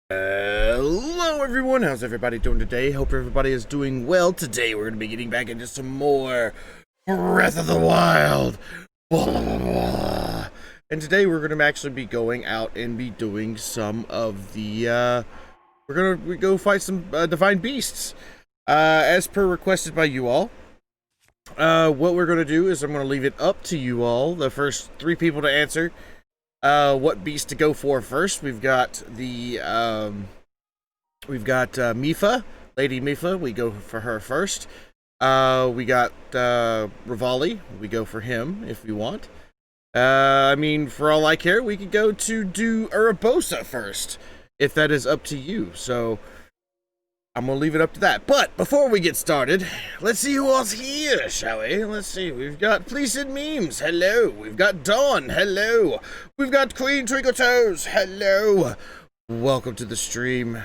Hello everyone, how's everybody doing today? Hope everybody is doing well. Today we're going to be getting back into some more Breath of the Wild. And today we're going to actually be going out and be doing some of the, we're going to go fight some divine beasts. As per requested by you all. What we're going to do is I'm going to leave it up to you all, the first 3 people to answer. What beast to go for first. We've got the Mipha, Lady Mipha. We go for her first. We got Revali. We go for him if we want. I mean, for all I care, we could go to do Urbosa first, if that is up to you. So I'm gonna leave it up to that. But before we get started, let's see who else here, shall we? Let's see. We've got Pleased Memes. Hello. We've got Dawn. Hello. We've got Queen Twinkle Toes. Hello. Welcome to the stream.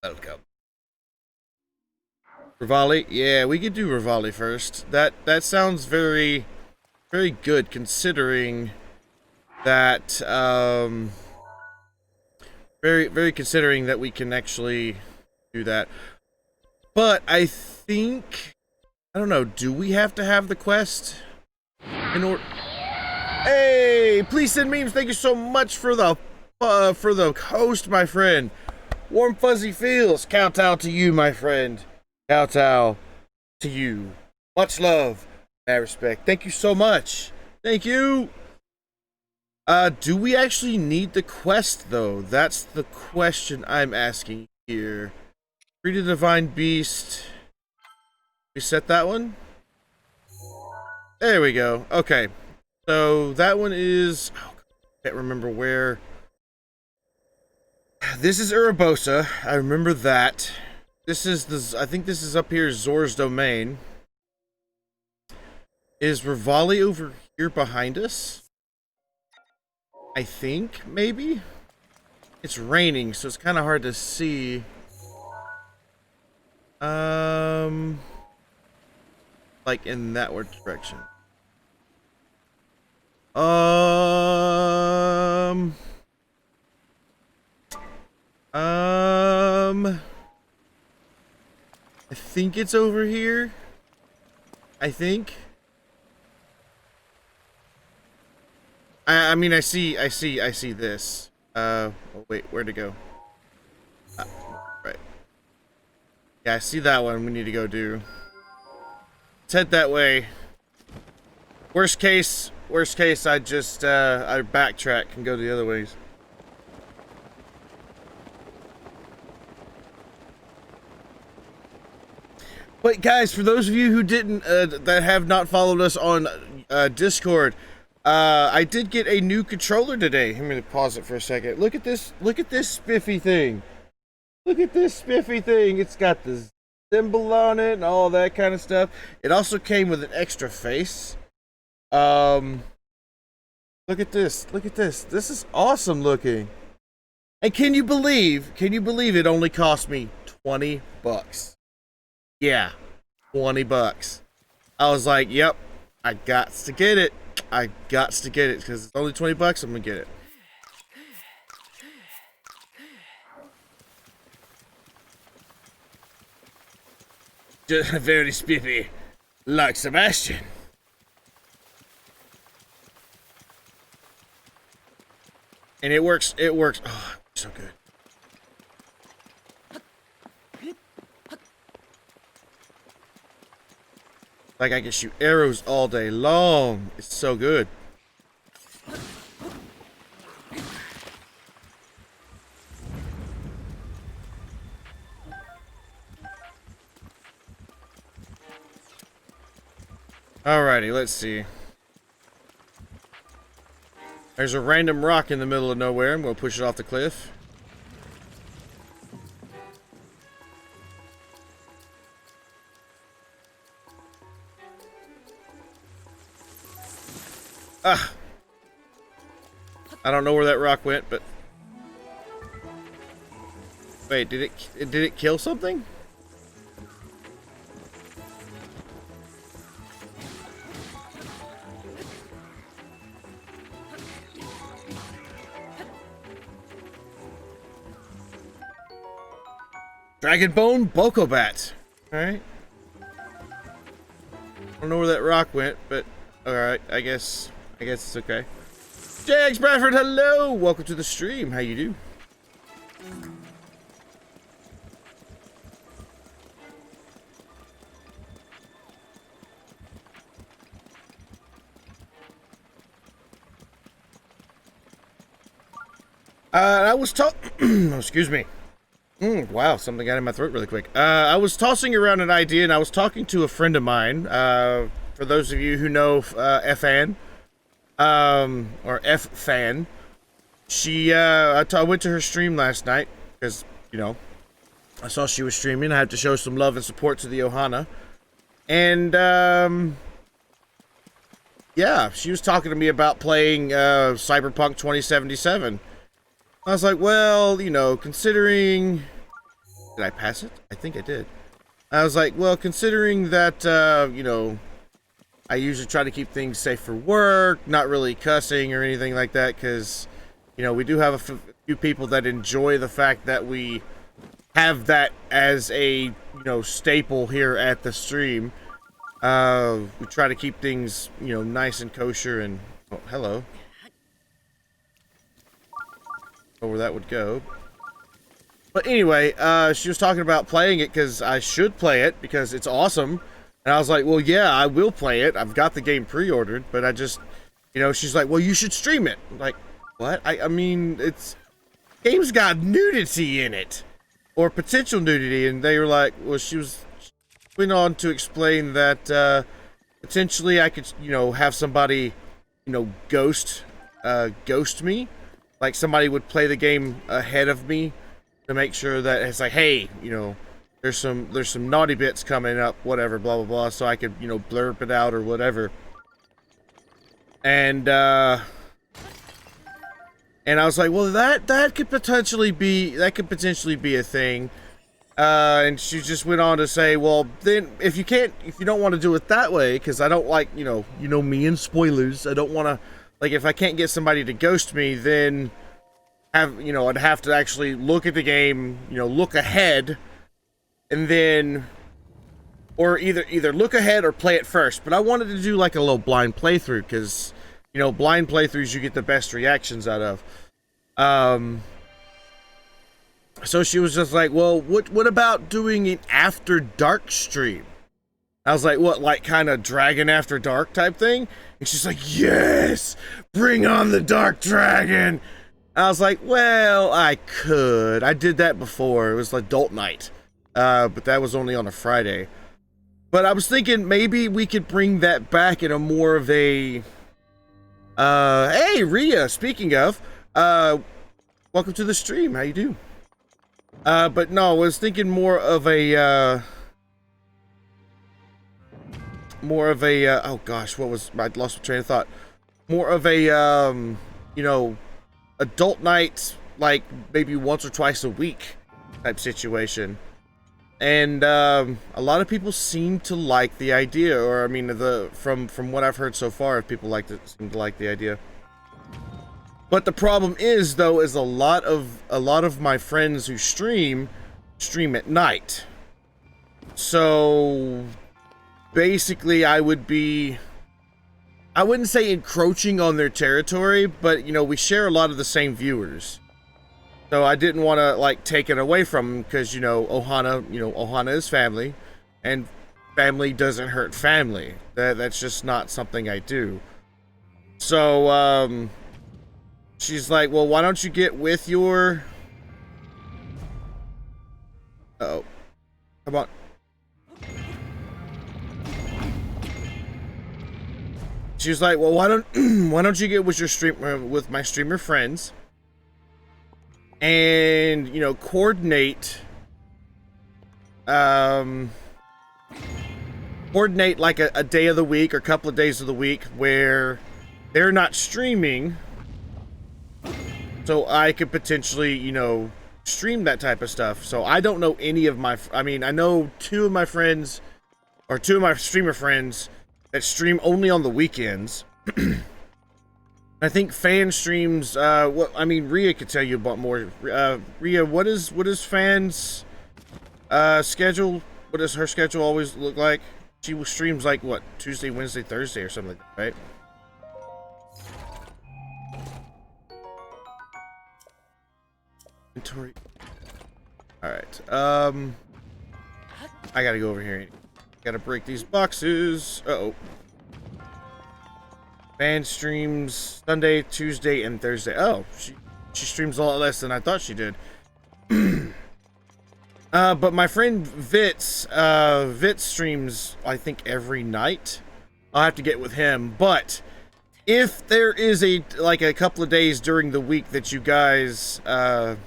Welcome. Revali. Yeah, we could do Revali first. That sounds very, very good, considering that very considering that we can actually do that. But I think, I don't know, do we have to have the quest in order? Hey, Pleased Memes, thank you so much for the host, my friend. Warm fuzzy feels. Kowtow to you, my friend. Kowtow to you. Much love, mad respect. Thank you so much. Thank you. Do we actually need the quest though? That's the question I'm asking here. Free to Divine Beast. We set that one? There we go. Okay. So that one is, oh, I can't remember where. This is Urbosa. I remember that. This is the, I think this is up here, Zor's domain. Is Revali over here behind us? I think, maybe? It's raining, so it's kind of hard to see. Like in that direction. I think it's over here. I think. I mean, I see this. Oh wait, where'd it go? Right. Yeah, I see that one we need to go do. Let's head that way. Worst case, I just, I backtrack and go the other ways. But guys, for those of you who didn't, that have not followed us on Discord, I did get a new controller today. I'm gonna pause it for a second. Look at this spiffy thing. Look at this spiffy thing. It's got the symbol on it and all that kind of stuff. It also came with an extra face. Look at this. Look at this. This is awesome looking. And can you believe it only cost me 20 bucks? Yeah, 20 bucks. I was like, yep, I got to get it. I got to get it because it's only 20 bucks. I'm gonna get it. Just very spiffy, like Sebastian. And it works. It works. Oh, so good. Like I can shoot arrows all day long. It's so good. Alrighty, let's see. There's a random rock in the middle of nowhere. I'm going to push it off the cliff. Ah! I don't know where that rock went, but... Wait, did it kill something? Dragonbone Bokobat. Alright. I don't know where that rock went, but alright, I guess it's okay. Jags Bradford, hello! Welcome to the stream. How you do? I was excuse me. Wow, something got in my throat really quick. I was tossing around an idea, and I was talking to a friend of mine. For those of you who know Fan, or F-Fan, she, I went to her stream last night, because, you know, I saw she was streaming. I had to show some love and support to the Ohana. And, yeah, she was talking to me about playing Cyberpunk 2077. I was like, well, you know, considering... Did I pass it? I think I did. I was like, well, considering that, you know, I usually try to keep things safe for work, not really cussing or anything like that, because, you know, we do have a few people that enjoy the fact that we have that as a, you know, staple here at the stream. We try to keep things, you know, nice and kosher and... Oh, hello. Where that would go. But anyway, she was talking about playing it because I should play it because it's awesome. And I was like, well, yeah, I will play it. I've got the game pre-ordered, but I just, you know, she's like, well, you should stream it. I'm like, what? I mean, it's... Game's got nudity in it. Or potential nudity. And they were like, well, she went on to explain that, potentially I could, you know, have somebody, you know, ghost me. Like somebody would play the game ahead of me to make sure that it's like, hey, you know, there's some naughty bits coming up, whatever, blah blah blah, so I could, you know, blurb it out or whatever. And I was like, well, that could potentially be a thing. And she just went on to say, well, then if you don't want to do it that way, because I don't like, you know me and spoilers. I don't want to, like, if I can't get somebody to ghost me, then I'd have to actually look at the game, look ahead, and then, or either look ahead or play it first. But I wanted to do like a little blind playthrough, because, blind playthroughs you get the best reactions out of. So she was just like, well, what about doing an after dark stream? I was like, what, like kind of Dragon After Dark type thing? And she's like, yes, bring on the Dark Dragon. I was like, well, I could. I did that before. It was adult night. But that was only on a Friday. But I was thinking maybe we could bring that back in a more of a... hey, Rhea, speaking of, welcome to the stream. How you do? But no, I was thinking more of a, oh gosh, I lost my train of thought. More of a, adult night, like maybe once or twice a week type situation. And, a lot of people seem to like the idea, or I mean, from what I've heard so far, people seem to like the idea. But the problem is, though, is a lot of my friends who stream at night. So basically, I wouldn't say encroaching on their territory, but we share a lot of the same viewers. So I didn't want to like take it away from them, because Ohana is family, and family doesn't hurt family. That's just not something I do. So she's like, well, why don't you get with your... Uh-oh. Come on. She's like, well, why don't you get with your with my streamer friends, and coordinate like a day of the week or a couple of days of the week where they're not streaming, so I could potentially, stream that type of stuff. So I don't know any of my... I mean, I know two of my streamer friends that stream only on the weekends. I think Fan streams... Rhea could tell you about more. Rhea, what is Fan's schedule? What does her schedule always look like? She streams like, what, Tuesday, Wednesday, Thursday or something like that, right? Alright, I gotta go over here. Gotta break these boxes. Uh-oh. Fan streams Sunday, Tuesday, and Thursday. Oh, she streams a lot less than I thought she did. But my friend Vitz streams, I think, every night. I'll have to get with him, but if there is a couple of days during the week that you guys, oh,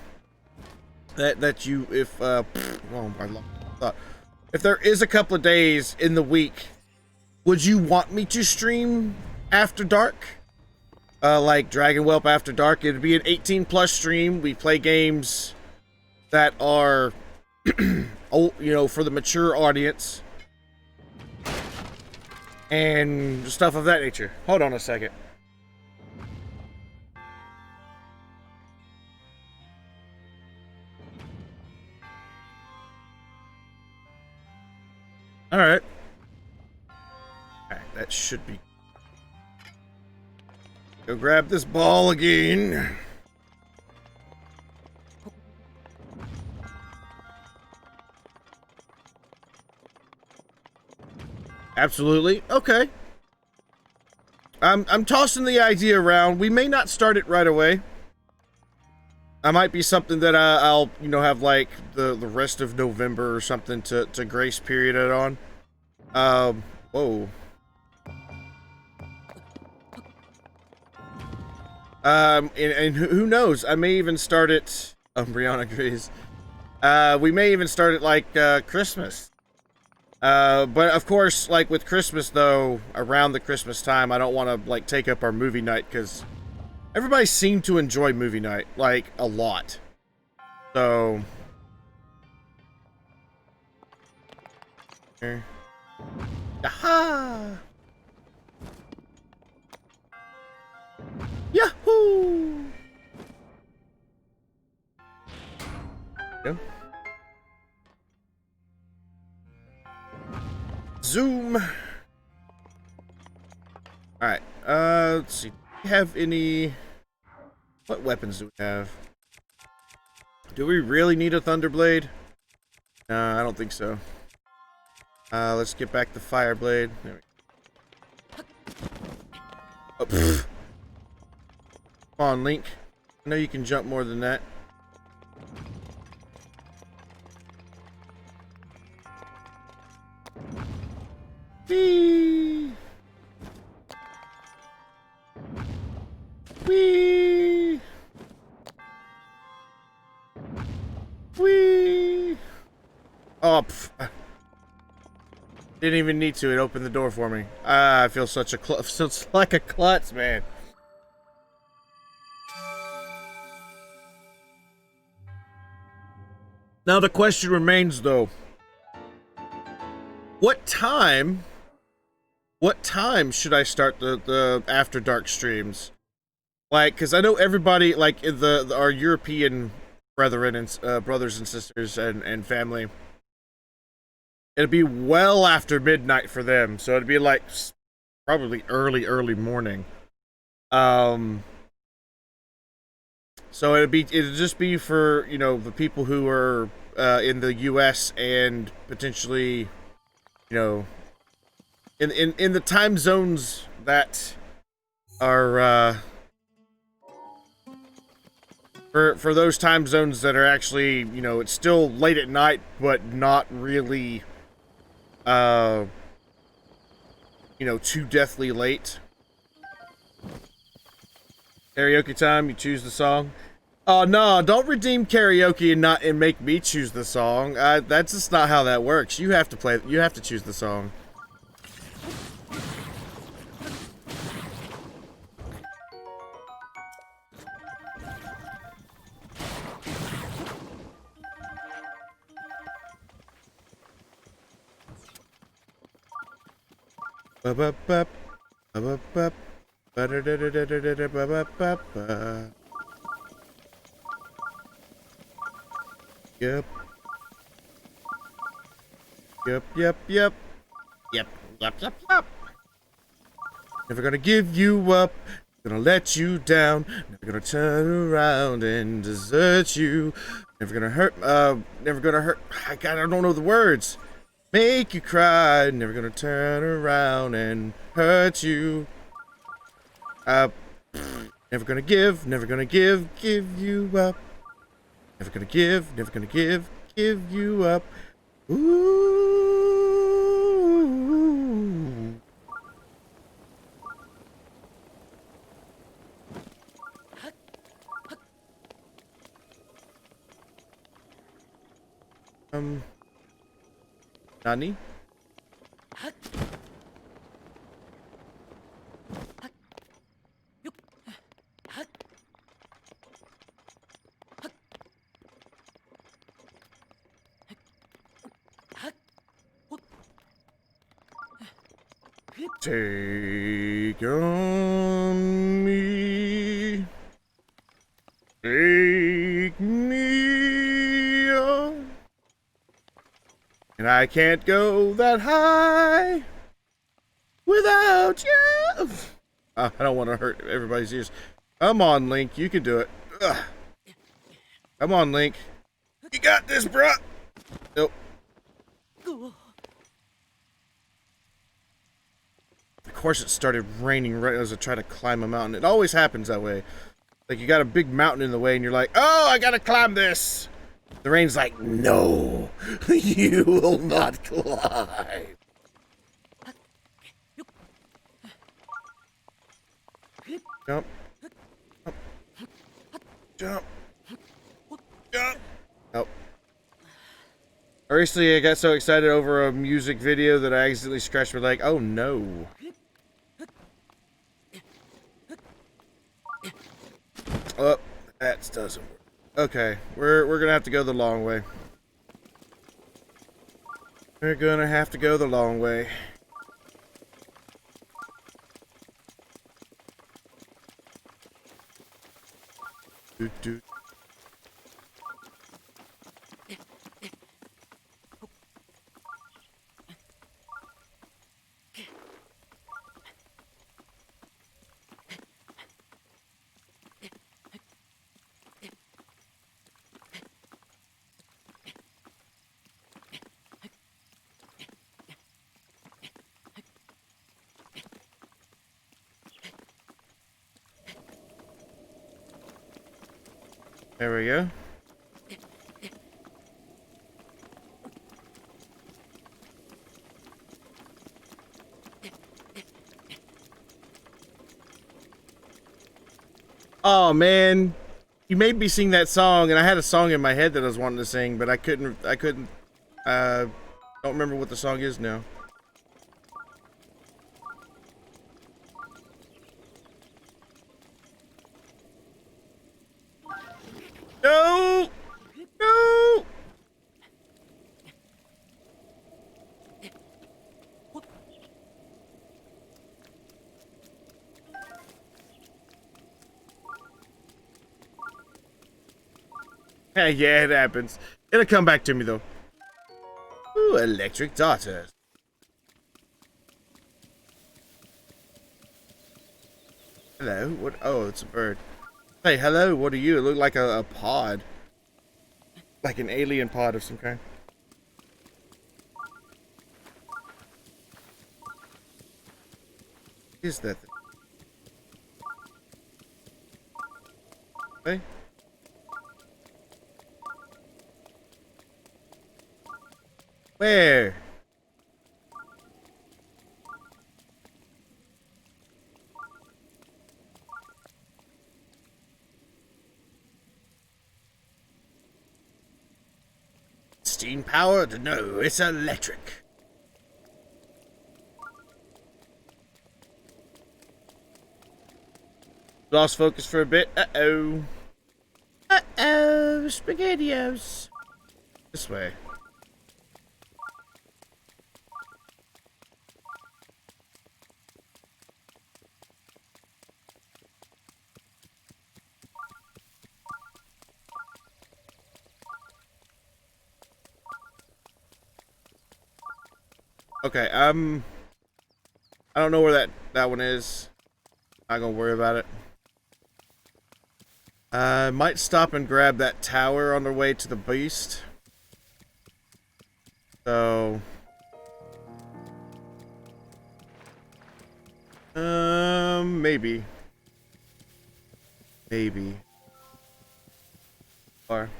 I thought. If there is a couple of days in the week, would you want me to stream After Dark? Like Dragonwhelp After Dark. It'd be an 18+ stream. We play games that are, for the mature audience. And stuff of that nature. Hold on a second. Alright. Alright, that should be... Go grab this ball again. Absolutely. Okay. I'm tossing the idea around. We may not start it right away. I might be something that I'll, have like the rest of November or something to grace period it on. Whoa. And who knows? I may even start it. Brianna agrees. We may even start it like Christmas. But of course, like with Christmas though, around the Christmas time, I don't want to like take up our movie night, because everybody seemed to enjoy movie night, like, a lot. So, Here. Aha! Yahoo! Go. Zoom. All right. Let's see. Do we have any? What weapons do we have? Do we really need a Thunderblade? No, I don't think so. Let's get back the Fireblade. There we go. Oh, come on, Link. I know you can jump more than that. Whee! Whee! Whee! Oh, didn't even need to. It opened the door for me. I feel such like a klutz, man. Now the question remains, though. What time should I start the After Dark streams? Like, because I know everybody, like our European brethren and brothers and sisters and family, it'd be well after midnight for them, so it'd be like probably early morning. So it'd just be for, you know, the people who are in the US and potentially, you know, in the time zones that are for those time zones that are actually, you know, it's still late at night but not really you know, too deathly late. Karaoke time, you choose the song. Oh no, don't redeem karaoke and make me choose the song. That's just not how that works. You have to choose the song. Yep. Never gonna give you up, gonna let you down, never gonna turn around and desert you, never gonna hurt, I don't know the words. Make you cry, never gonna turn around and hurt you. Never gonna give you up. Never gonna give you up. Ooh. Nani? Take on me. Take me on. And I can't go that high without you. I don't want to hurt everybody's ears. Come on, Link. You can do it. Ugh. Come on, Link. You got this, bruh. Nope. Of course, it started raining right as I tried to climb a mountain. It always happens that way. Like, you got a big mountain in the way, and you're like, oh, I gotta climb this. The rain's like, no, you will not climb. Jump. Jump. Jump. Oh. Recently, I got so excited over a music video that I accidentally scratched my leg. Oh, no. Oh, that doesn't work. Okay, we're gonna have to go the long way. We're gonna have to go the long way. Do. There we go. Oh man, you made me sing that song, and I had a song in my head that I was wanting to sing, but I couldn't. Don't remember what the song is now. No! No! Hey, yeah, it happens. It'll come back to me, though. Ooh, electric daughters. Hello? What? Oh, it's a bird. Hey, hello, what are you? It looked like a pod. Like an alien pod of some kind. What is that thing? Hey? Where? Steam powered? No, it's electric. Lost focus for a bit. Uh-oh. Uh-oh, SpaghettiOs. This way. Okay, I don't know where that one is. Not gonna worry about it. Might stop and grab that tower on the way to the beast. So, maybe. Or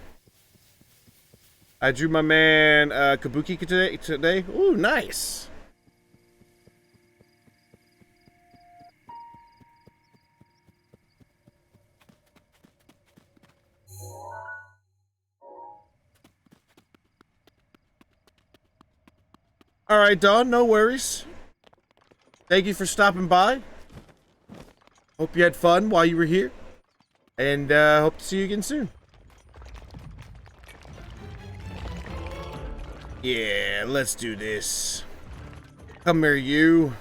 I drew my man Kabuki today. Ooh, nice. All right, Dawn, no worries. Thank you for stopping by. Hope you had fun while you were here. And hope to see you again soon. Yeah, let's do this. Come here, you.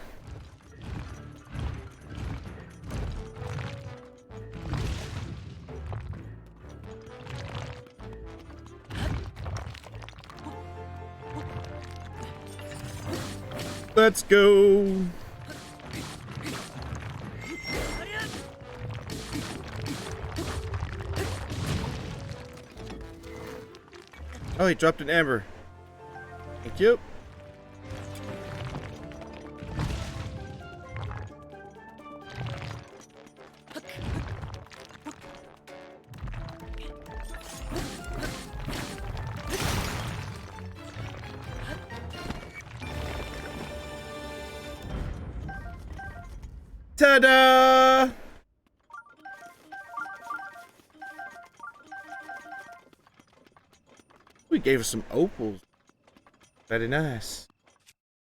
Let's go. Oh, he dropped an amber. Thank you. Ta-da! We gave us some opals. Very nice.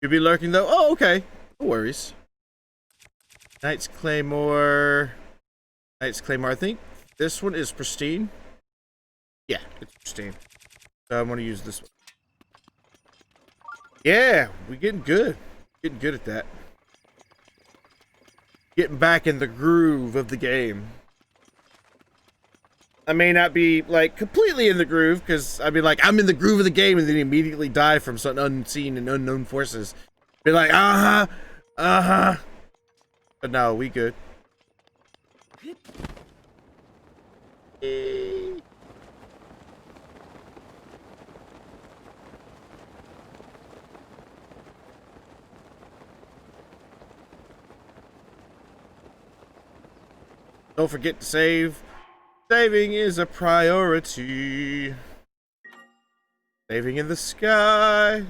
You'll be lurking though? Oh, okay. No worries. Knight's Claymore. Knight's Claymore. I think this one is pristine. Yeah, it's pristine. So I'm going to use this one. Yeah, we're getting good. Getting good at that. Getting back in the groove of the game. I may not be, like, completely in the groove, because I'd be like, I'm in the groove of the game, and then immediately die from some unseen and unknown forces. Be like, uh-huh. But no, we good. Don't forget to save. Saving is a priority. Saving in the sky.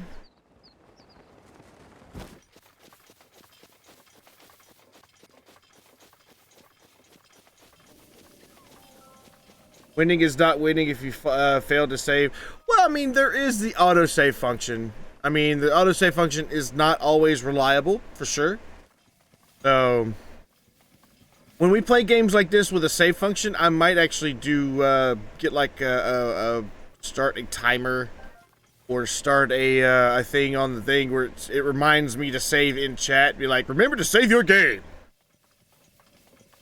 Winning is not winning if you fail to save. Well, I mean, there is the autosave function. I mean, the autosave function is not always reliable, for sure. So, when we play games like this with a save function, I might actually do, get like start a timer. Or start a thing on the thing where it reminds me to save in chat. Be like, remember to save your game.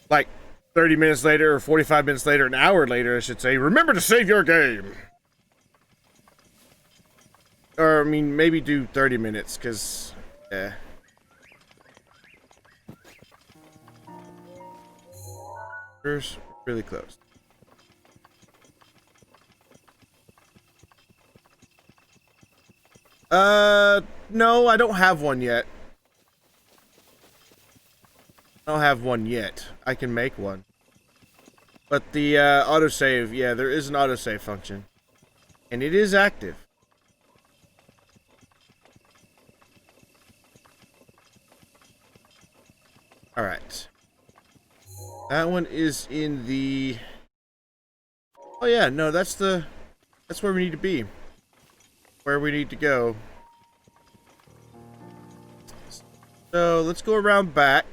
Like, 30 minutes later, or 45 minutes later, an hour later, I should say, remember to save your game. Or, I mean, maybe do 30 minutes, because, yeah. First, really close. No, I don't have one yet. I don't have one yet. I can make one. But the autosave, yeah, there is an autosave function. And it is active. Alright. That one is in the... Oh yeah, no, that's where we need to be. Where we need to go. So, let's go around back.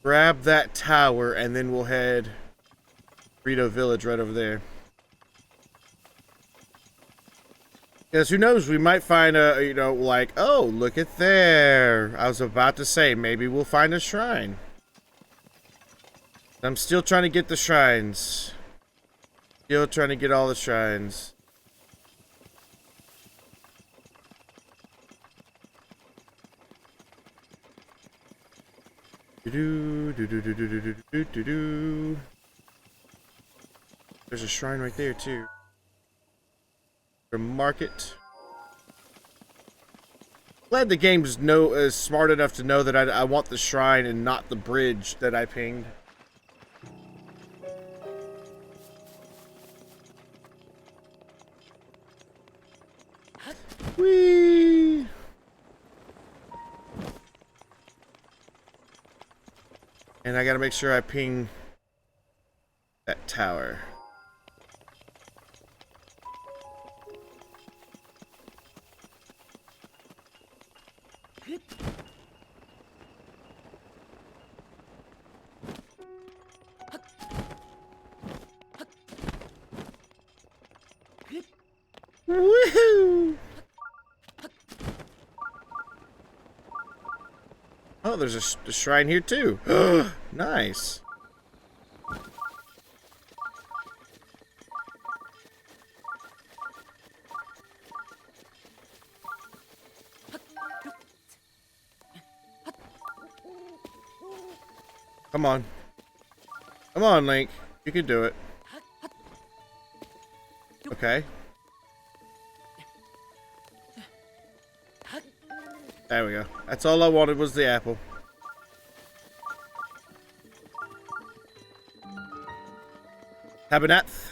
Grab that tower, and then we'll head Burrito Village right over there. Because who knows, we might find a, you know, like, oh, look at there. I was about to say, maybe we'll find a shrine. I'm still trying to get the shrines. Still trying to get all the shrines. There's a shrine right there too. Market. Glad the game's smart enough to know that I want the shrine and not the bridge that I pinged. Whee! And I gotta make sure I ping that tower. Woohoo! Oh, there's a shrine here too. Nice. Come on. Come on, Link. You can do it. Okay. There we go. That's all I wanted was the apple. Tabanthha.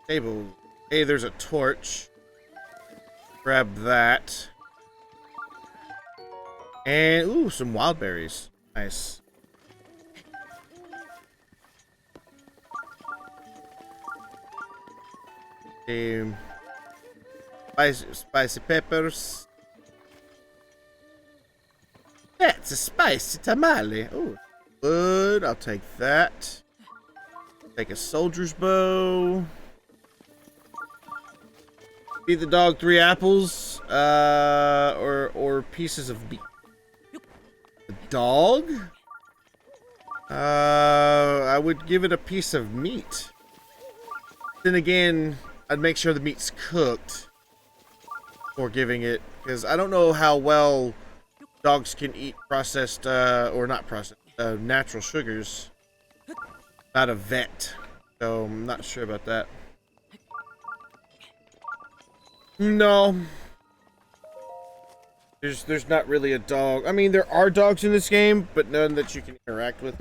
Table. Hey, there's a torch. Grab that. And, ooh, some wild berries. Nice. Spicy peppers. That's a spicy tamale. Oh, good. I'll take that. Take a soldier's bow. Feed the dog 3 apples, or pieces of meat. The dog? I would give it a piece of meat. Then again, I'd make sure the meat's cooked before giving it, because I don't know how well dogs can eat processed, or not processed, natural sugars. Not a vet, so I'm not sure about that. No. There's not really a dog. I mean, there are dogs in this game, but none that you can interact with.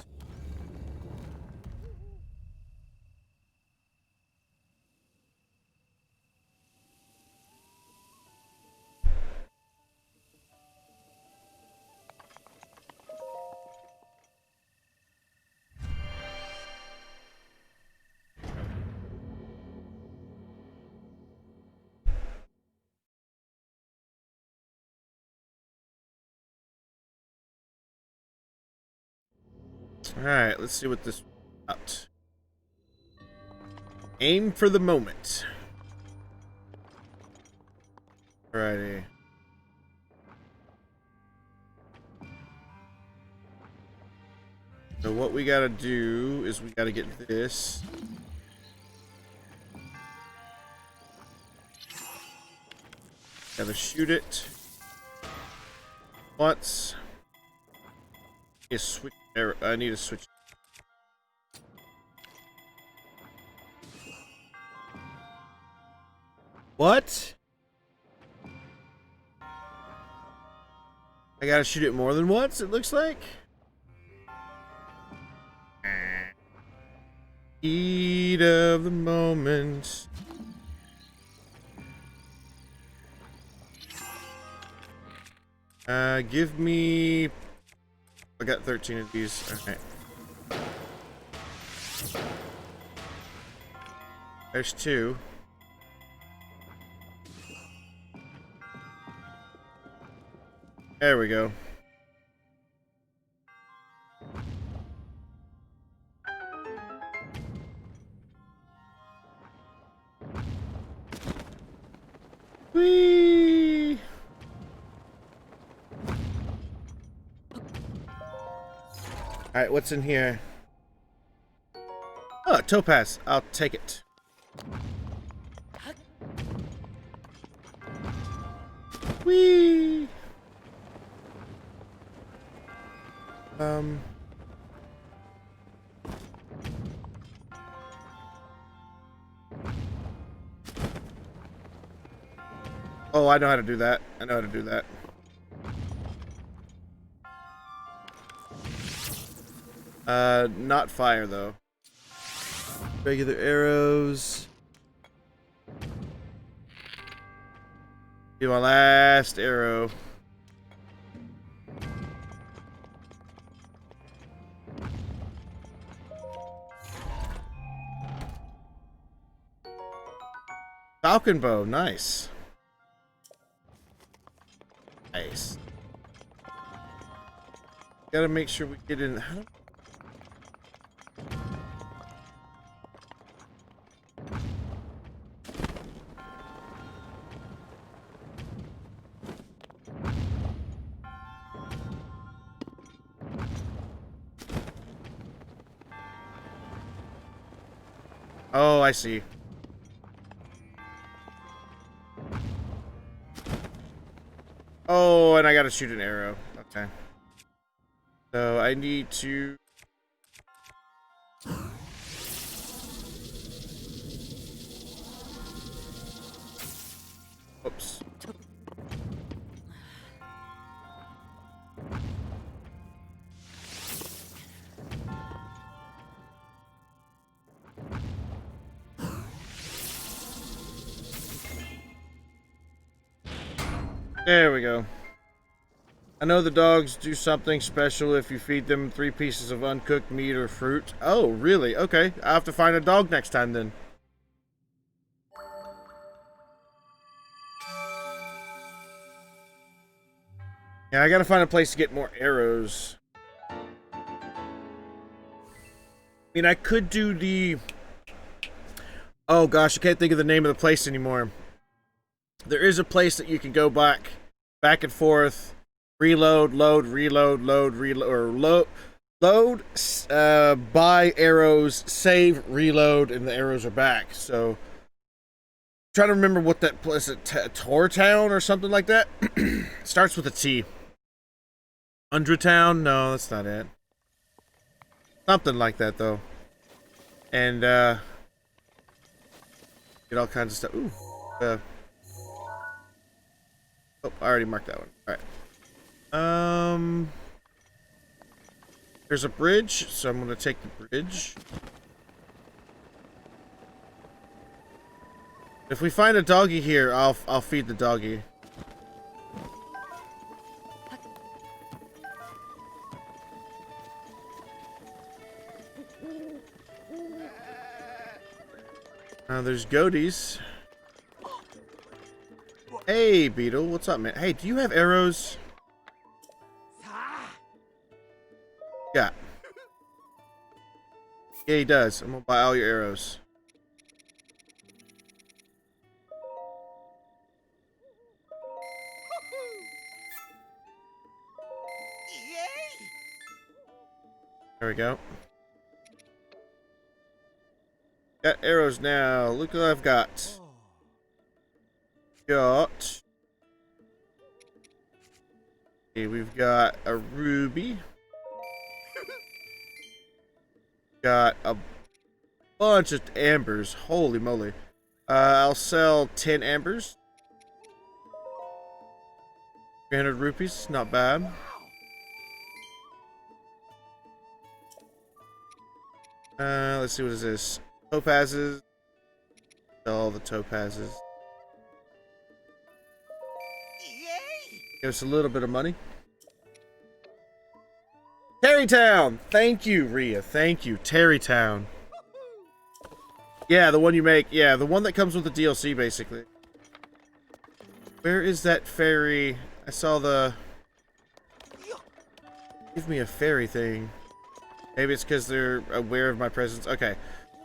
Alright, let's see what this is about. Aim for the moment. Alrighty. So what we gotta do is we gotta get this. Gotta shoot it. Once. Switch arrow. I need to switch. What? I gotta shoot it more than once, it looks like. Heat of the moment. Give me... I got 13 of these. Okay. There's 2. There we go. Whee! Alright, what's in here? Oh, topaz. I'll take it. Whee! Oh, I know how to do that. I know how to do that. Not fire, though. Regular arrows. Be my last arrow. Falcon bow, nice. Nice. Gotta make sure we get in. Oh, I see. Oh, and I gotta shoot an arrow. Okay. So I need to... Oops. There we go. I know the dogs do something special if you feed them 3 pieces of uncooked meat or fruit. Oh, really? Okay. I'll have to find a dog next time then. Yeah, I gotta find a place to get more arrows. I mean, I could do the... Oh gosh, I can't think of the name of the place anymore. there is a place that you can go back and forth, reload, load, reload, load, reload, or load, buy arrows, save, reload, and the arrows are back. So, trying to remember what that place is. Tor Town or something like that. Starts with a T. Town? No, that's not it. Something like that, though. And, get all kinds of stuff. Ooh. Oh, I already marked that one. Alright. There's a bridge, so I'm gonna take the bridge. If we find a doggy here, I'll feed the doggy. There's goaties. Hey, Beetle, what's up, man? Hey, do you have arrows? Yeah. Yeah, he does. I'm gonna buy all your arrows. There we go. Got arrows now. Look what I've got. Okay, we've got a ruby. Got a bunch of ambers. Holy moly. I'll sell 10 ambers. 300 rupees. Not bad. Let's see, what is this? Topazes. Sell all the topazes. Give us a little bit of money. Terrytown! Thank you, Rhea. Thank you. Terrytown. Yeah, the one you make. Yeah, the one that comes with the DLC, basically. Where is that fairy? I saw the... Give me a fairy thing. Maybe it's because they're aware of my presence. Okay.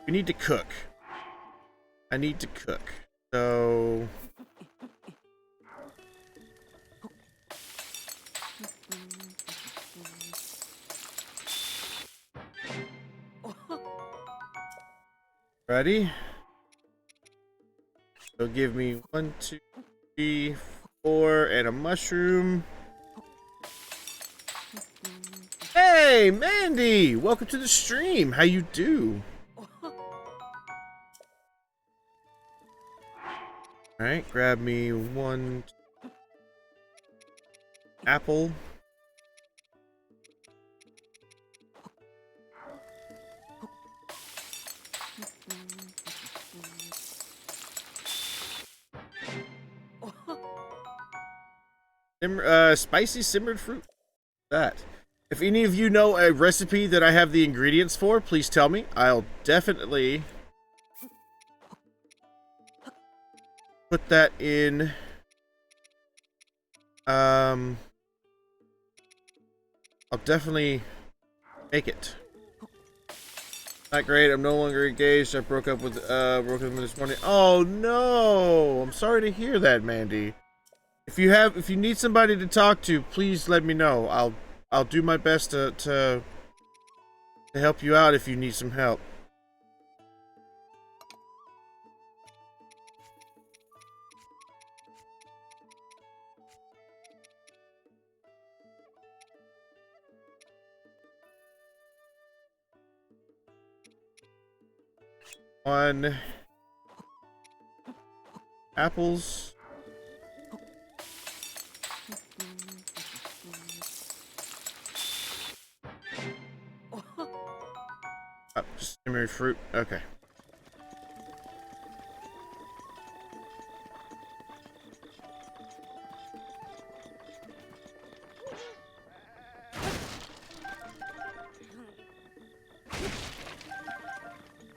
We need to cook. I need to cook. So... Ready? So give me 1, 2, 3, 4, and a mushroom. Hey, Mandy! Welcome to the stream. How you do? Alright, grab me 1 apple. Spicy simmered fruit. That. If any of you know a recipe that I have the ingredients for, please tell me. I'll definitely put that in. I'll definitely make it. Not great. I'm no longer engaged. I broke up with him this morning. Oh no! I'm sorry to hear that, Mandy. If you need somebody to talk to, please let me know. I'll do my best to help you out if you need some help. One apples. Just simmered fruit. Okay.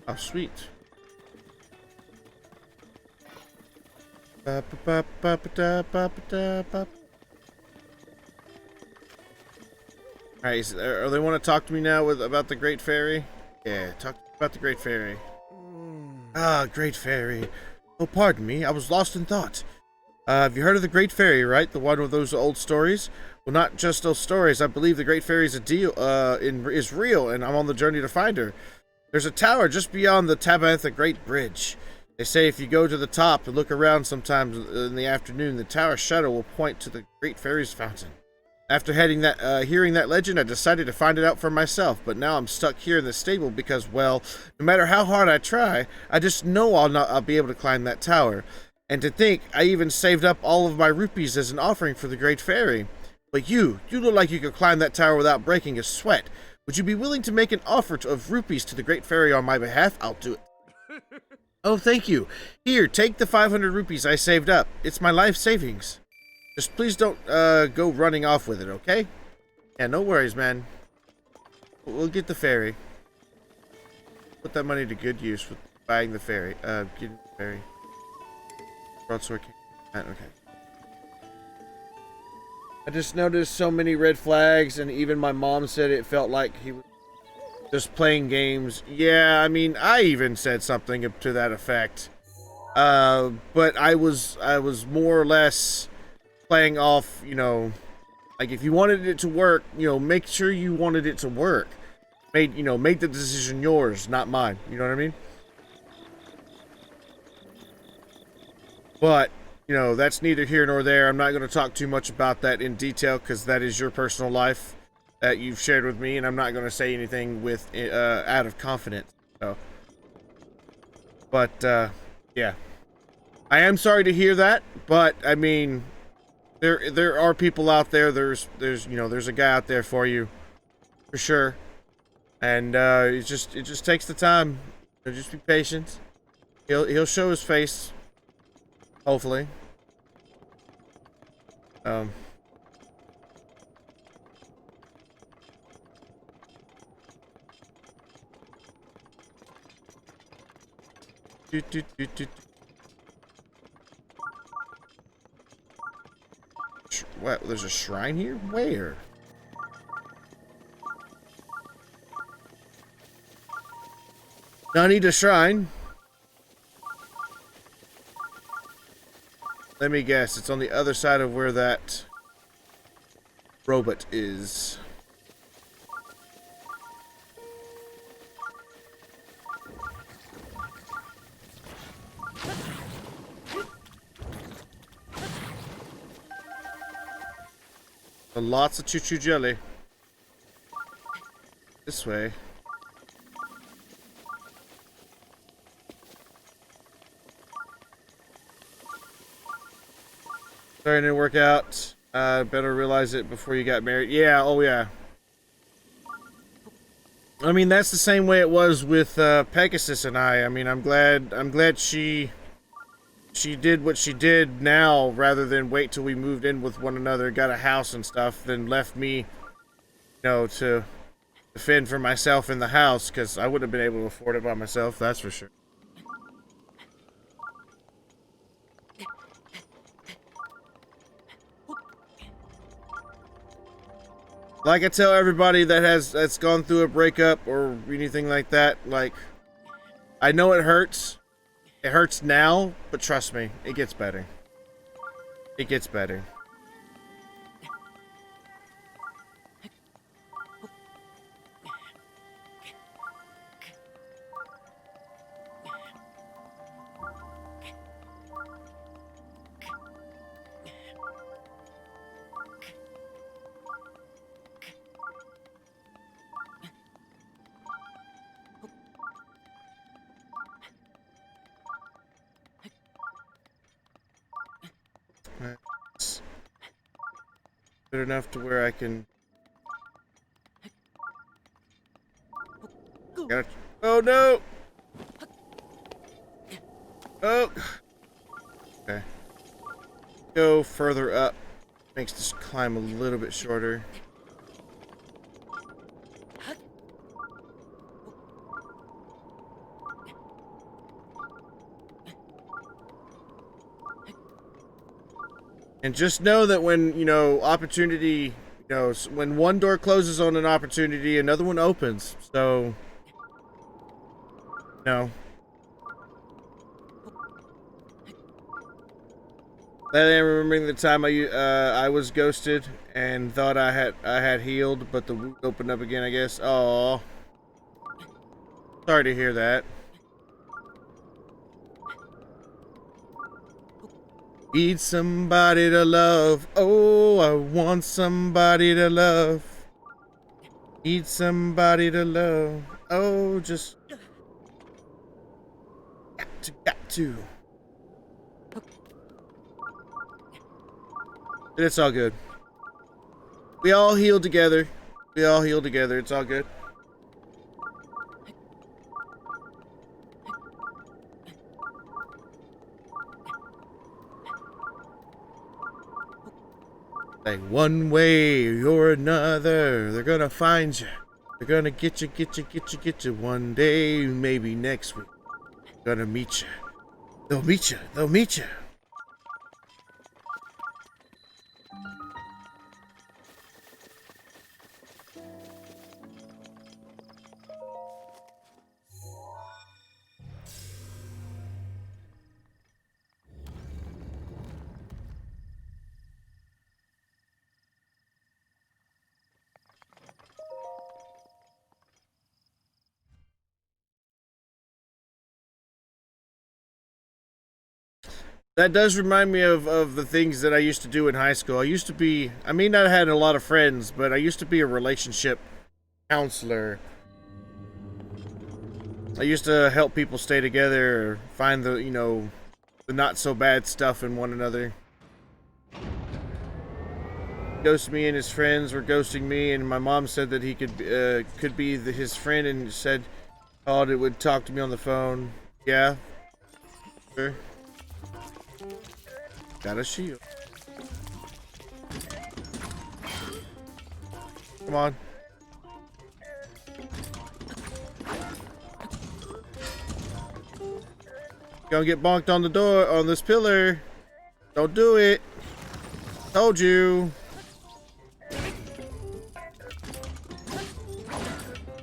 Oh, sweet. Alright, or they want to talk to me now about the Great Fairy? Yeah, talk about the Great Fairy. Ah, Great Fairy. Oh, pardon me, I was lost in thought. Have you heard of the Great Fairy, right? The one with those old stories? Well, not just those stories. I believe the Great Fairy is real, and I'm on the journey to find her. There's a tower just beyond the Tabantha Great Bridge. They say if you go to the top and look around sometimes in the afternoon, the tower shadow will point to the Great Fairy's fountain. After hearing that legend, I decided to find it out for myself, but now I'm stuck here in the stable because, well, no matter how hard I try, I just know I'll be able to climb that tower. And to think, I even saved up all of my rupees as an offering for the Great Fairy. But you look like you could climb that tower without breaking a sweat. Would you be willing to make an offer of rupees to the Great Fairy on my behalf? I'll do it. Oh, thank you. Here, take the 500 rupees I saved up. It's my life savings. Just please don't go running off with it, okay? Yeah, no worries, man. We'll get the ferry. Put that money to good use with buying the ferry. Getting the ferry. Broadsword King. Okay. I just noticed so many red flags, and even my mom said it felt like he was just playing games. Yeah, I mean, I even said something to that effect. But I was more or less playing off, you know, like if you wanted it to work, you know, make sure you wanted it to work. Make the decision yours, not mine. You know what I mean? But, you know, that's neither here nor there. I'm not going to talk too much about that in detail because that is your personal life that you've shared with me, and I'm not going to say anything with out of confidence. So, but yeah, I am sorry to hear that. But I mean, there are people out there. There's a guy out there for you, for sure. And it just takes the time. So just be patient. He'll show his face. Hopefully. What? There's a shrine here? Where? I need a shrine. Let me guess. It's on the other side of where that robot is. Lots of choo-choo jelly. This way. Starting to work out. Better realize it before you got married. Yeah, oh yeah. I mean, that's the same way it was with Pegasus and I. I mean, I'm glad she did what she did now rather than wait till we moved in with one another, got a house and stuff, then left me, you know, to fend for myself in the house, because I wouldn't have been able to afford it by myself, that's for sure. Like I tell everybody that's gone through a breakup or anything like that, like, I know it hurts. It hurts now, but trust me, it gets better. It gets better. That's good enough to where I can. Oh no! Oh! Okay. Go further up. Makes this climb a little bit shorter. And just know that when, you know, opportunity, you know, when one door closes on an opportunity, another one opens. So, you know. Then remembering the time I was ghosted and thought I had healed, but the wound opened up again, I guess. Oh, sorry to hear that. Need somebody to love. Oh, I want somebody to love. Need somebody to love. Oh, just got to. But it's all good. We all heal together. We all heal together. It's all good. Like one way or another, they're gonna find you. They're gonna get you one day, maybe next week. They're gonna meet you. They'll meet you. They'll meet you. That does remind me of the things that I used to do in high school. I may not have had a lot of friends, but I used to be a relationship counselor. I used to help people stay together, find the, the not so bad stuff in one another. Ghosted me and his friends were ghosting me, and my mom said that he could be his friend, and said it would talk to me on the phone. Yeah, sure. Got a shield. Come on. Gonna get bonked on the door, on this pillar. Don't do it. Told you.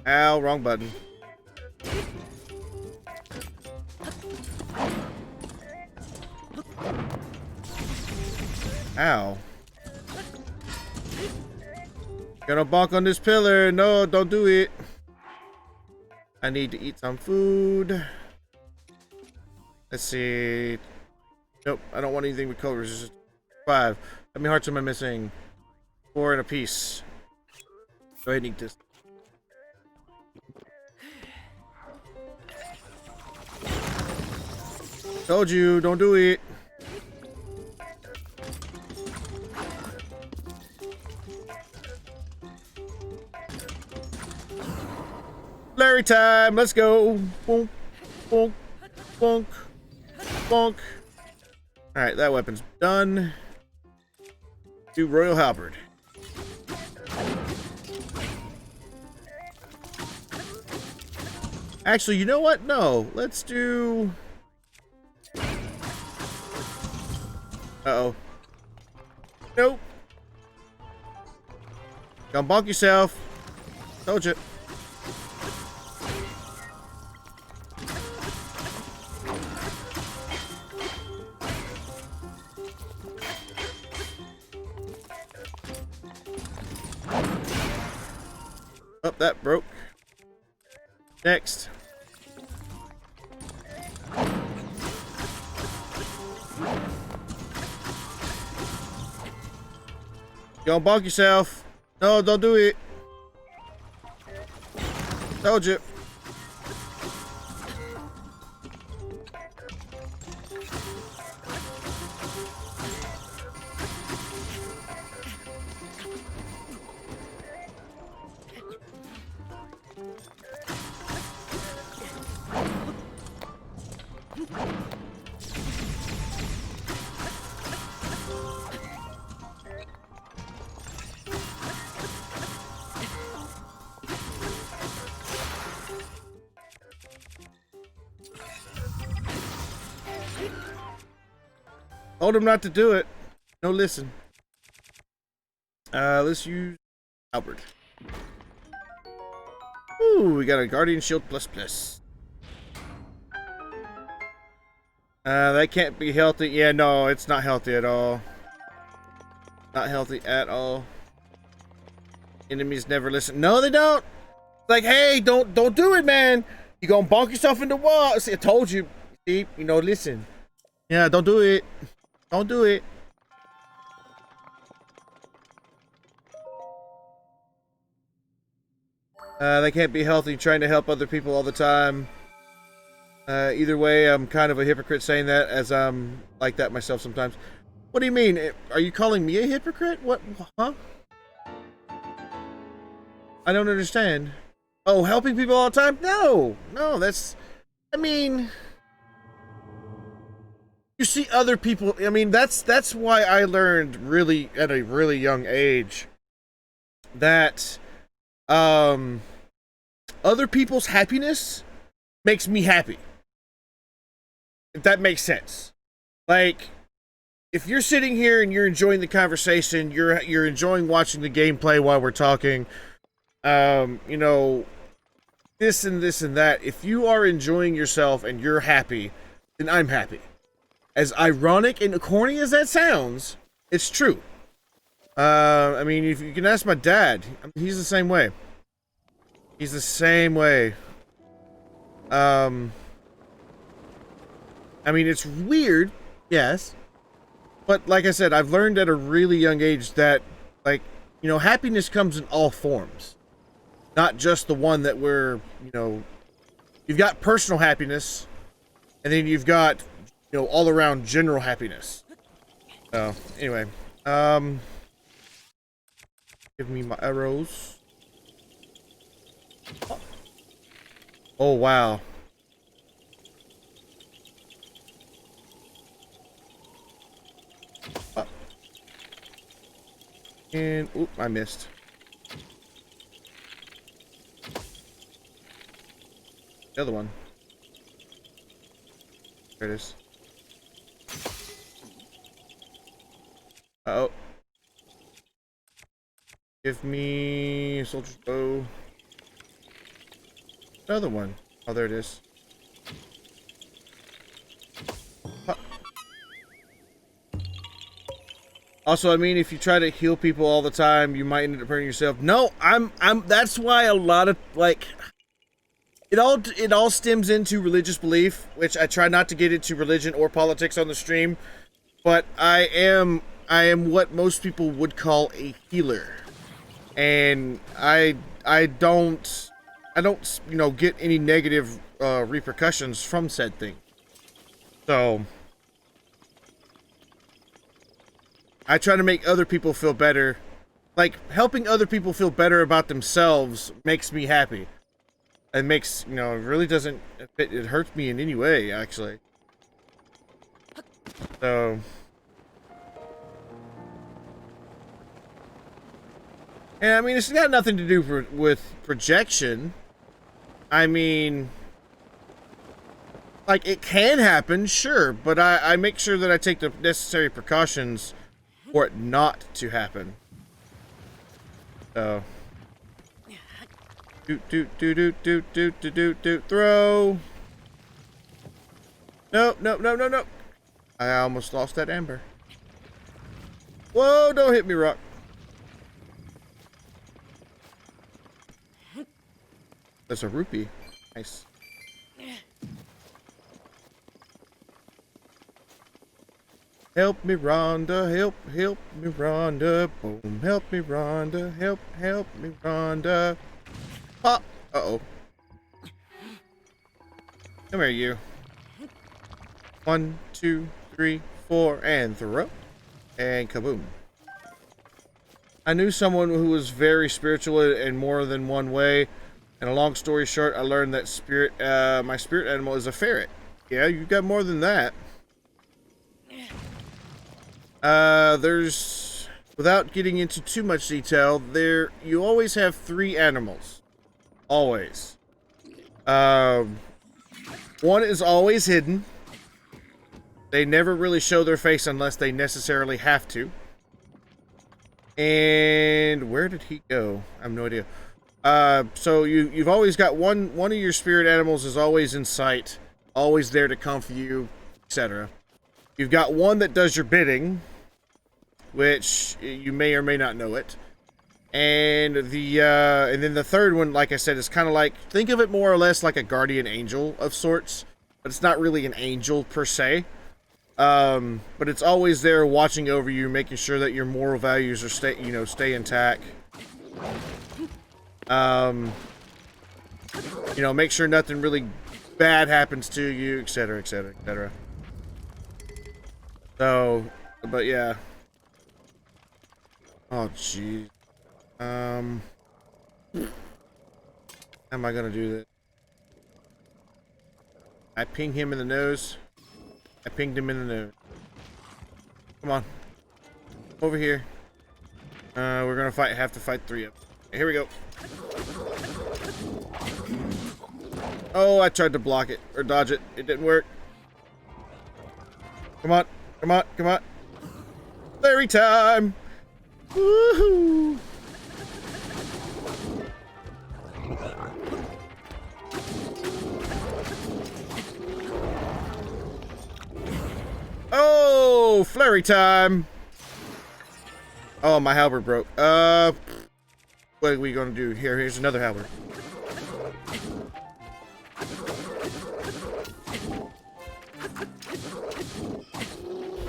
Ow, wrong button. Ow. Gonna bonk on this pillar. No, don't do it. I need to eat some food. Let's see. Nope, I don't want anything with code resistance. 5. How many hearts am I missing? 4 and a piece. Go ahead and eat this. Told you, don't do it. Larry time, let's go. Bonk, bonk, bonk, bonk. Alright, that weapon's done. Do Royal Halberd. Actually, you know what? No, let's do... Uh-oh. Nope. Gonna bonk yourself. Told you. Oh, that broke. Next. Don't bonk yourself. No, don't do it. Told you. Told him not to do it. No, listen. Let's use Albert. Ooh, we got a Guardian Shield plus plus. That can't be healthy. Yeah, no, it's not healthy at all. Not healthy at all. Enemies never listen. No, they don't. Like, hey, don't do it, man. You gonna bonk yourself in the wall. See, I told you. See, you know, listen. Yeah, don't do it. Don't do it. They can't be healthy trying to help other people all the time. Either way, I'm kind of a hypocrite saying that, as I'm like that myself sometimes. What do you mean? Are you calling me a hypocrite? What? Huh? I don't understand. Oh, helping people all the time? No, that's... I mean... You see other people... I mean, that's why I learned really, at a really young age, that, other people's happiness makes me happy. If that makes sense. Like, if you're sitting here and you're enjoying the conversation, you're enjoying watching the gameplay while we're talking, you know, this and this and that. If you are enjoying yourself and you're happy, then I'm happy. As ironic and corny as that sounds, it's true. I mean, if you can ask my dad, he's the same way. He's the same way. I mean, it's weird, yes. But like I said, I've learned at a really young age that, like, you know, happiness comes in all forms. Not just the one that we're, you know, you've got personal happiness, and then you've got, you know, all around general happiness. So, anyway, give me my arrows. Oh, wow. And, oop, I missed. The other one. There it is. Uh-oh. Give me a soldier's bow. Another one. Oh, there it is. Also, I mean, if you try to heal people all the time, you might end up hurting yourself. No, that's why a lot of, like, it all stems into religious belief, which I try not to get into religion or politics on the stream, but I am what most people would call a healer. And I don't, you know, get any negative repercussions from said thing. So I try to make other people feel better. Like, helping other people feel better about themselves makes me happy. It makes, you know, it really doesn't, it hurts me in any way, actually. So, and I mean, it's got nothing to do with projection. I mean, like, it can happen, sure, but I make sure that I take the necessary precautions for it not to happen. So, throw. No. I almost lost that amber. Whoa, don't hit me, rock. That's a rupee. Nice. Help me, Rhonda. Help me, Rhonda. Boom. Help me, Rhonda. Help me, Rhonda. Ah. Uh-oh. Come here, you. 1, 2, 3, 4, and throw. And kaboom. I knew someone who was very spiritual in more than one way. And a long story short, I learned that my spirit animal is a ferret. Yeah, you've got more than that. There's, without getting into too much detail, you always have 3 animals. Always. One is always hidden. They never really show their face unless they necessarily have to. And where did he go? I have no idea. So you've always got one of your spirit animals is always in sight, always there to comfort you. etc. You've got one that does your bidding, which you may or may not know it. And then the third one, like I said, is kind of like, think of it more or less like a guardian angel of sorts, but it's not really an angel per se. But it's always there watching over you, making sure that your moral values are stay intact. Make sure nothing really bad happens to you, etc., etc., etc. So, but yeah. Oh, jeez. How am I gonna do this? I ping him in the nose. I pinged him in the nose. Come on. Over here. We're gonna have to fight 3 of them. Here we go. Oh, I tried to block it or dodge it. It didn't work. Come on. Come on. Come on. Fairy time. Woohoo. Oh, flurry time. Oh, my halberd broke. What are we gonna do here? Here's another halberd.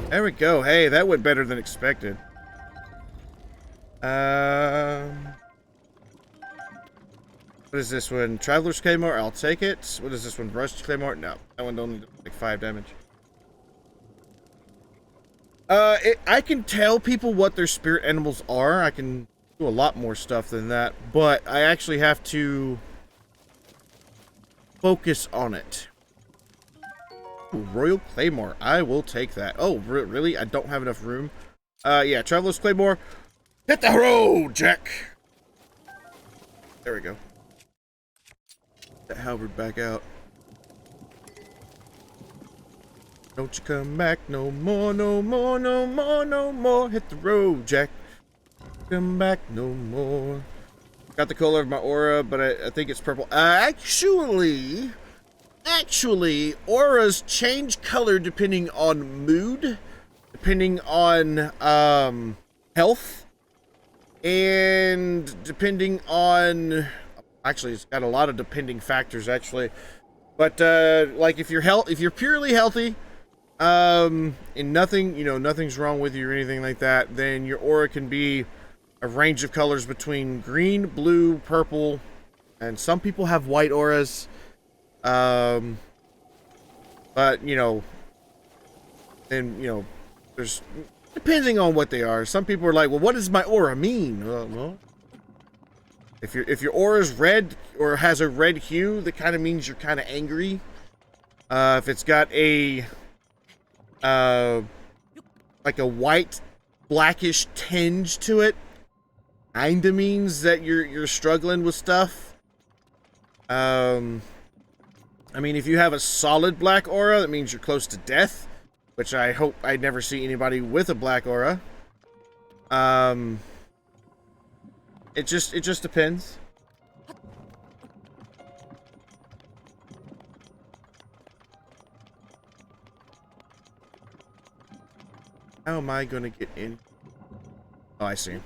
There we go. Hey, that went better than expected. What is this one? Traveler's Claymore? I'll take it. What is this one? Rushed Claymore? No, that one only does like 5 damage. I can tell people what their spirit animals are. I can do a lot more stuff than that, but I actually have to focus on it. Ooh, Royal Claymore. I will take that. Oh, really? I don't have enough room. Yeah, Traveler's Claymore. Hit the road, Jack! There we go. Get that halberd back out. Don't you come back no more, no more, no more, no more. Hit the road, Jack. Come back no more. Got the color of my aura, but I think it's purple. Actually, auras change color depending on mood, depending on health, and depending on. Actually, it's got a lot of depending factors actually, but like if you're purely healthy. And nothing's wrong with you or anything like that, then your aura can be a range of colors between green, blue, purple, and some people have white auras. But there's depending on what they are. Some people are like, well, what does my aura mean? Well, if your aura is red or has a red hue, that kind of means you're kind of angry. If it's got a like a white blackish tinge to it, kinda means that you're struggling with stuff. I mean, if you have a solid black aura, that means you're close to death, which I hope I never see anybody with a black aura. It just depends. How am I gonna get in? Oh, I see.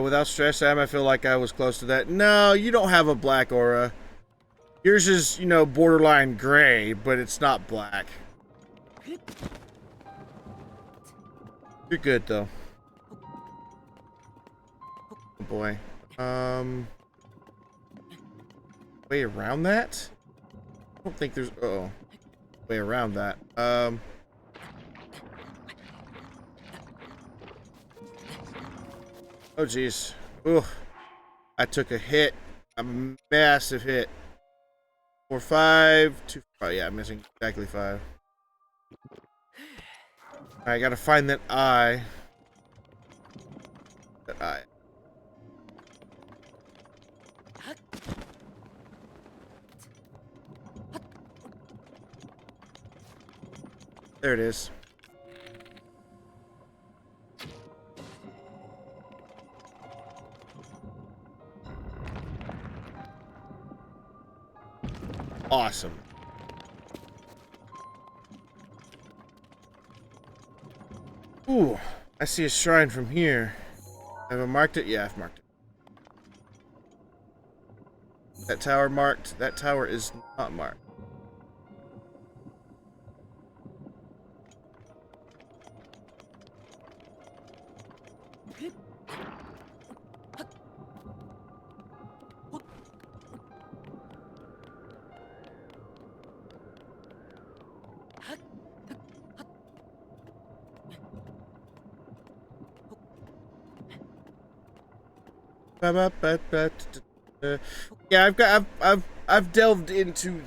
Without stress, Sam, I feel like I was close to that. No, you don't have a black aura. Yours is, borderline gray, but it's not black. You're good, though. Oh, boy. Way around that? I don't think there's... Uh-oh. Way around that. Oh, jeez. Ooh. I took a hit. A massive hit. 4, 5, 2... Oh, yeah, I'm missing exactly 5. Alright, I gotta find that eye. That eye. There it is. Awesome. Ooh, I see a shrine from here. Have I marked it? Yeah, I've marked it. That tower marked. That tower is not marked. Yeah, I've delved into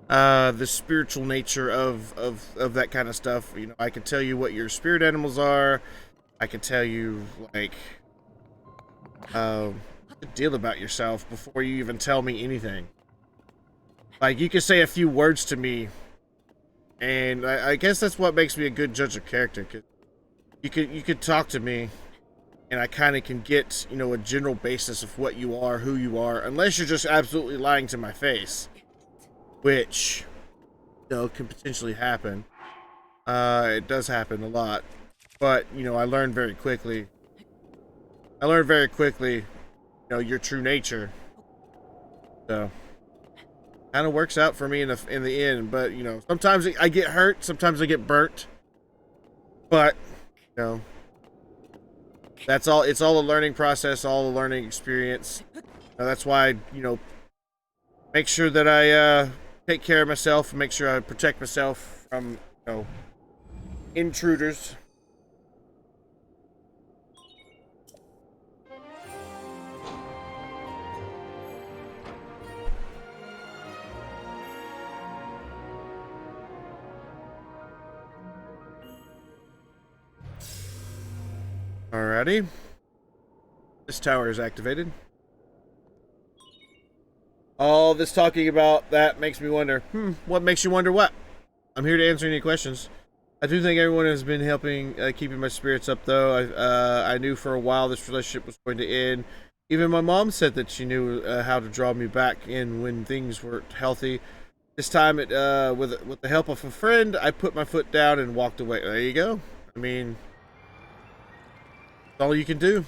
the spiritual nature of that kind of stuff. You know, I can tell you what your spirit animals are. I can tell you like a deal about yourself before you even tell me anything. Like, you can say a few words to me, and I guess that's what makes me a good judge of character. Cause you could talk to me, and I kind of can get, you know, a general basis of what you are, who you are, unless you're just absolutely lying to my face, which, you know, can potentially happen. It does happen a lot, but, you know, I learned very quickly. You know, your true nature. So, kind of works out for me in the end. But, you know, sometimes I get hurt, sometimes I get burnt. But, you know, that's all. It's all a learning process, all a learning experience. That's why, you know, make sure that I take care of myself, make sure I protect myself from, you know, intruders. Alrighty. This tower is activated. All this talking about that makes me wonder, what makes you wonder what? I'm here to answer any questions. I do think everyone has been helping keeping my spirits up, though. I knew for a while this relationship was going to end. Even my mom said that she knew how to draw me back in when things were healthy. This time, with the help of a friend, I put my foot down and walked away. There you go. I mean, that's all you can do.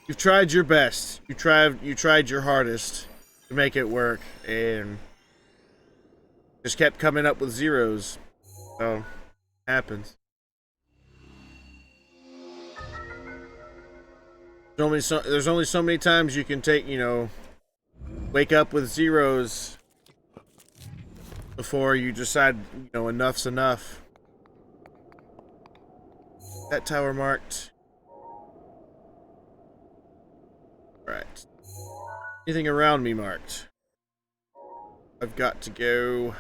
You've tried your best. You tried your hardest to make it work, and just kept coming up with zeros. So, it happens. There's only so many times you can take, you know, wake up with zeros before you decide, you know, enough's enough. That tower marked. Right. Anything around me marked? I've got to go.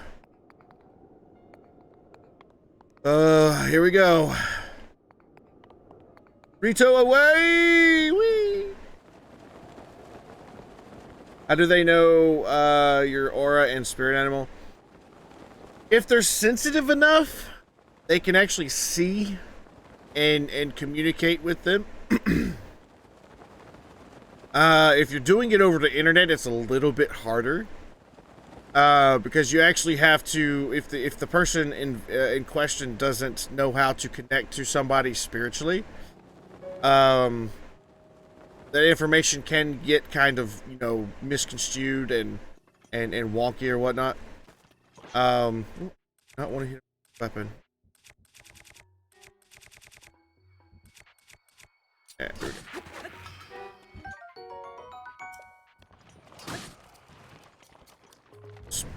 Here we go. Rito away! Whee! How do they know your aura and spirit animal? If they're sensitive enough, they can actually see and communicate with them. If you're doing it over the internet, it's a little bit harder. Because you actually have to, if the person in question doesn't know how to connect to somebody spiritually, the information can get kind of, you know, misconstrued and wonky or whatnot. Not want to hit a weapon. Yeah, there we go.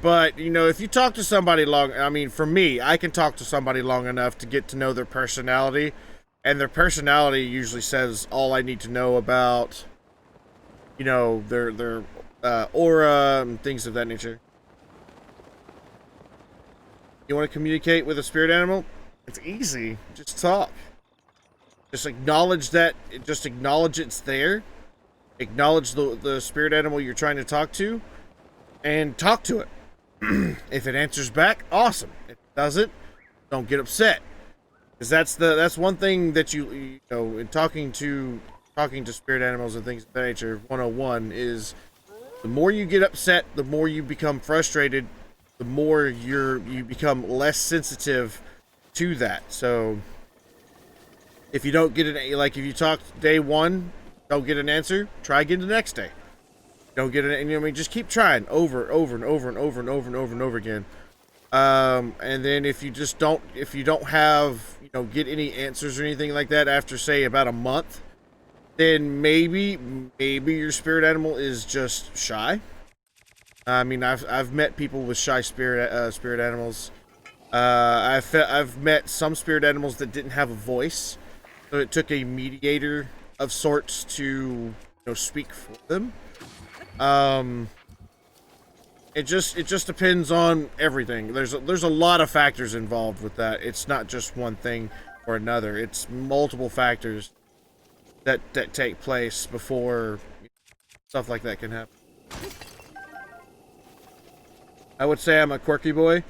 But, you know, if you talk to somebody I mean, for me, I can talk to somebody long enough to get to know their personality. And their personality usually says all I need to know about, you know, their aura and things of that nature. You want to communicate with a spirit animal? It's easy. Just talk. Just acknowledge that. Just acknowledge it's there. Acknowledge the spirit animal you're trying to talk to. And talk to it. If it answers back, awesome. If it doesn't, don't get upset. Because that's one thing that you know, in talking to spirit animals and things of that nature, 101 is The more you get upset, the more you become frustrated, the more you become less sensitive to that. So if you don't get it, like if you talk day one, don't get an answer, try again the next day. Don't get it, and you know what I mean, just keep trying over and over and over and over and over and over and over again. And then if you don't have, you know, get any answers or anything like that after say about a month, then maybe your spirit animal is just shy. I mean, I've met people with shy spirit animals. I've met some spirit animals that didn't have a voice, so it took a mediator of sorts to, you know, speak for them. It just depends on everything. There's a lot of factors involved with that. It's not just one thing or another. It's multiple factors that take place before stuff like that can happen. I would say I'm a quirky boy.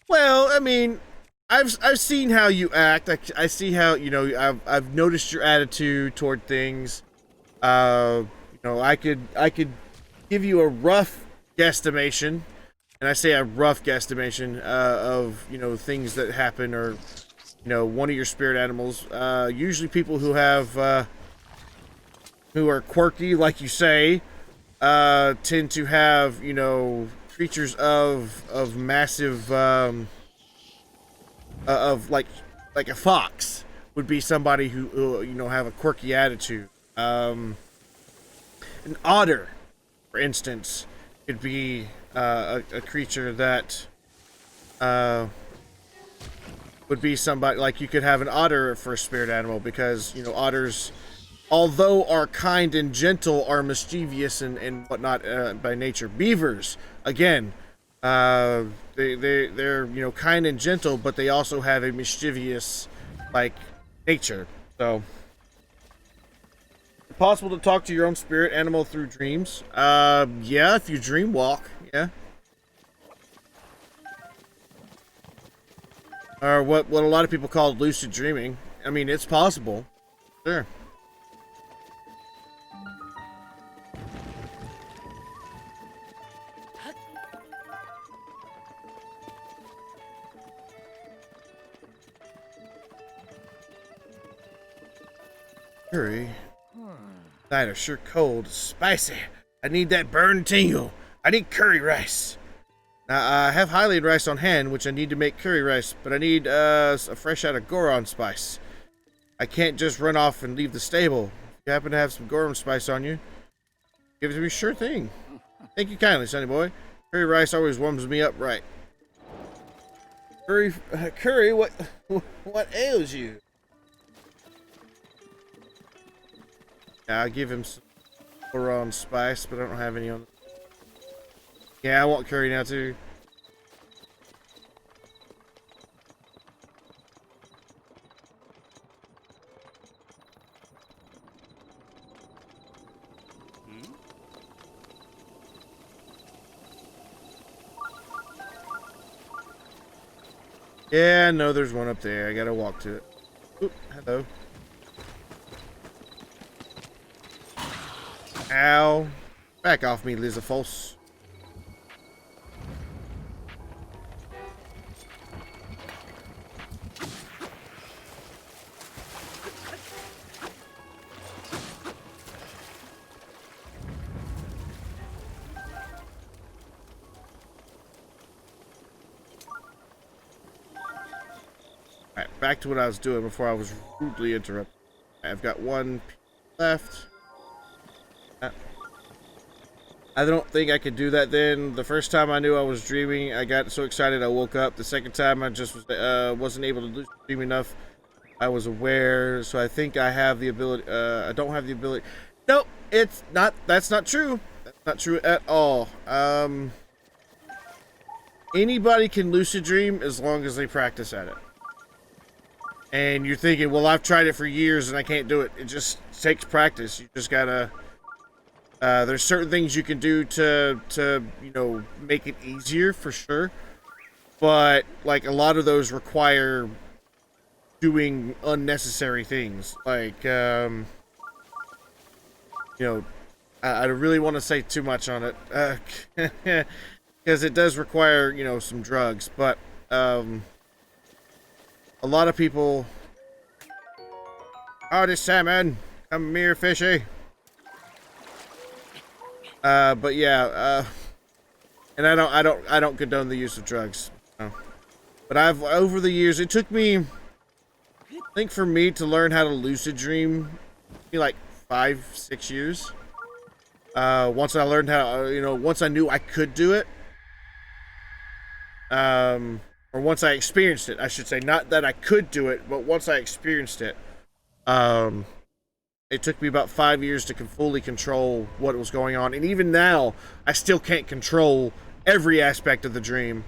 Well, I mean, I've seen how you act. I see how, you know, I've noticed your attitude toward things. You know, I could give you a rough guesstimation, and I say a rough guesstimation of, you know, things that happen, or, you know, one of your spirit animals. Usually people who have who are quirky, like you say, tend to have, you know, creatures of massive of like a fox would be somebody who you know, have a quirky attitude. An otter, for instance, could be a creature that would be somebody, like you could have an otter for a spirit animal, because, you know, otters, although are kind and gentle, are mischievous and whatnot by nature. Beavers, again, they're, you know, kind and gentle, but they also have a mischievous, like, nature. So possible to talk to your own spirit animal through dreams. Yeah, if you dream walk, yeah. Or what a lot of people call lucid dreaming. I mean, it's possible. Sure. Hurry. Night are sure cold, spicy. I need that burn tingle. I need curry rice. Now, I have Hylian rice on hand, which I need to make curry rice, but I need a fresh out of Goron spice. I can't just run off and leave the stable. If you happen to have some Goron spice on you, give it to me, sure thing. Thank you kindly, sonny boy. Curry rice always warms me up right. Curry, what ails you? I'll give him some Goron spice, but I don't have any on. Yeah, I want curry now too. Yeah, no, there's one up there. I gotta walk to it. Oop, hello. Ow. Back off me, Lizafos. Alright, back to what I was doing before I was rudely interrupted. I've got one left. I don't think I could do that then. The first time I knew I was dreaming, I got so excited I woke up. The second time I just wasn't able to dream enough. I was aware, so I think I have the ability. I don't have the ability. Nope, it's not. That's not true. That's not true at all. Anybody can lucid dream as long as they practice at it. And you're thinking, well, I've tried it for years and I can't do it. It just takes practice. You just gotta. There's certain things you can do to you know, make it easier for sure, but like a lot of those require doing unnecessary things, like you know, I really want to say too much on it, because it does require, you know, some drugs. But a lot of people. Howdy, salmon. Come here, fishy. But yeah, and I don't condone the use of drugs. No. But I've over the years, it took me, I think, for me to learn how to lucid dream, like 5-6 years. Once I learned how, you know, once I knew I could do it, or once I experienced it, I should say, not that I could do it, but once I experienced it, it took me about 5 years to fully control what was going on, and even now, I still can't control every aspect of the dream.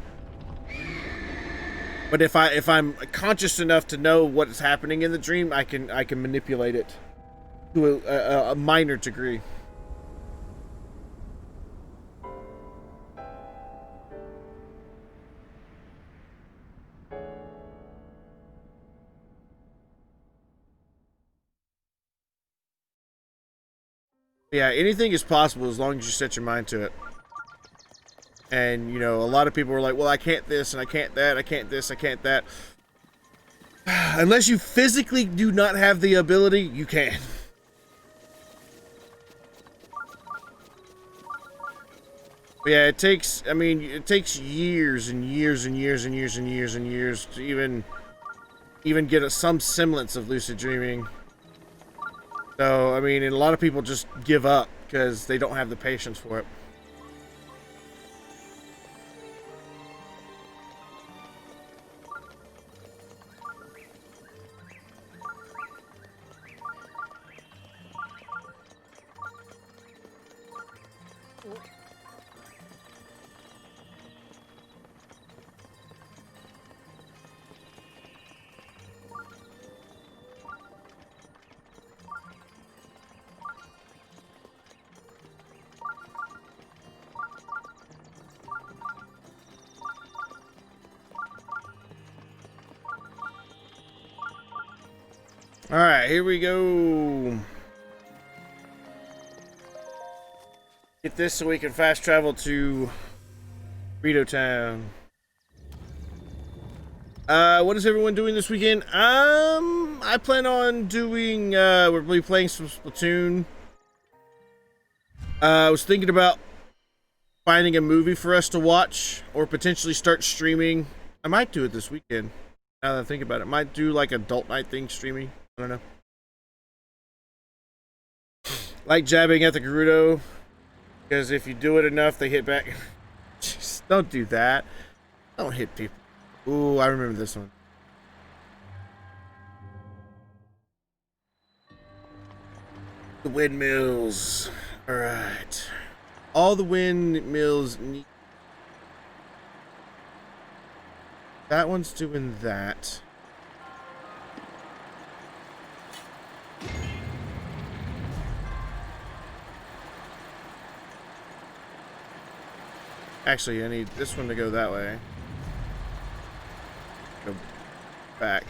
But if I'm conscious enough to know what is happening in the dream, I can manipulate it to a minor degree. Yeah, anything is possible as long as you set your mind to it. And, you know, a lot of people are like, well, I can't this, and I can't that, I can't this, I can't that. Unless you physically do not have the ability, you can. But yeah, it takes, I mean, it takes years and years and years and years and years and years to even get some semblance of lucid dreaming. So, I mean, and a lot of people just give up because they don't have the patience for it. Alright, here we go. Get this so we can fast travel to Burrito Town. What is everyone doing this weekend? I plan on doing, we'll be playing some Splatoon. I was thinking about finding a movie for us to watch, or potentially start streaming. I might do it this weekend, now that I think about it. Might do like adult night thing streaming. I don't know. Like jabbing at the Gerudo, because if you do it enough, they hit back. Just don't do that. Don't hit people. Ooh, I remember this one. The windmills. Alright. All the windmills need... That one's doing that. Actually, I need this one to go that way. Go back.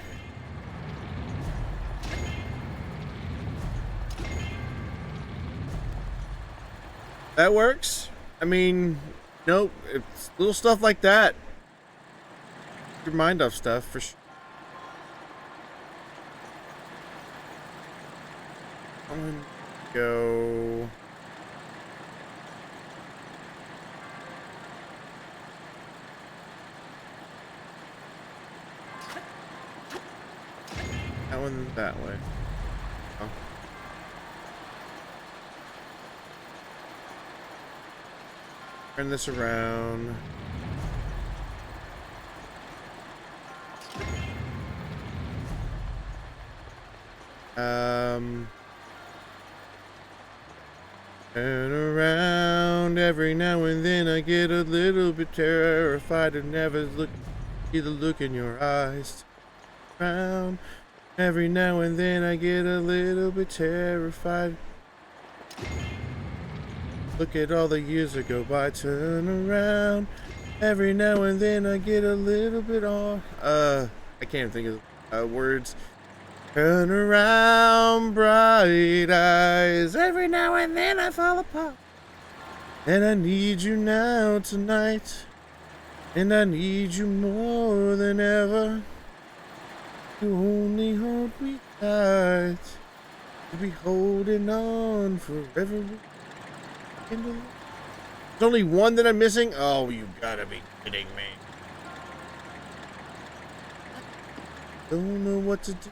That works. I mean, no, it's little stuff like that. Keep your mind off stuff for sure. I'm gonna go. That one that way. Oh. Turn this around. Turn around. Every now and then I get a little bit terrified and never see the look in your eyes. Around. Every now and then I get a little bit terrified. Look at all the years that go by. Turn around. Every now and then I get a little bit off. I can't think of words. Turn around, bright eyes. Every now and then I fall apart. And I need you now tonight. And I need you more than ever. You only hold me tight. You'll be holding on forever. There's only one that I'm missing? Oh, you gotta be kidding me. Don't know what to do.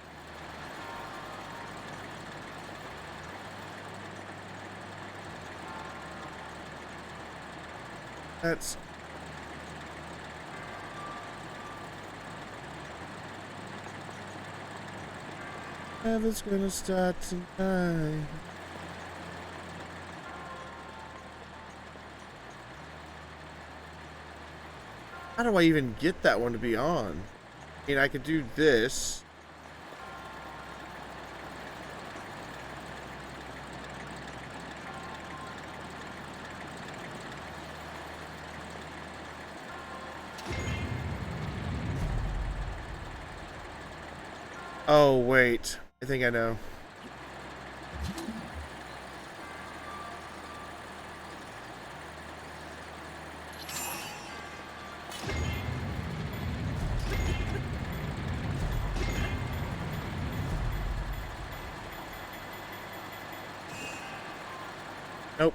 That's... Never's gonna start tonight. How do I even get that one to be on? I mean, I could do this. Oh, wait. I think I know. Nope.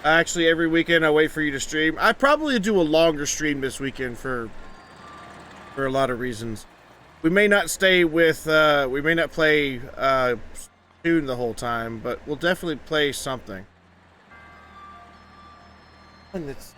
Actually, every weekend I wait for you to stream. I probably do a longer stream this weekend for a lot of reasons. We may not stay with, we may not play Tune the whole time, but we'll definitely play something. And it's...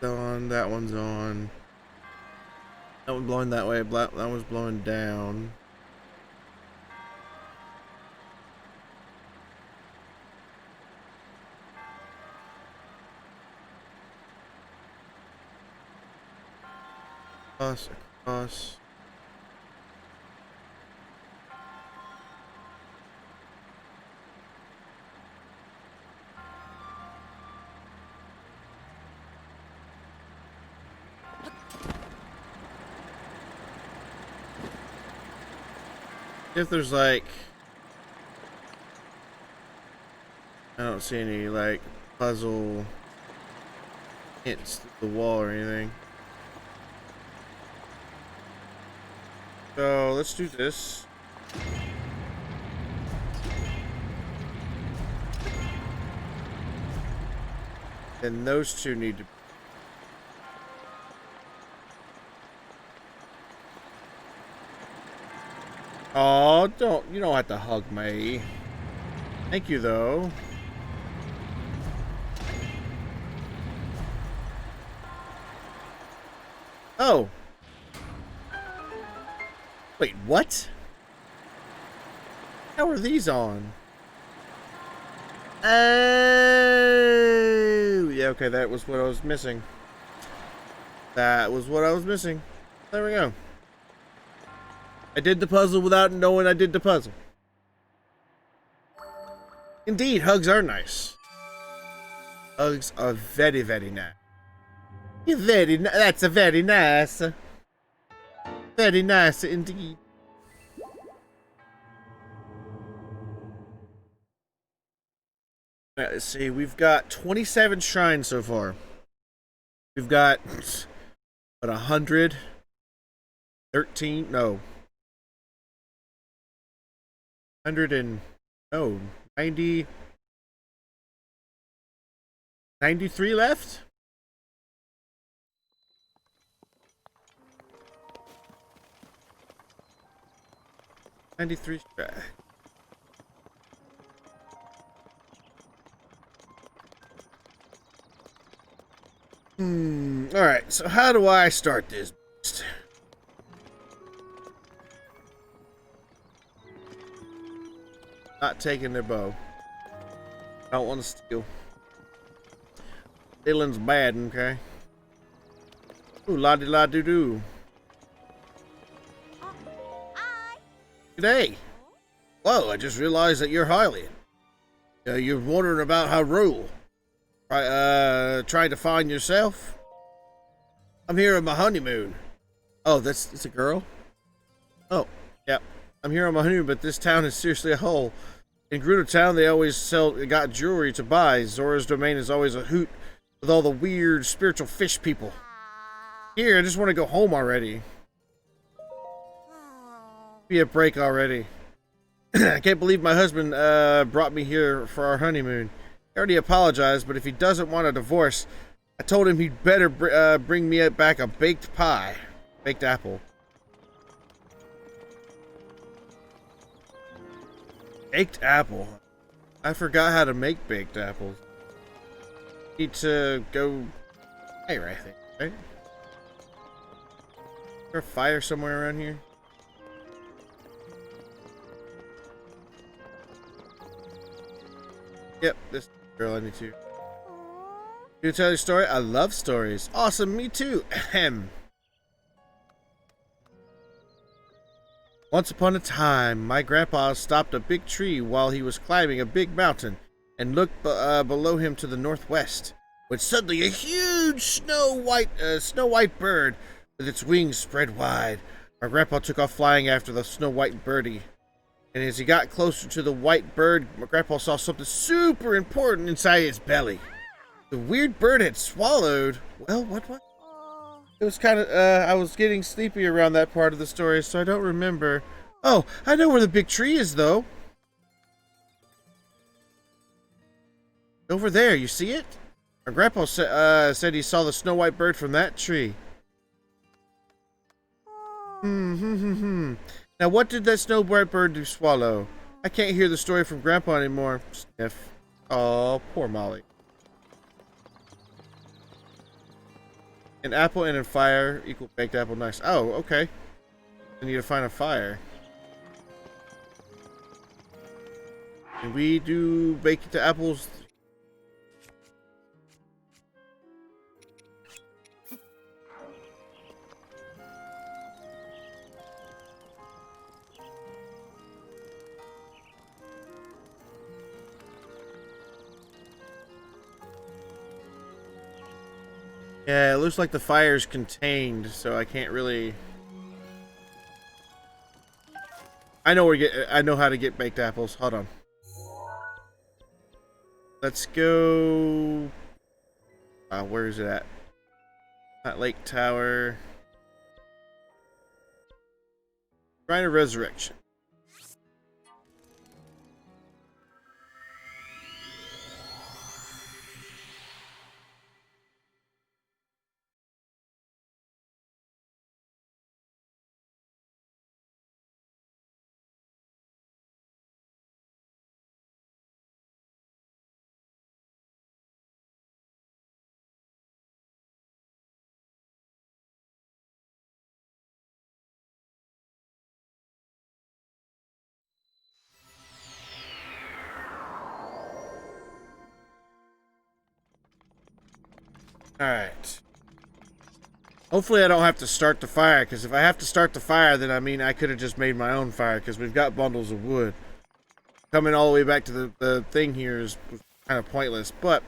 On, that one's on. That one's blowing that way, that one's blowing down. Across. If there's like, I don't see any like puzzle hints to the wall or anything. So let's do this. And those two need to... Oh, you don't have to hug me. Thank you, though. Oh. Wait, what? How are these on? Oh, yeah, okay, that was what I was missing. That was what I was missing. There we go. I did the puzzle without knowing I did the puzzle. Indeed, hugs are nice. Hugs are very, very nice. That's a very nice. Very nice indeed. Let's see, we've got 27 shrines so far. We've got but 113, no. 100 and, no, 90, 93 left? $93 strike. Alright, so how do I start this? Not taking their bow. I don't want to steal. Stealing's bad, okay? Ooh, la-di-la-doo-doo. G'day. Whoa, I just realized that you're Hylian. You're wondering about how rule. Trying to find yourself? I'm here on my honeymoon. Oh, it's a girl? Oh, yeah. I'm here on my honeymoon, but this town is seriously a hole. In Gerudo Town, they always got jewelry to buy. Zora's domain is always a hoot with all the weird spiritual fish people. Here, I just want to go home already. Be a break already. I can't believe my husband brought me here for our honeymoon. He already apologized, but if he doesn't want a divorce, I told him he'd better bring me back a baked pie. Baked apple. Baked apple. I forgot how to make baked apples. Need to go higher, I think, right? Is there a fire somewhere around here? Yep, this girl I need to. You tell your story? I love stories. Awesome, me too. Ahem. Once upon a time, my grandpa stopped a big tree while he was climbing a big mountain and looked below him to the northwest, when suddenly a huge snow white bird with its wings spread wide. My grandpa took off flying after the snow white birdie. And as he got closer to the white bird, my grandpa saw something super important inside his belly. The weird bird had swallowed... Well, what? It was kind of... I was getting sleepy around that part of the story, so I don't remember. Oh, I know where the big tree is, though. Over there, you see it? My grandpa said he saw the snow white bird from that tree. Now, what did that snow white bird do swallow? I can't hear the story from Grandpa anymore. Sniff. Oh, poor Molly. An apple and a fire equal baked apple. Nice. Oh, okay. I need to find a fire. Can we do baked apples? Yeah, it looks like the fire's contained, so I can't really... I know how to get baked apples. Hold on. Let's go... where is it at? Not Lake Tower. Shrine of Resurrection. Alright. Hopefully I don't have to start the fire, because if I have to start the fire, then I mean I could have just made my own fire, because we've got bundles of wood. Coming all the way back to the thing here is kind of pointless, but...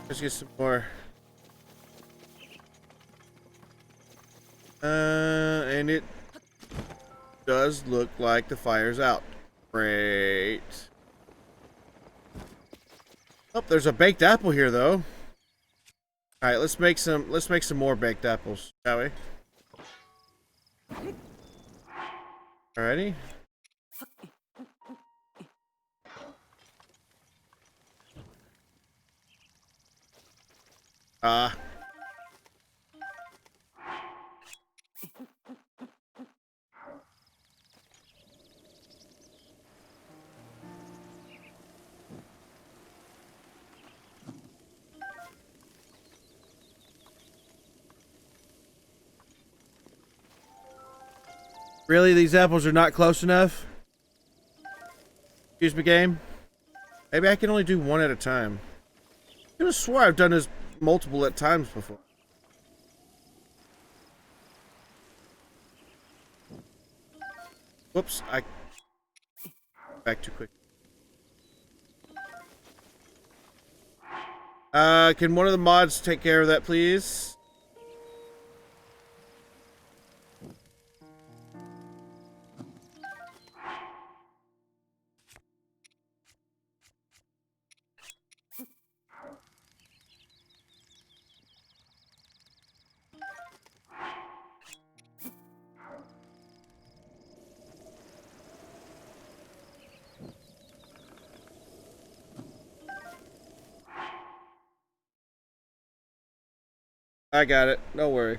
Let's get some more. And it does look like the fire's out. Great. Oh, there's a baked apple here though. All right, let's make some more baked apples, shall we? Alrighty. Really, these apples are not close enough? Excuse me, game? Maybe I can only do one at a time. I could have swore I've done this multiple at times before. Whoops, I... Back too quick. Can one of the mods take care of that, please? I got it. Don't worry.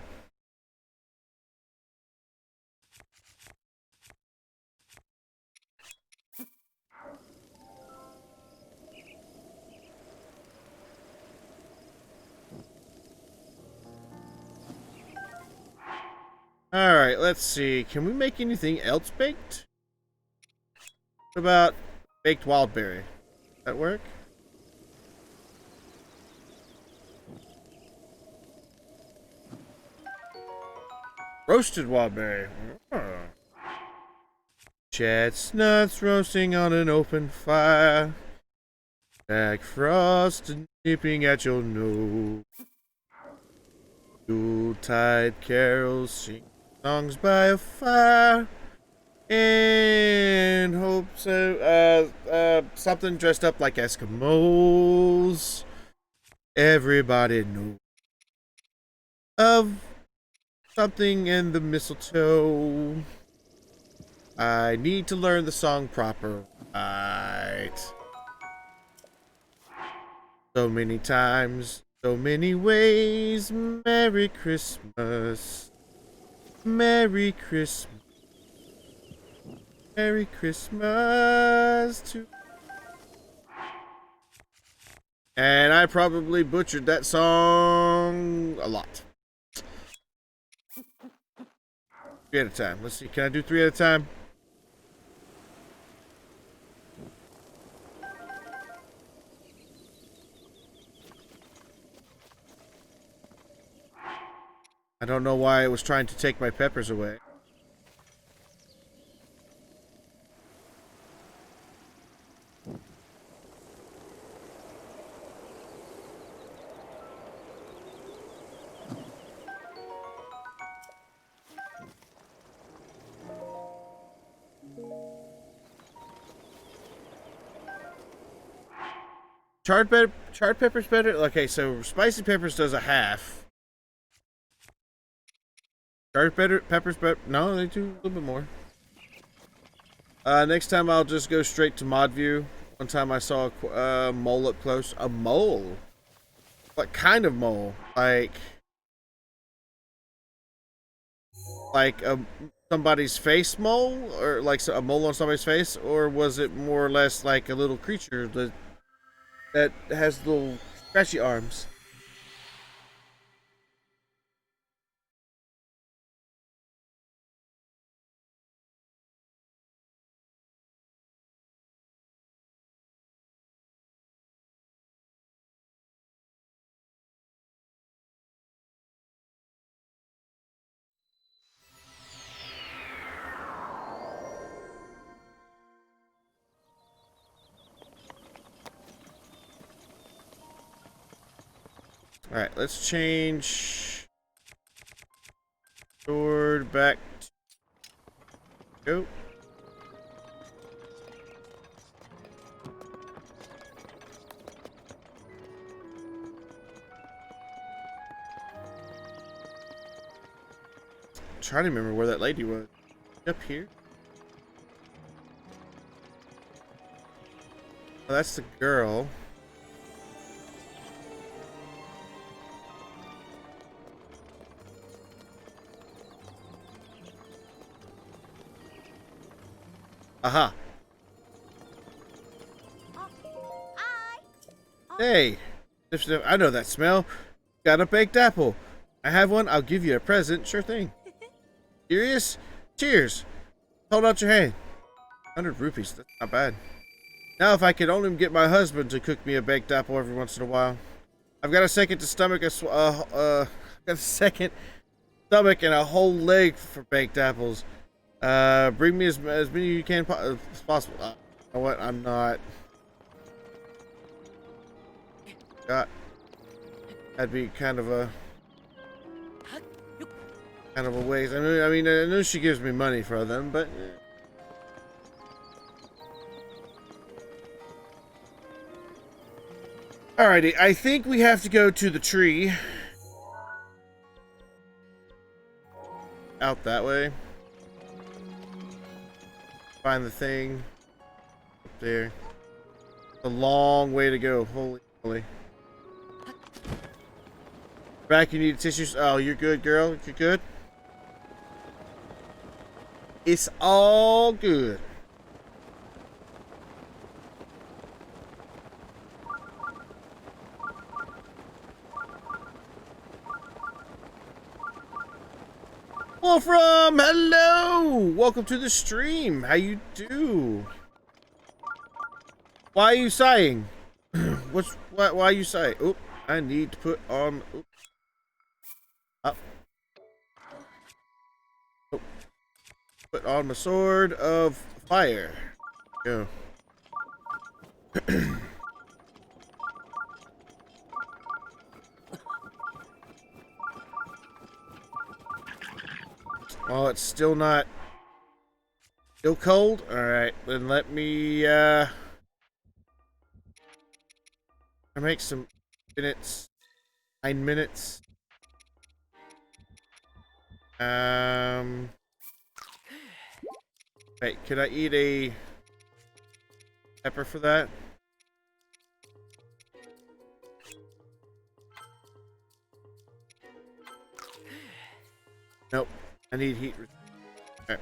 Alright, let's see. Can we make anything else baked? What about baked wildberry? Does that work? Roasted wildberry. Oh. Chestnuts roasting on an open fire. Jack Frost nipping at your nose. Yuletide carols, sing songs by a fire. And hope so. Something dressed up like Eskimos. Everybody knows of something in the mistletoe. I need to learn the song proper. Right. So many times, so many ways. Merry Christmas. Merry Christmas. Merry Christmas to... And I probably butchered that song a lot. 3 at a time. Let's see. Can I do 3 at a time? I don't know why it was trying to take my peppers away. Charred pepper's better? Okay, so spicy peppers does a half. Charred peppers better? No, they do a little bit more. Next time I'll just go straight to mod view. One time I saw a mole up close. A mole? What kind of mole? Like somebody's face mole? Or like a mole on somebody's face? Or was it more or less like a little creature that has little scratchy arms? Alright, let's change sword back to go. trying to remember where that lady was. Up here? Oh, that's the girl. Aha. Hey, I know that smell. Got a baked apple. I have one. I'll give you a present. Sure thing. Curious? Cheers. Hold out your hand. 100 rupees. That's not bad. Now, if I could only get my husband to cook me a baked apple every once in a while. I've got a second to stomach got a second stomach and a whole leg for baked apples. Bring me as many you can as possible. You know what? I'm not. That'd be kind of a waste. I mean, I know she gives me money for them, but. Alrighty, I think we have to go to the tree. Out that way. Find the thing. Up there. A long way to go. Holy moly. Back, you need tissues. Oh, you're good, girl. You're good. It's all good. Wolfram, hello! Welcome to the stream. How you do? Why are you sighing? Why are you sighing? Oop, I need to put on. Oop. Up. Oop. Put on my sword of fire. Go. Oh, it's still not. Still cold? Alright, then let me make some minutes. 9 minutes. Wait, could I eat a pepper for that? Nope. I need heat. Okay.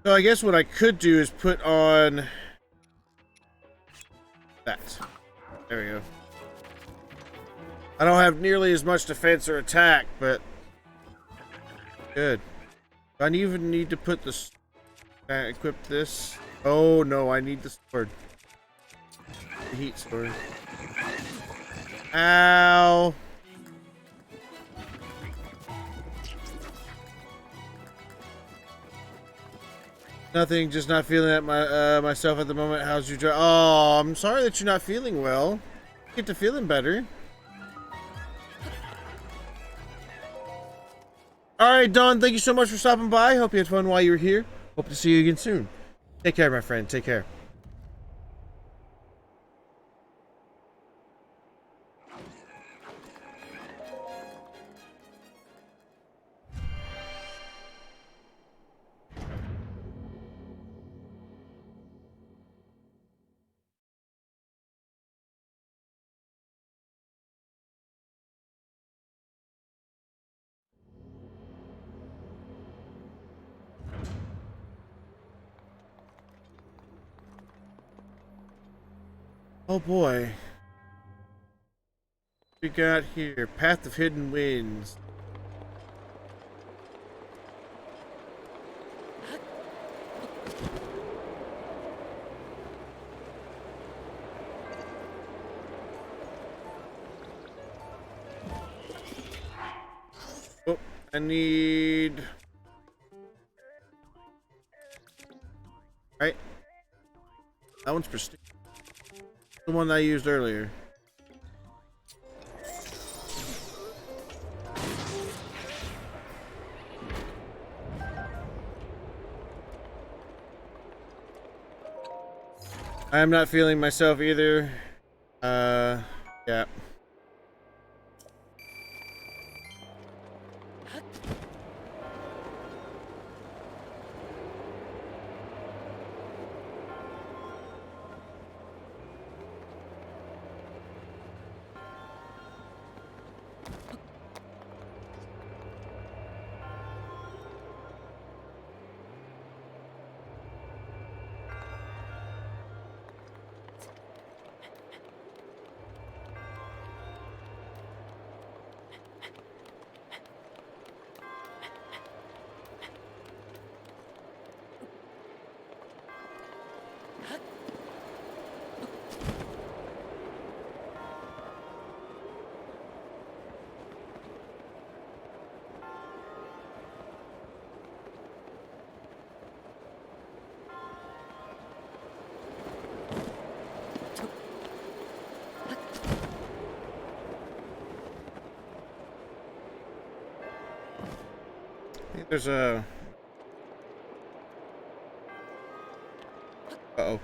So I guess what I could do is put on that. There we go. I don't have nearly as much defense or attack, but good. I even need to put this. Equip this. Oh no, I need the sword. The heat sword. Ow. Nothing, just not feeling at myself at the moment. How's your Oh, I'm sorry that you're not feeling well. Get to feeling better. Alright, Dawn, thank you so much for stopping by. Hope you had fun while you were here. Hope to see you again soon. Take care, my friend. Take care. Oh boy. What we got here? Path of Hidden Winds. Oh, I need. Right. That one's pristine. The one I used earlier. I am not feeling myself either. Yeah. I think there's a... Uh-oh.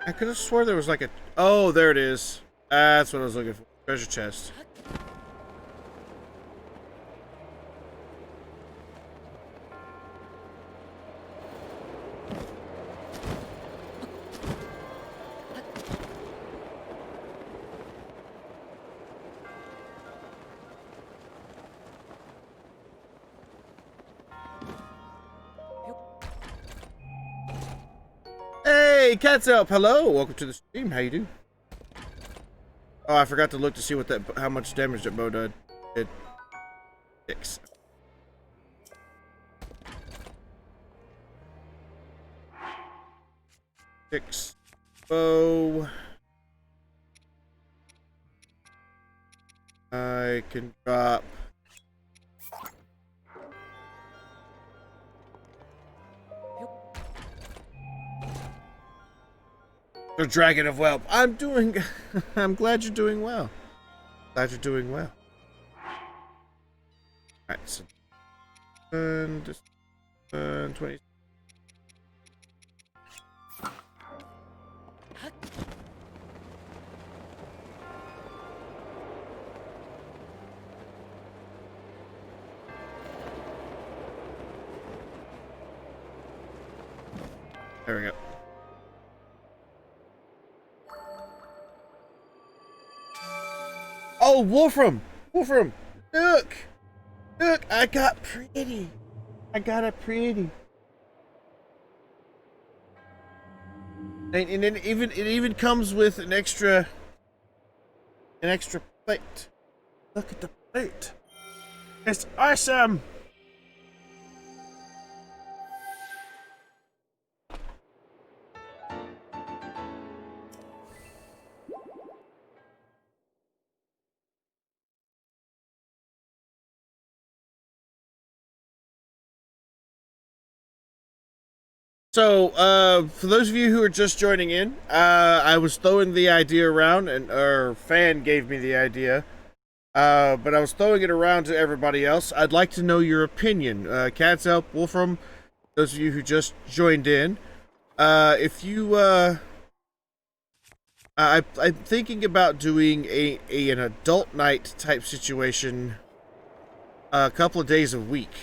I could have swore there was like a... Oh, there it is. That's what I was looking for. Treasure chest. Hey, Cat's up. Hello. Welcome to the stream. How you do? Oh, I forgot to look to see what that, how much damage that bow did. 6. Six. Bow. I can drop. The Dragon of Whelp. I'm doing. I'm glad you're doing well. Glad you're doing well. Alright, so. And 20. There we go. Oh, Wolfram! Wolfram! Look! Look! I got pretty! I got it pretty! And then it even comes with an extra plate. Look at the plate! It's awesome! So, for those of you who are just joining in, I was throwing the idea around, and our fan gave me the idea, but I was throwing it around to everybody else. I'd like to know your opinion. Cat's Help, Wolfram, those of you who just joined in, if you, I'm thinking about doing an adult night type situation a couple of days a week.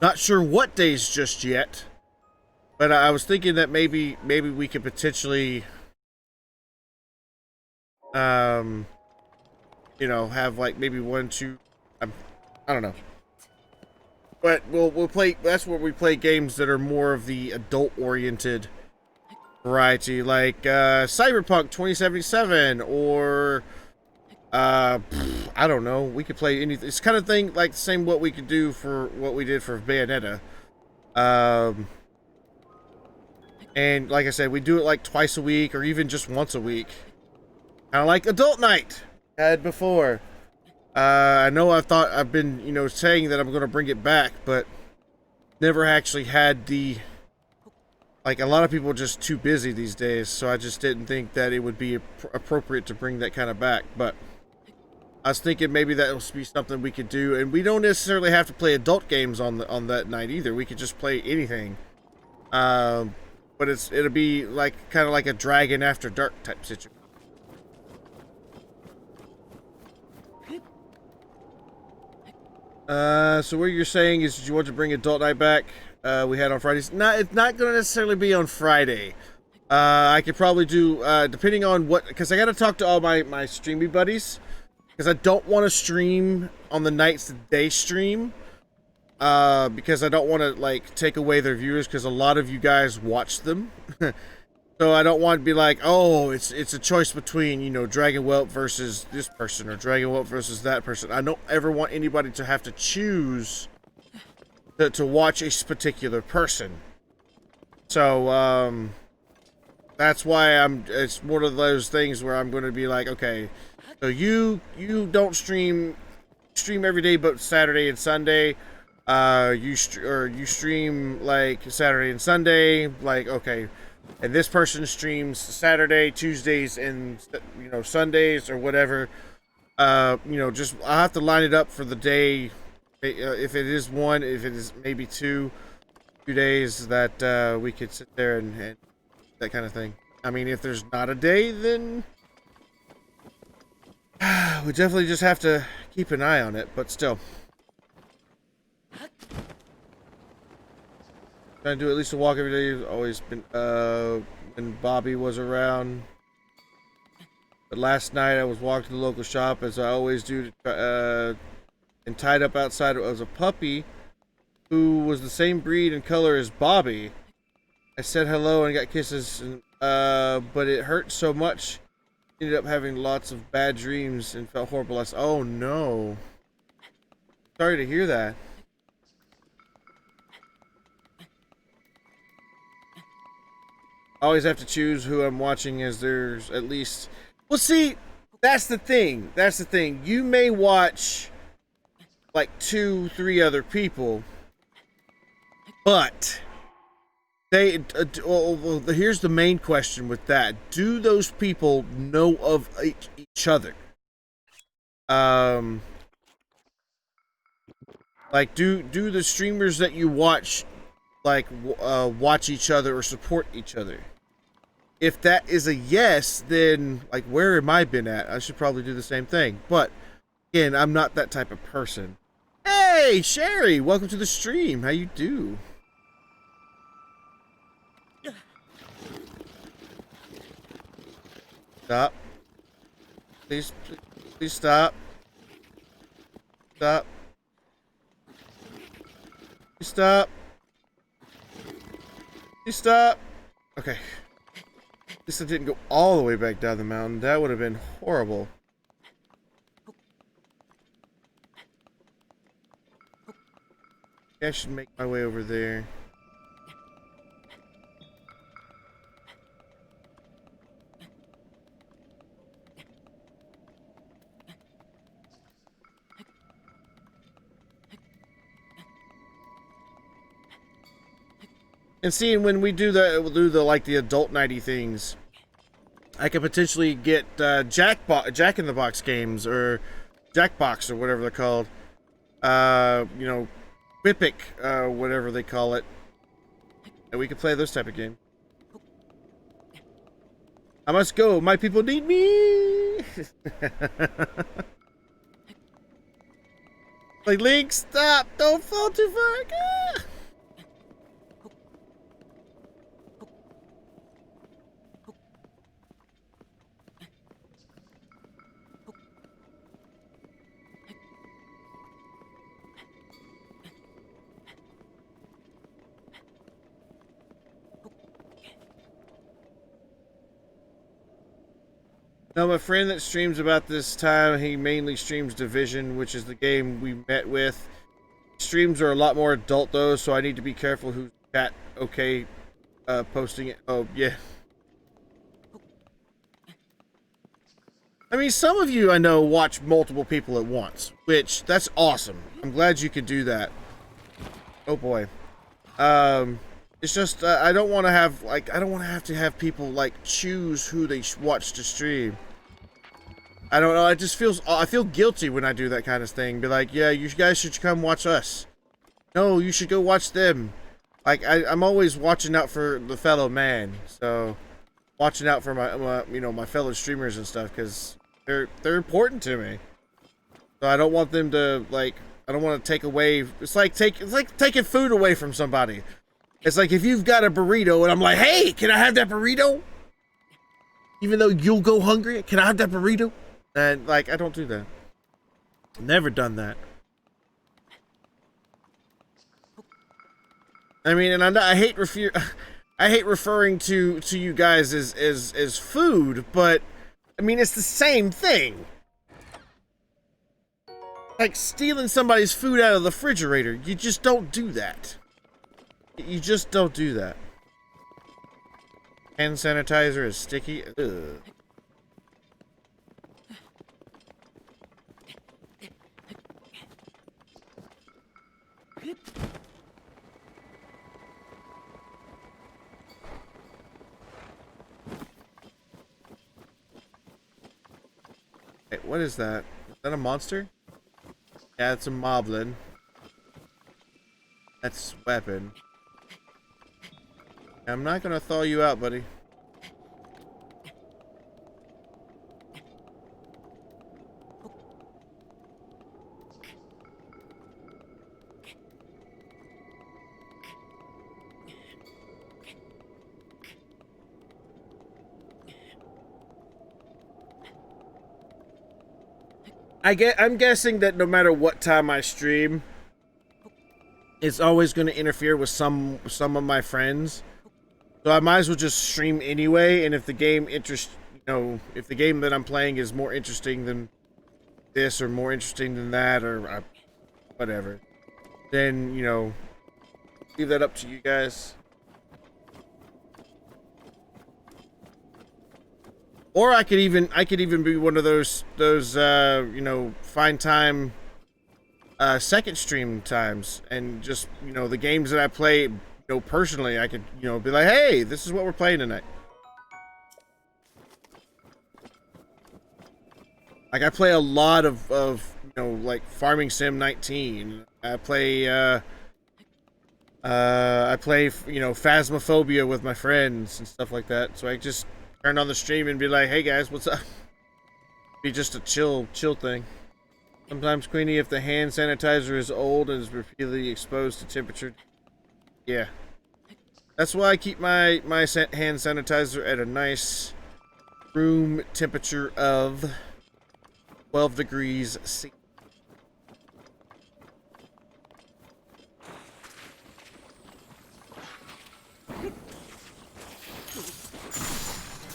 Not sure what days just yet, but I was thinking that maybe we could potentially, you know, have like maybe 1, 2, I don't know. But we'll play. That's where we play games that are more of the adult-oriented variety, like Cyberpunk 2077, or I don't know. We could play anything. It's kind of thing like the same what we could do for what we did for Bayonetta. And like I said, we do it like twice a week or even just once a week. Kind of like Adult Night had before. I know I've been, you know, saying that I'm going to bring it back, but never actually had the like a lot of people are just too busy these days, so I just didn't think that it would be appropriate to bring that kind of back. But I was thinking maybe that will be something we could do, and we don't necessarily have to play adult games on that night either. We could just play anything. But it'll be like kind of like a Dragon After Dark type situation. So what you're saying is you want to bring Adult Night back? We had on Fridays. No, it's not going to necessarily be on Friday. I could probably do, depending on what, because I got to talk to all my streamy buddies, because I don't want to stream on the nights that they stream, because I don't want to, like, take away their viewers, because a lot of you guys watch them. So I don't want to be like, oh, it's a choice between, you know, Dragonwhelp versus this person, or Dragonwhelp versus that person. I don't ever want anybody to have to choose to watch a particular person. So, that's why it's one of those things where I'm going to be like, okay, so you don't stream every day but Saturday and Sunday. You stream like Saturday and Sunday, like, okay, and this person streams Saturday, Tuesdays, and, you know, Sundays or whatever. You know, just I'll have to line it up for the day. If it is one, if it is maybe two days that we could sit there and that kind of thing. I mean, if there's not a day, then we definitely just have to keep an eye on it. But still, trying to do at least a walk every day. Always been when Bobby was around. But last night I was walking to the local shop as I always do, and tied up outside was a puppy who was the same breed and color as Bobby. I said hello and got kisses, and, but it hurt so much. Ended up having lots of bad dreams and felt horrible. Oh no. Sorry to hear that. I always have to choose who I'm watching, as there's at least... Well, see, that's the thing. That's the thing. You may watch like 2-3 other people, but they well, here's the main question with that: do those people know of each other? Like, do the streamers that you watch like watch each other or support each other? If that is a yes, then like, where am I been at? I should probably do the same thing. But again, I'm not that type of person. Hey, Sherry, welcome to the stream. How you do? Stop. Please stop. Stop. Please stop. Please stop. Okay. At least I didn't go all the way back down the mountain. That would have been horrible. I should make my way over there. And seeing when we do the like the adult nighty things, I could potentially get Jack in the Box games, or Jackbox, or whatever they're called. You know, Whippic, whatever they call it. And we can play those type of games. I must go. My people need me. Like, Link, stop! Don't fall too far. Ah! No, my friend that streams about this time, he mainly streams Division, which is the game we met with. Streams are a lot more adult though, so I need to be careful who's chat okay posting it. Oh, yeah. I mean, some of you I know watch multiple people at once, which, that's awesome. I'm glad you could do that. Oh boy. It's just I don't want to have like I don't want to have people like choose who they watch the stream. I don't know. It just feels I feel guilty when I do that kind of thing. Be like, yeah, you guys should come watch us. No, you should go watch them. Like I'm always watching out for the fellow man. So watching out for my you know, my fellow streamers and stuff because they're important to me. So I don't want them to like. I don't want to take away. It's like taking food away from somebody. It's like if you've got a burrito and I'm like, hey, can I have that burrito? Even though you'll go hungry, can I have that burrito? And like, I don't do that. Never done that. I mean, and I hate referring to you guys as food, but I mean it's the same thing. Like stealing somebody's food out of the refrigerator, you just don't do that. You just don't do that. Hand sanitizer is sticky. Ugh. Wait, what is that? Is that a monster? Yeah, it's a moblin. That's weapon. I'm not gonna thaw you out, buddy. I'm guessing that no matter what time I stream, it's always going to interfere with some of my friends. So I might as well just stream anyway. And if the game if the game that I'm playing is more interesting than this or more interesting than that or whatever, then leave that up to you guys. Or I could even be one of those find time second stream times and just the games that I play personally I could be like, hey, this is what we're playing tonight. Like I play a lot of like Farming Sim 19. I play Phasmophobia with my friends and stuff like that. So I just turn on the stream and be like, hey guys, what's up? Be just a chill thing. Sometimes, Queenie, if the hand sanitizer is old and is repeatedly exposed to temperature. Yeah. That's why I keep my hand sanitizer at a nice room temperature of 12 degrees C.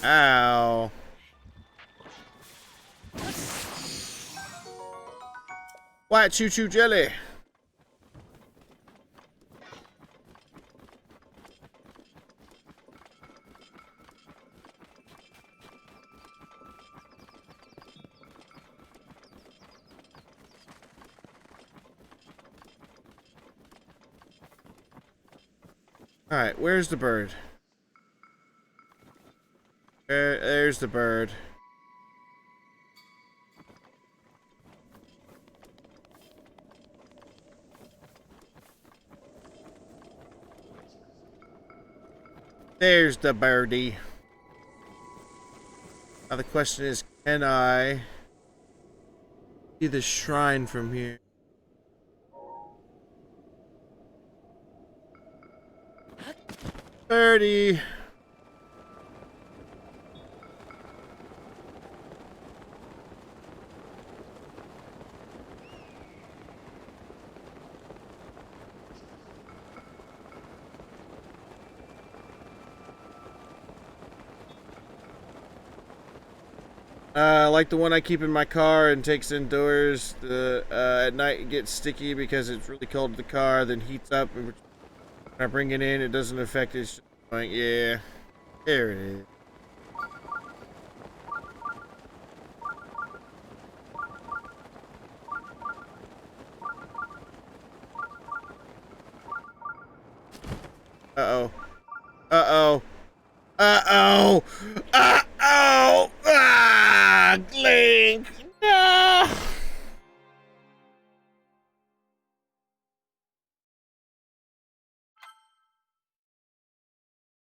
Ow. White choo-choo jelly. Alright, where's the bird? There's the bird. There's the birdie. Now the question is, can I see the shrine from here? Birdie. Like the one I keep in my car and takes indoors. At night it gets sticky because it's really cold in the car, then heats up. And when I bring it in, it doesn't affect it. It's just like, yeah, there it is. Uh-oh. Uh-oh. Uh-oh. Uh-oh. Ah, Link. No.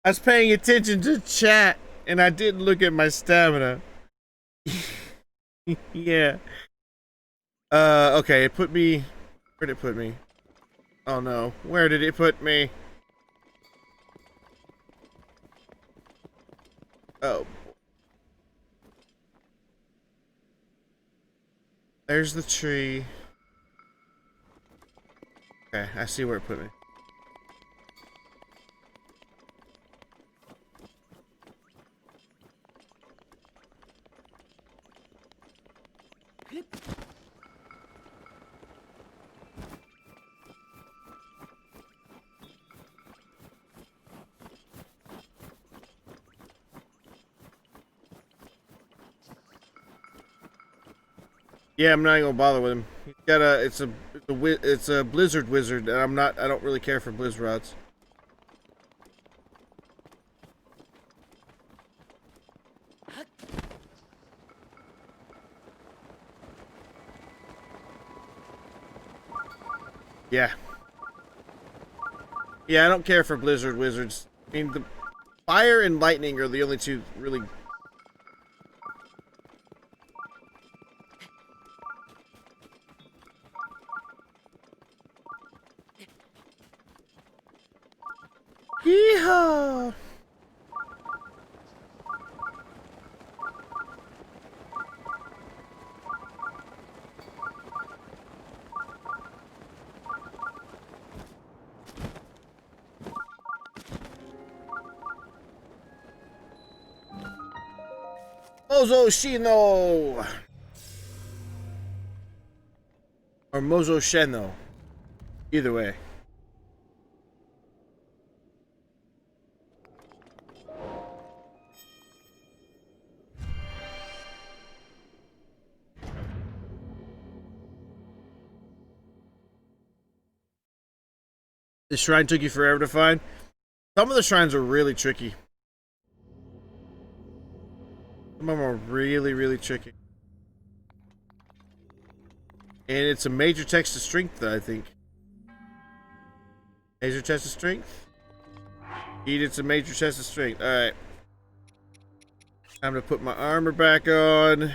I was paying attention to chat, and I didn't look at my stamina. Yeah. Okay, it put me... Where'd it put me? Oh no, where did it put me? Oh. There's the tree. Okay, I see where it put me. Yeah, I'm not gonna bother with him. He's got a, it's a blizzard wizard, and I don't really care for blizzard rods. Yeah. Yeah, I don't care for blizzard wizards. I mean, the fire and lightning are the only two really... Yeehaw! Mozo Shino! Or Mozo Sheno. Either way. The shrine took you forever to find? Some of the shrines are really tricky. Some of them are really, really tricky. And it's a major test of strength, I think. Major test of strength? Indeed, it's a major test of strength. Alright. Time to put my armor back on.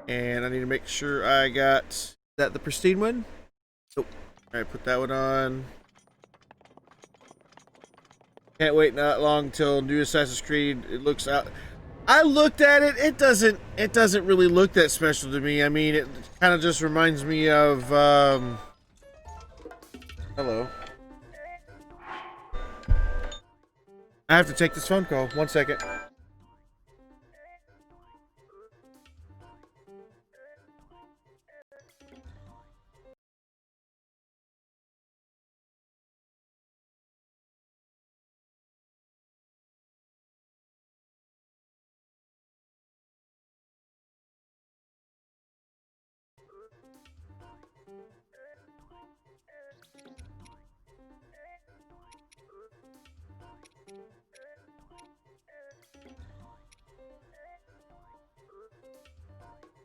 And I need to make sure I got... Is that the pristine one? Nope. Alright, put that one on. Can't wait not long till new Assassin's Creed. It looks out... I looked at it. It doesn't really look that special to me. I mean, it kind of just reminds me of hello. I have to take this phone call. 1 second.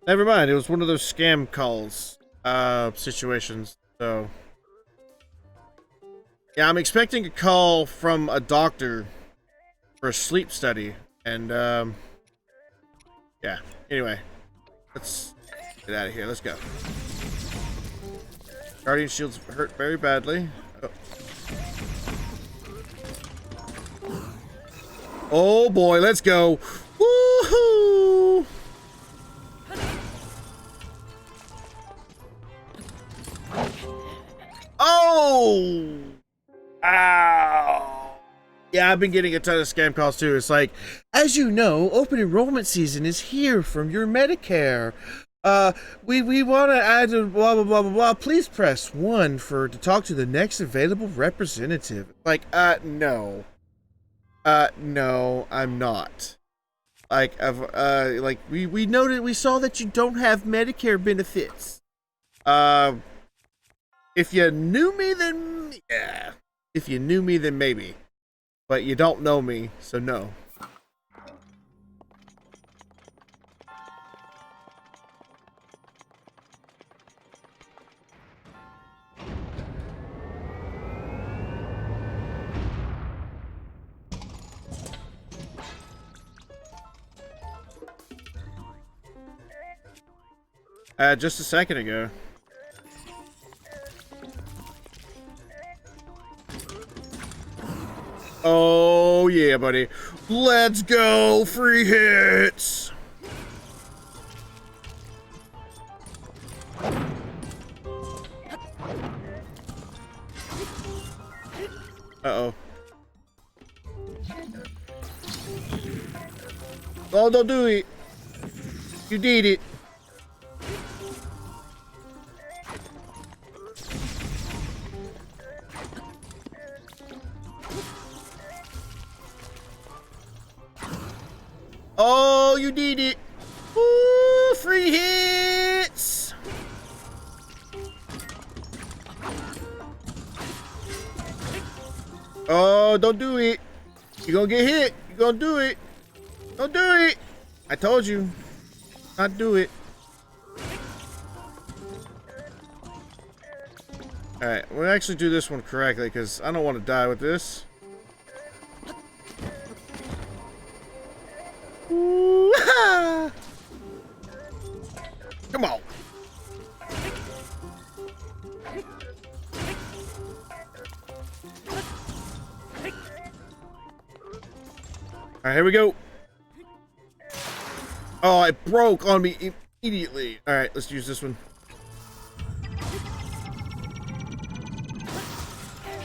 Never mind, it was one of those scam calls, situations, so... Yeah, I'm expecting a call from a doctor for a sleep study, and, yeah. Anyway, let's get out of here, let's go. Guardian shields hurt very badly. Oh boy, let's go! Woohoo! Oh! Ow! Yeah, I've been getting a ton of scam calls too. It's like, as you know, open enrollment season is here from your Medicare. We want to add a blah, blah, blah, blah, blah. Please press 1 to talk to the next available representative. Like, no. No, I'm not. Like, we noted, we saw that you don't have Medicare benefits. If you knew me, then yeah. If you knew me, then maybe. But you don't know me, so no. Just a second ago. Oh, yeah, buddy. Let's go! Free hits! Uh-oh. Oh, don't do it. You did it. Oh, you did it. Woo, free hits. Oh, don't do it. You're gonna get hit. You're gonna do it. Don't do it. I told you. Not do it. Alright, we'll actually do this one correctly because I don't want to die with this. Come on. Alright, here we go. Oh, it broke on me immediately. Alright, let's use this one.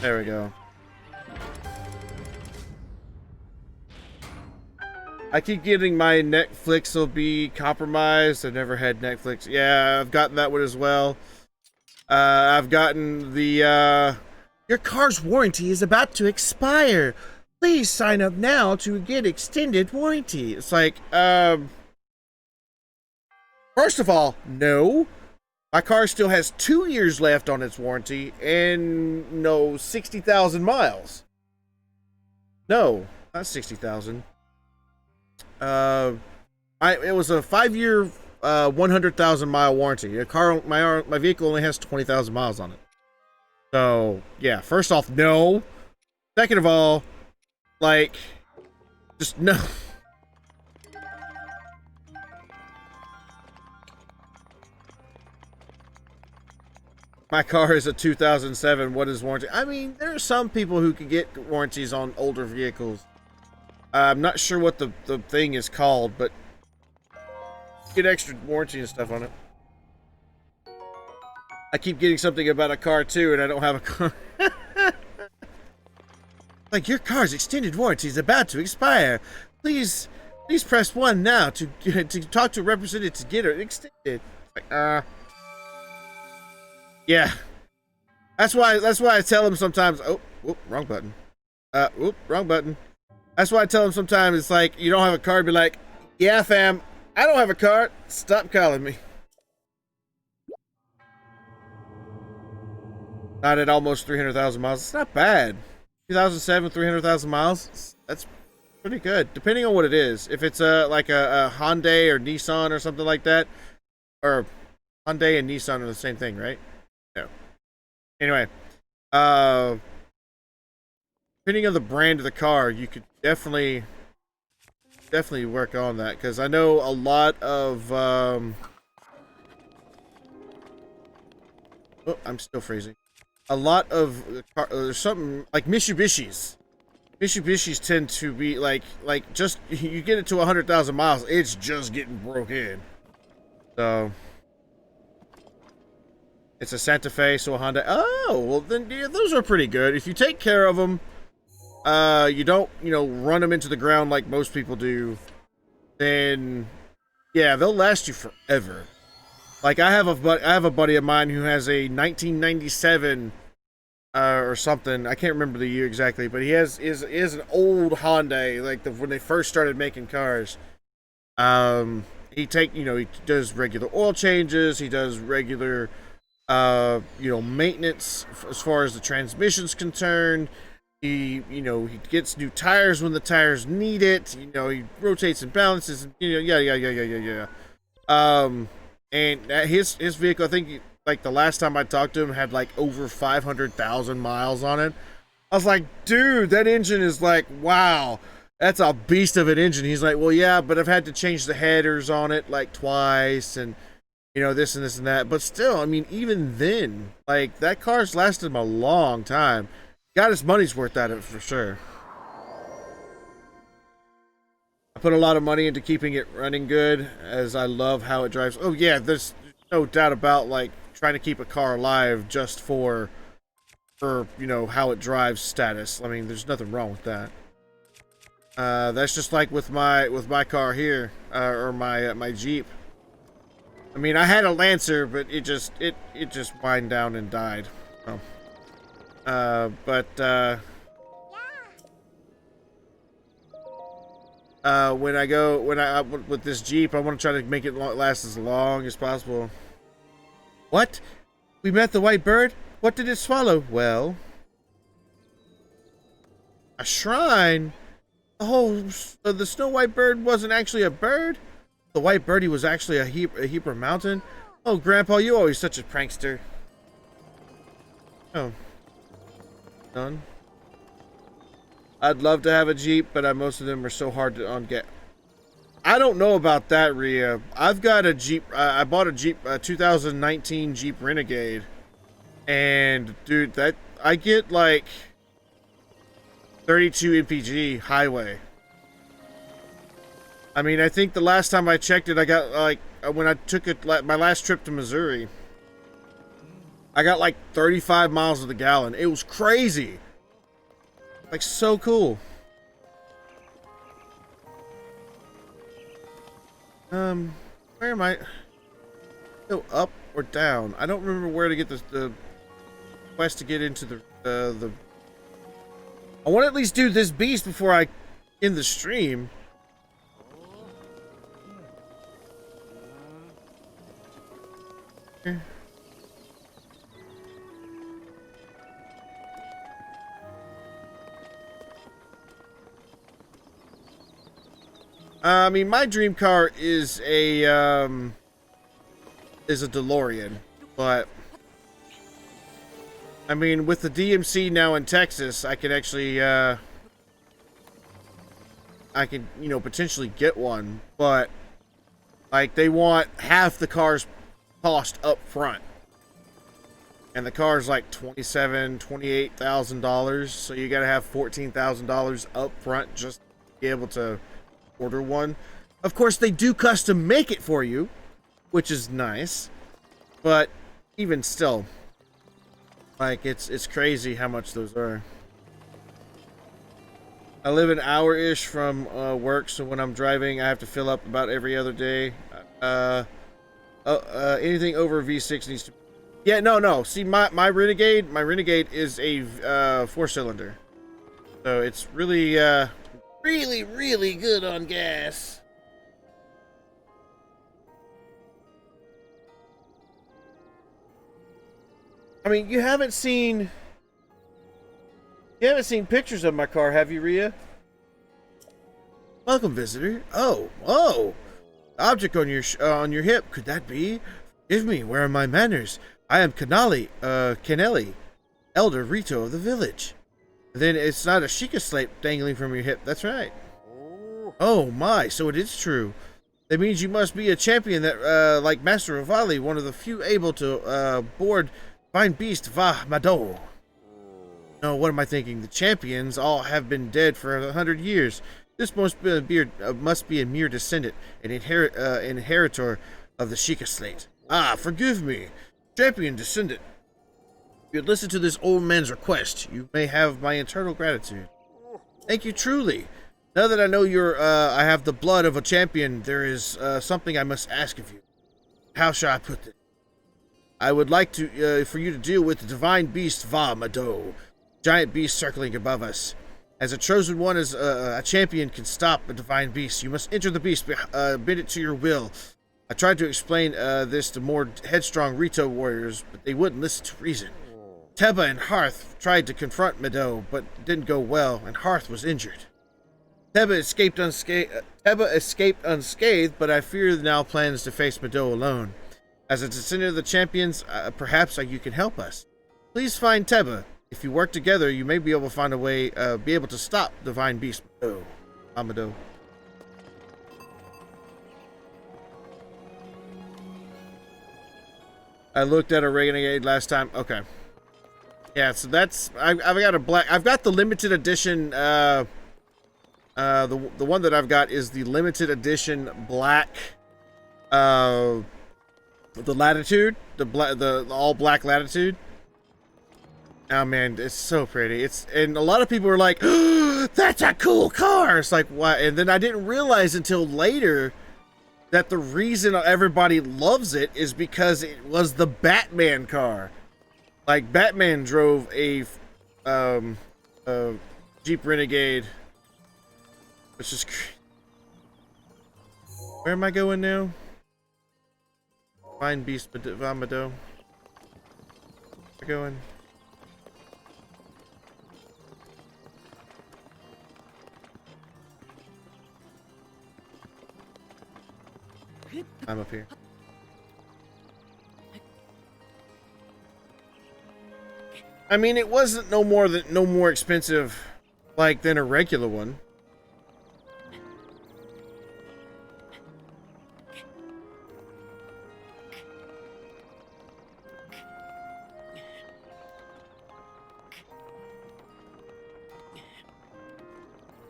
There we go. I keep getting my Netflix will be compromised. I've never had Netflix. Yeah, I've gotten that one as well. I've gotten the, your car's warranty is about to expire. Please sign up now to get extended warranty. It's like, first of all, no. My car still has 2 years left on its warranty and no 60,000 miles. No, not 60,000. It was a 5-year, 100,000 mile warranty. My vehicle only has 20,000 miles on it. So yeah, first off, no. Second of all, like, just no. My car is a 2007. What is warranty? I mean, there are some people who can get warranties on older vehicles. I'm not sure what the thing is called, but get extra warranty and stuff on it. I keep getting something about a car too, and I don't have a car. Like, your car's extended warranty is about to expire. Please press 1 now to talk to a representative to get it extended. Like, yeah. That's why I tell them sometimes. Oh, whoop, wrong button. Whoop, wrong button. That's why I tell them sometimes, it's like, you don't have a car, be like, yeah, fam, I don't have a car. Stop calling me. Not at almost 300,000 miles. It's not bad. 2007, 300,000 miles. That's pretty good, depending on what it is. If it's like a Hyundai or Nissan or something like that, or Hyundai and Nissan are the same thing, right? No. Anyway, depending on the brand of the car, you could definitely work on that, because I know a lot of oh, I'm still freezing. A lot of there's something like Mitsubishis. Mitsubishis tend to be like just you get it to 100,000 miles, it's just getting broke in. So it's a Santa Fe, so a Honda. Oh, well then, yeah, those are pretty good if you take care of them. You don't, run them into the ground like most people do. Then, yeah, they'll last you forever. Like I have a buddy of mine who has a 1997 or something. I can't remember the year exactly, but he is an old Hyundai, like when they first started making cars. He does regular oil changes. He does regular you know, maintenance as far as the transmission's concerned. He, you know, he gets new tires when the tires need it. You know, he rotates and balances, and you know, yeah. And his vehicle, I think, like the last time I talked to him, had like over 500,000 miles on it. I was like, dude, that engine is like, wow, that's a beast of an engine. He's like, well, yeah, but I've had to change the headers on it like twice, and you know, this and this and that. But still, I mean, even then, like, that car's lasted him a long time. Got his money's worth out of it for sure. I put a lot of money into keeping it running good, as I love how it drives. Oh yeah, there's no doubt about like trying to keep a car alive just for you know, how it drives status. I mean, there's nothing wrong with that. That's just like with my car here, or my Jeep. I mean, I had a Lancer, but it just wind down and died. Oh. With this Jeep, I want to try to make it last as long as possible. What? We met the white bird? What did it swallow? Well, a shrine? Oh, so the snow white bird wasn't actually a bird? The white birdie was actually a Hebrew mountain? Oh, Grandpa, you always such a prankster. Oh. Done. I'd love to have a Jeep, but most of them are so hard to get. I don't know about that, Rhea. I've got a Jeep. I bought a Jeep, 2019 Jeep Renegade. And, dude, that I get like 32 mpg highway. I mean, I think the last time I checked it, I got like, when I took it, my last trip to Missouri, I got like 35 miles to the gallon. It was crazy. Like, so cool. Where am I? Go up or down? I don't remember where to get the quest to get into the I want to at least do this beast before I end the stream. Here. I mean, my dream car is a DeLorean, but I mean, with the DMC now in Texas, I could actually I could, you know, potentially get one, but like they want half the car's cost up front, and the car's like $28,000, so you got to have $14,000 up front just to be able to order one. Of course, they do custom make it for you, which is nice, but even still, like, it's crazy how much those are. I live an hour-ish from work, so when I'm driving, I have to fill up about every other day. Anything over V6 needs to... Yeah, no. See, my Renegade is a 4-cylinder. So it's really, really good on gas. I mean, you haven't seen pictures of my car, have you, Rhea? Welcome, visitor. Oh. Object on your hip. Could that be? Forgive me. Where are my manners? I am Kennelly, elder Rito of the village. Then it's not a Sheikah slate dangling from your hip. That's right. Oh my, so it is true. That means you must be a champion that, like Master Rivali, one of the few able to board Fine Beast Va Mado. No, what am I thinking? The champions all have been dead for 100 years. This must be a mere descendant, an inheritor of the Sheikah slate. Ah, forgive me, champion descendant. If you listen to this old man's request, you may have my eternal gratitude. Thank you truly. Now that I know I have the blood of a champion, there is something I must ask of you. How shall I put this? I would like for you to deal with the divine beast Va Mado, giant beast circling above us. As a chosen one, a champion can stop a divine beast. You must enter the beast, bend it to your will. I tried to explain this to more headstrong Rito warriors, but they wouldn't listen to reason. Teba and Hearth tried to confront Meadow, but it didn't go well, and Hearth was injured. Teba escaped unscathed, but I fear now plans to face Meadow alone. As a descendant of the champions, perhaps you can help us. Please find Teba. If you work together, you may be able to find a way, be able to stop Divine Beast Meadow. Meadow. I looked at a Renegade last time. Okay. Yeah, so that's I've got a black. I've got the limited edition. The one that I've got is the limited edition black. The Latitude, the all black Latitude. Oh man, it's so pretty. And a lot of people are like, oh, "That's a cool car." It's like what? And then I didn't realize until later that the reason everybody loves it is because it was the Batman car. Like Batman drove a Jeep Renegade, which is crazy. Where am I going now? Find Beast Vomado. Where going? I'm up here. I mean, it wasn't no more expensive like than a regular one.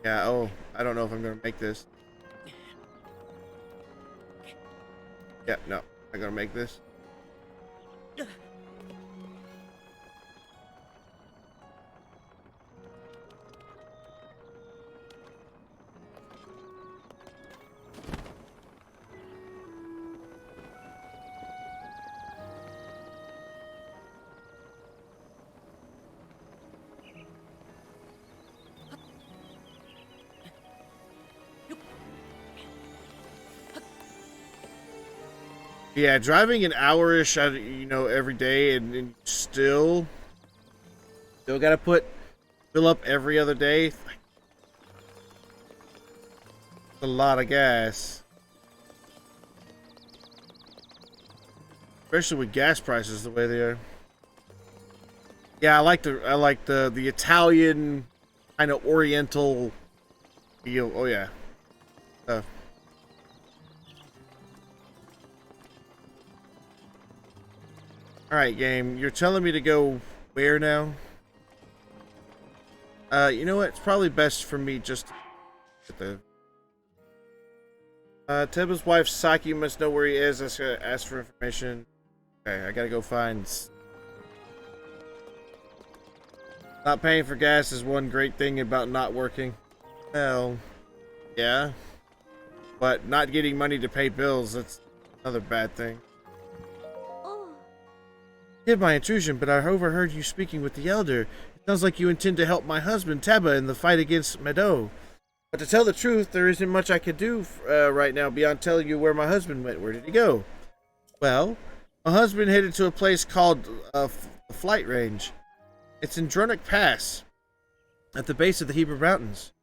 Yeah, oh, I don't know if I'm gonna make this. Yeah, no, I'm gonna make this. Yeah, driving an hour-ish, you know, every day, and still gotta fill up every other day. It's a lot of gas, especially with gas prices the way they are. Yeah, I like the Italian kind of Oriental feel. Oh yeah. Alright, game. You're telling me to go where now? You know what? It's probably best for me just to get the... Teba's wife, Saki, must know where he is. Ask for information. Okay, I gotta go find... Not paying for gas is one great thing about not working. Well, yeah. But not getting money to pay bills, that's another bad thing. Forgive my intrusion, but I overheard you speaking with the elder. It sounds like you intend to help my husband, Teba, in the fight against Meadow. But to tell the truth, there isn't much I could do right now beyond telling you where my husband went. Where did he go? Well, my husband headed to a place called the Flight Range. It's in Drunic Pass, at the base of the Hebrew Mountains.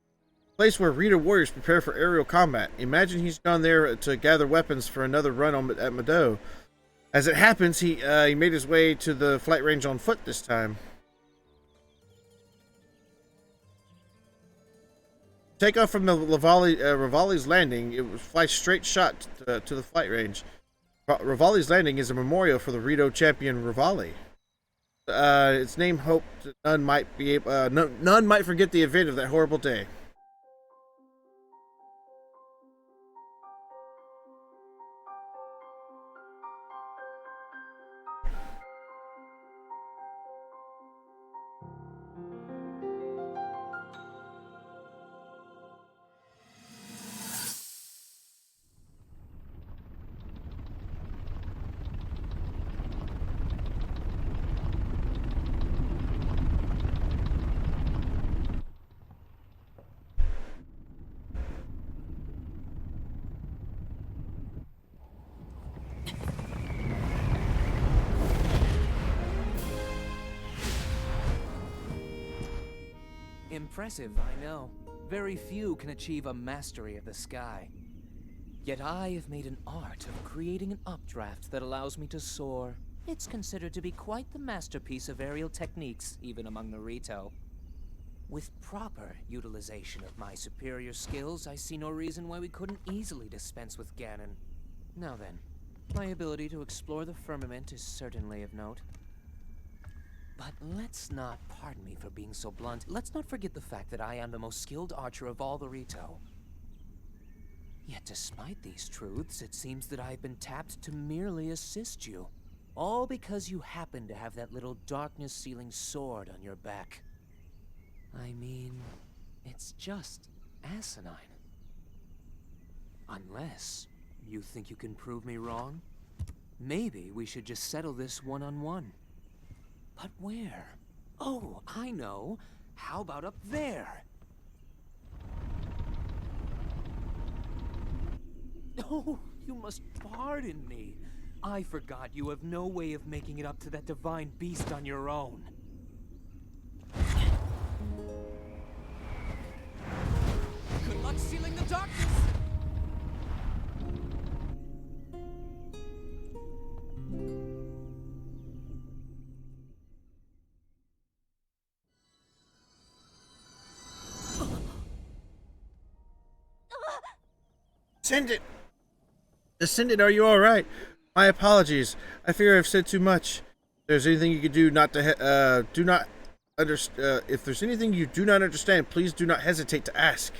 A place where Rita warriors prepare for aerial combat. Imagine he's gone there to gather weapons for another run at Meadow. As it happens, he made his way to the flight range on foot this time. Take off from the Rivali's Landing. It would fly straight shot to the flight range. Rivali's Landing is a memorial for the Rito champion Rivali. Its name hoped none might forget the event of that horrible day. Impressive, I know. Very few can achieve a mastery of the sky. Yet I have made an art of creating an updraft that allows me to soar. It's considered to be quite the masterpiece of aerial techniques, even among the Rito. With proper utilization of my superior skills, I see no reason why we couldn't easily dispense with Ganon. Now then, my ability to explore the firmament is certainly of note. But let's not, pardon me for being so blunt, let's not forget the fact that I am the most skilled archer of all the Rito. Yet despite these truths, it seems that I've been tapped to merely assist you. All because you happen to have that little darkness-sealing sword on your back. I mean, it's just asinine. Unless you think you can prove me wrong, maybe we should just settle this one-on-one. But where? Oh, I know. How about up there? Oh, you must pardon me. I forgot you have no way of making it up to that divine beast on your own. Good luck sealing the darkness! Descendant! Descendant, are you alright? My apologies. I fear I've said too much. If there's anything you could do not to, if there's anything you do not understand, please do not hesitate to ask.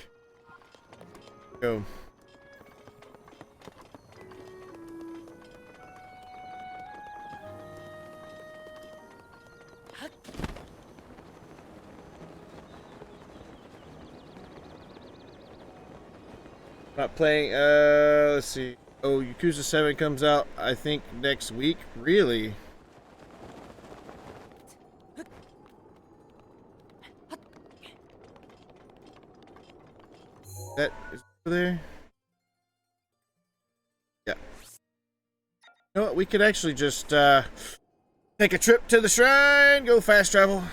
Go. Not playing, let's see. Oh, Yakuza 7 comes out, I think, next week? Really? That is over there? Yeah. You know what, we could actually just, take a trip to the shrine, go fast travel.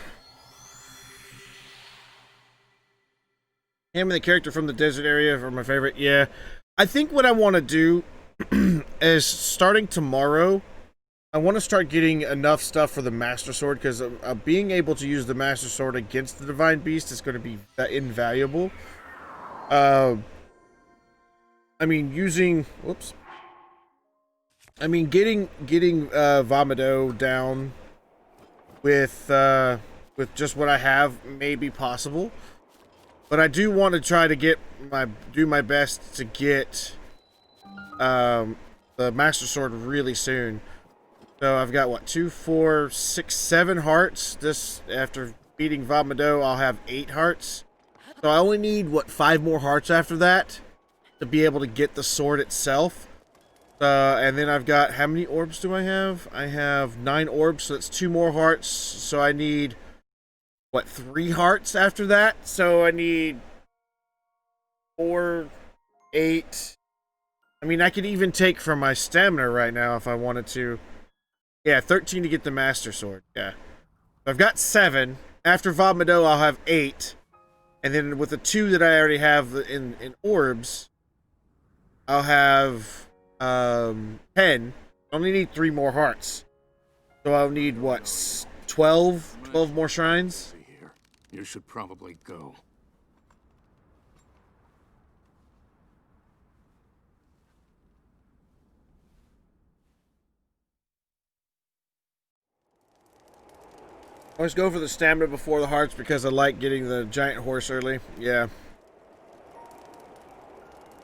Him and the character from the desert area are my favorite. Yeah. I think what I want to do is starting tomorrow, I want to start getting enough stuff for the Master Sword, because being able to use the Master Sword against the Divine Beast is going to be invaluable. I mean, using... Whoops. I mean, getting Vomito down with just what I have may be possible. But I do want to try to do my best to get the Master Sword really soon. So I've got what, 2, 4, 6, 7 hearts. This, after beating Vomito, I'll have 8 hearts. So I only need what, 5 more hearts after that to be able to get the sword itself. And then I've got, how many orbs do I have? I have 9 orbs, so that's 2 more hearts. So I need, what, 3 hearts after that? So I need 4, 8. I mean, I could even take from my stamina right now if I wanted to. Yeah, 13 to get the Master Sword. Yeah. So I've got 7. After Vomito, I'll have 8. And then with the 2 that I already have in orbs, I'll have 10. I only need 3 more hearts. So I'll need, what, 12 more shrines? You should probably go. I always go for the stamina before the hearts because I like getting the giant horse early. Yeah.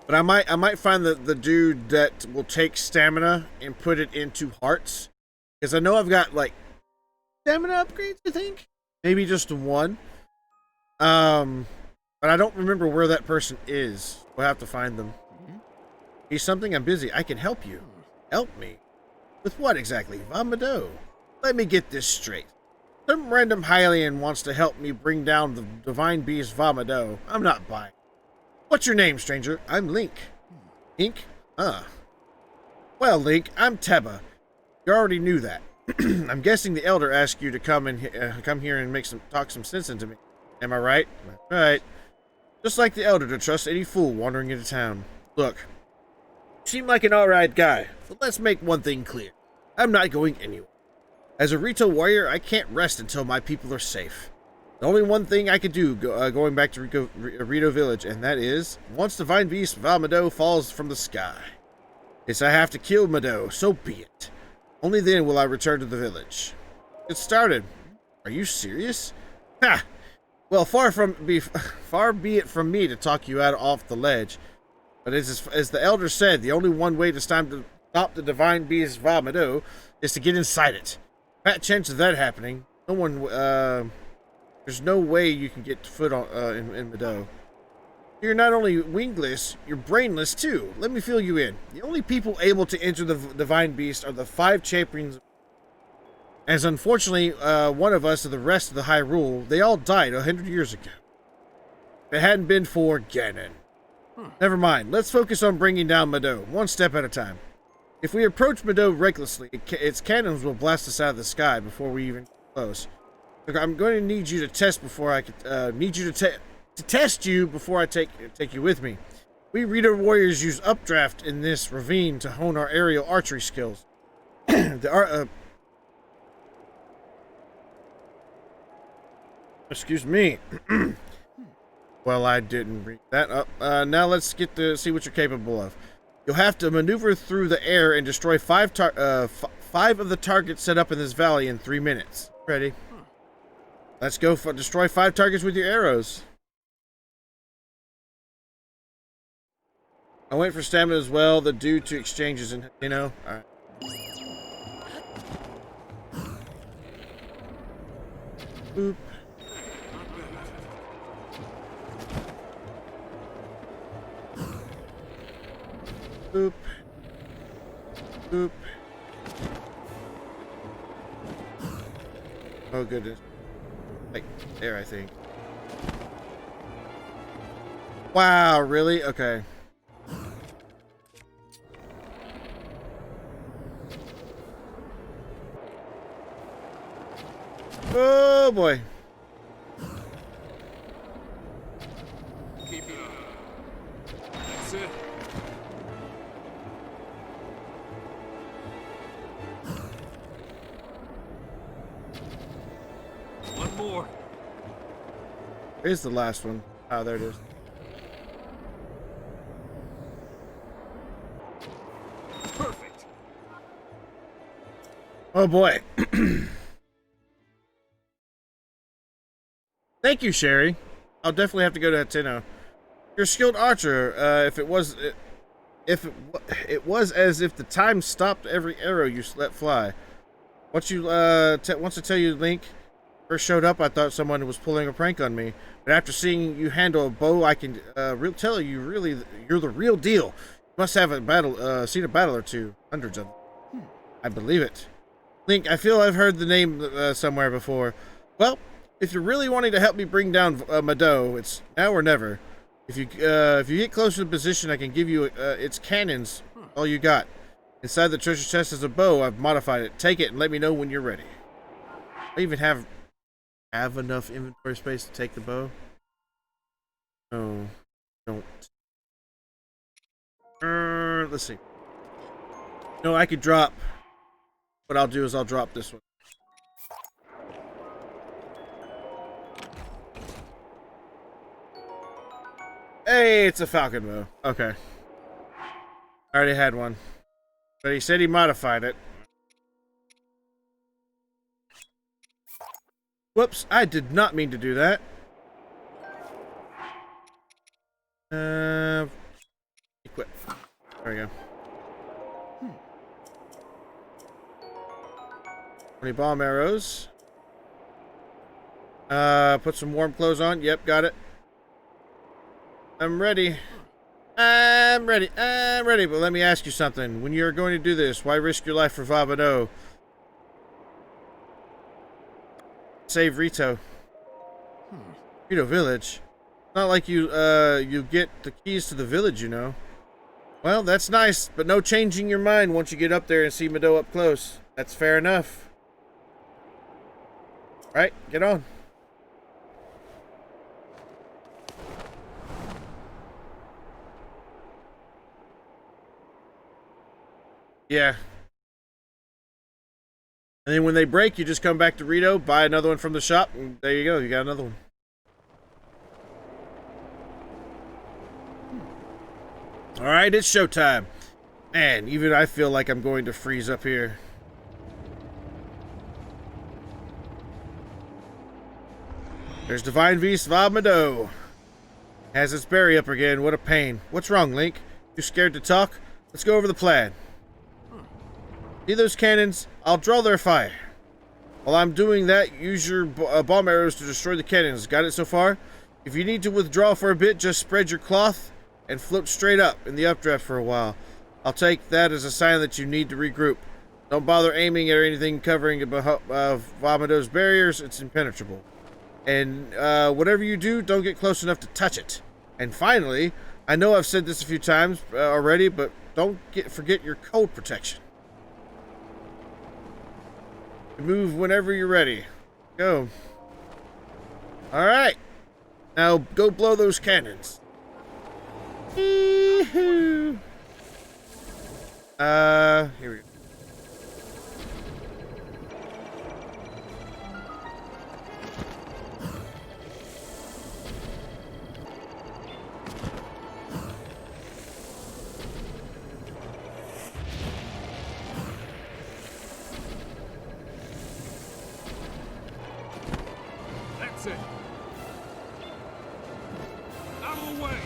But I might find the dude that will take stamina and put it into hearts. Because I know I've got, like, stamina upgrades, I think? Maybe just 1. But I don't remember where that person is. We'll have to find them. He's something, I'm busy. I can help you. Help me? With what exactly? Vomito. Let me get this straight. Some random Hylian wants to help me bring down the Divine Beast Vomito. I'm not buying. What's your name, stranger? I'm Link. Link? Well, Link, I'm Teba. You already knew that. I'm guessing the Elder asked you to come here and talk some sense into me. Am I right? Right. Just like the elder to trust any fool wandering into town. Look, you seem like an alright guy, but let's make one thing clear. I'm not going anywhere. As a Rito warrior, I can't rest until my people are safe. The only one thing I could do going back to Rito Village, and that is, once Divine Beast Val Mado falls from the sky. If I have to kill Mado, so be it. Only then will I return to the village. Get started. Are you serious? Ha! Well, far be it from me to talk you out off the ledge. But as the elder said, the only one way to stop the Divine Beast Val Mado is to get inside it. Fat chance of that happening. There's no way you can get foot on in Mado. You're not only wingless, you're brainless too. Let me fill you in. The only people able to enter the Divine Beast are the 5 champions. As unfortunately, one of us of the rest of the High Rule, they all died 100 years ago. If it hadn't been for Ganon. Never mind. Let's focus on bringing down Mado, one step at a time. If we approach Mado recklessly, its cannons will blast us out of the sky before we even get close. Look, I'm going to need you to test before I test you before I take you with me. We Rito warriors use updraft in this ravine to hone our aerial archery skills. Excuse me. Well, I didn't read that up. Now let's get to see what you're capable of. You'll have to maneuver through the air and destroy 5 of the targets set up in this valley in 3 minutes. Ready? Let's go destroy 5 targets with your arrows. I went for stamina as well. The due to exchanges and all right. Boop. Boop. Boop. Oh goodness. Like there, I think. Wow, really? Okay. Oh boy. Keep it up. That's it. One more. Here's the last one. Oh, there it is. Perfect. Oh boy. Thank you, Sherry. I'll definitely have to go to Hateno. You're a skilled archer. If it was as if the time stopped every arrow you let fly. Wants to tell you, Link. First showed up, I thought someone was pulling a prank on me. But after seeing you handle a bow, I can tell you you're the real deal. You must have seen a battle or two, hundreds of them. I believe it. Link, I feel I've heard the name somewhere before. Well, if you're really wanting to help me bring down Mado, it's now or never. If you get close to the position, I can give you its cannons. All you got. Inside the treasure chest is a bow. I've modified it. Take it and let me know when you're ready. I even have enough inventory space to take the bow. No, don't. Let's see. No, I could drop. What I'll do is I'll drop this one. Hey, it's a falcon bow. Okay. I already had one. But he said he modified it. Whoops, I did not mean to do that. Equip. There we go. 20 bomb arrows. Put some warm clothes on. Yep, got it. I'm ready. I'm ready. But let me ask you something. When you're going to do this, why risk your life for Vabado? Save Rito. Rito Village. It's not like you get the keys to the village, you know. Well, that's nice, but no changing your mind once you get up there and see Mado up close. That's fair enough. Right, get on. Yeah. And then when they break, you just come back to Rito, buy another one from the shop, and there you go. You got another one. All right, it's showtime. Man, even I feel like I'm going to freeze up here. There's Divine Beast Vamado. Has its berry up again. What a pain. What's wrong, Link? You scared to talk? Let's go over the plan. See those cannons? I'll draw their fire. While I'm doing that, use your bomb arrows to destroy the cannons. Got it so far? If you need to withdraw for a bit, just spread your cloth and float straight up in the updraft for a while. I'll take that as a sign that you need to regroup. Don't bother aiming at anything covering Vamado's barriers. It's impenetrable. And whatever you do, don't get close enough to touch it. And finally, I know I've said this a few times already, but don't forget your cold protection. Move whenever you're ready. Go. Alright. Now go blow those cannons. Here we go. That's it. Out of the way.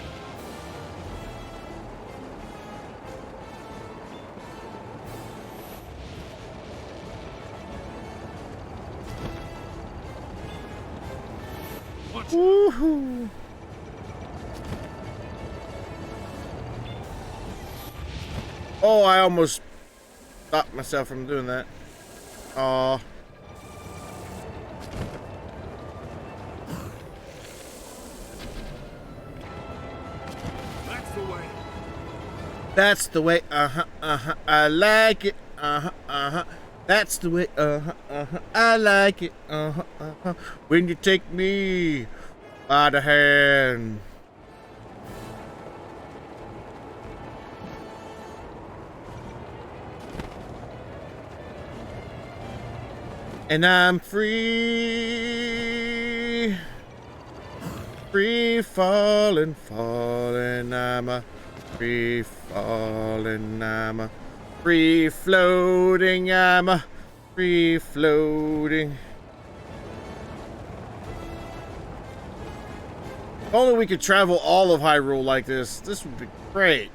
Woohoo! Oh, I almost stopped myself from doing that. Aw. That's the way. That's the way, I like it, that's the way, I like it, when you take me by the hand. And I'm free, free falling, I'm a free falling, I'm a free floating, I'm a free floating. If only we could travel all of Hyrule like this. This would be great.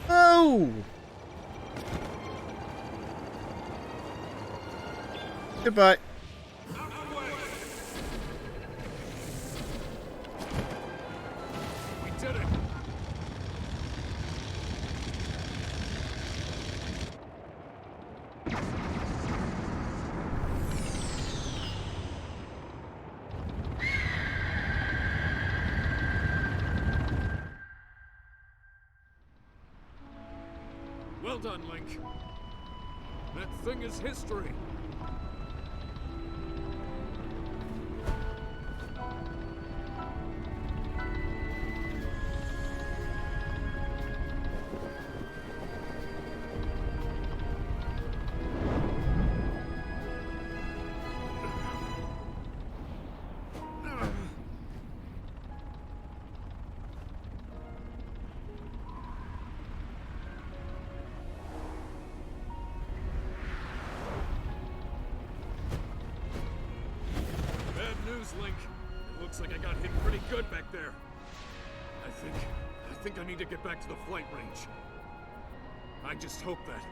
Oh! Goodbye. We did it. Well done, Link. That thing is history. Link. It looks like I got hit pretty good back there. I think I need to get back to the flight range. I just hope that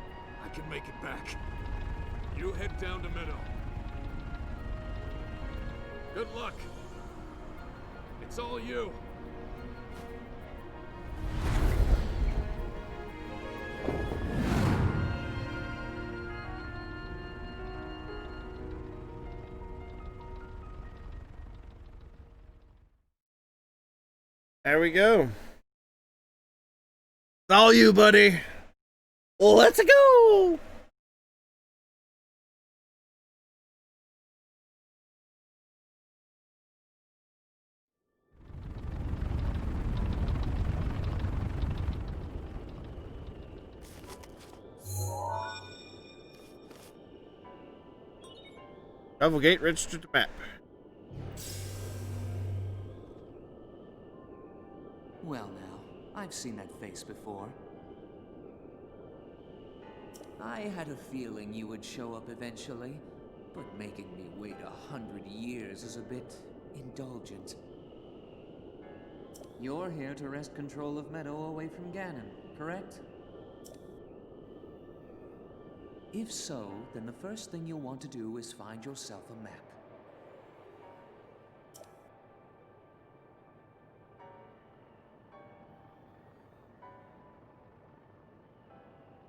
I can make it back. You head down to Meadow. Good luck. It's all you. There we go. It's all you, buddy. Let's go. Travel gate registered to map. Well now, I've seen that face before. I had a feeling you would show up eventually, but making me wait 100 years is a bit indulgent. You're here to wrest control of Meadow away from Ganon, correct? If so, then the first thing you'll want to do is find yourself a map.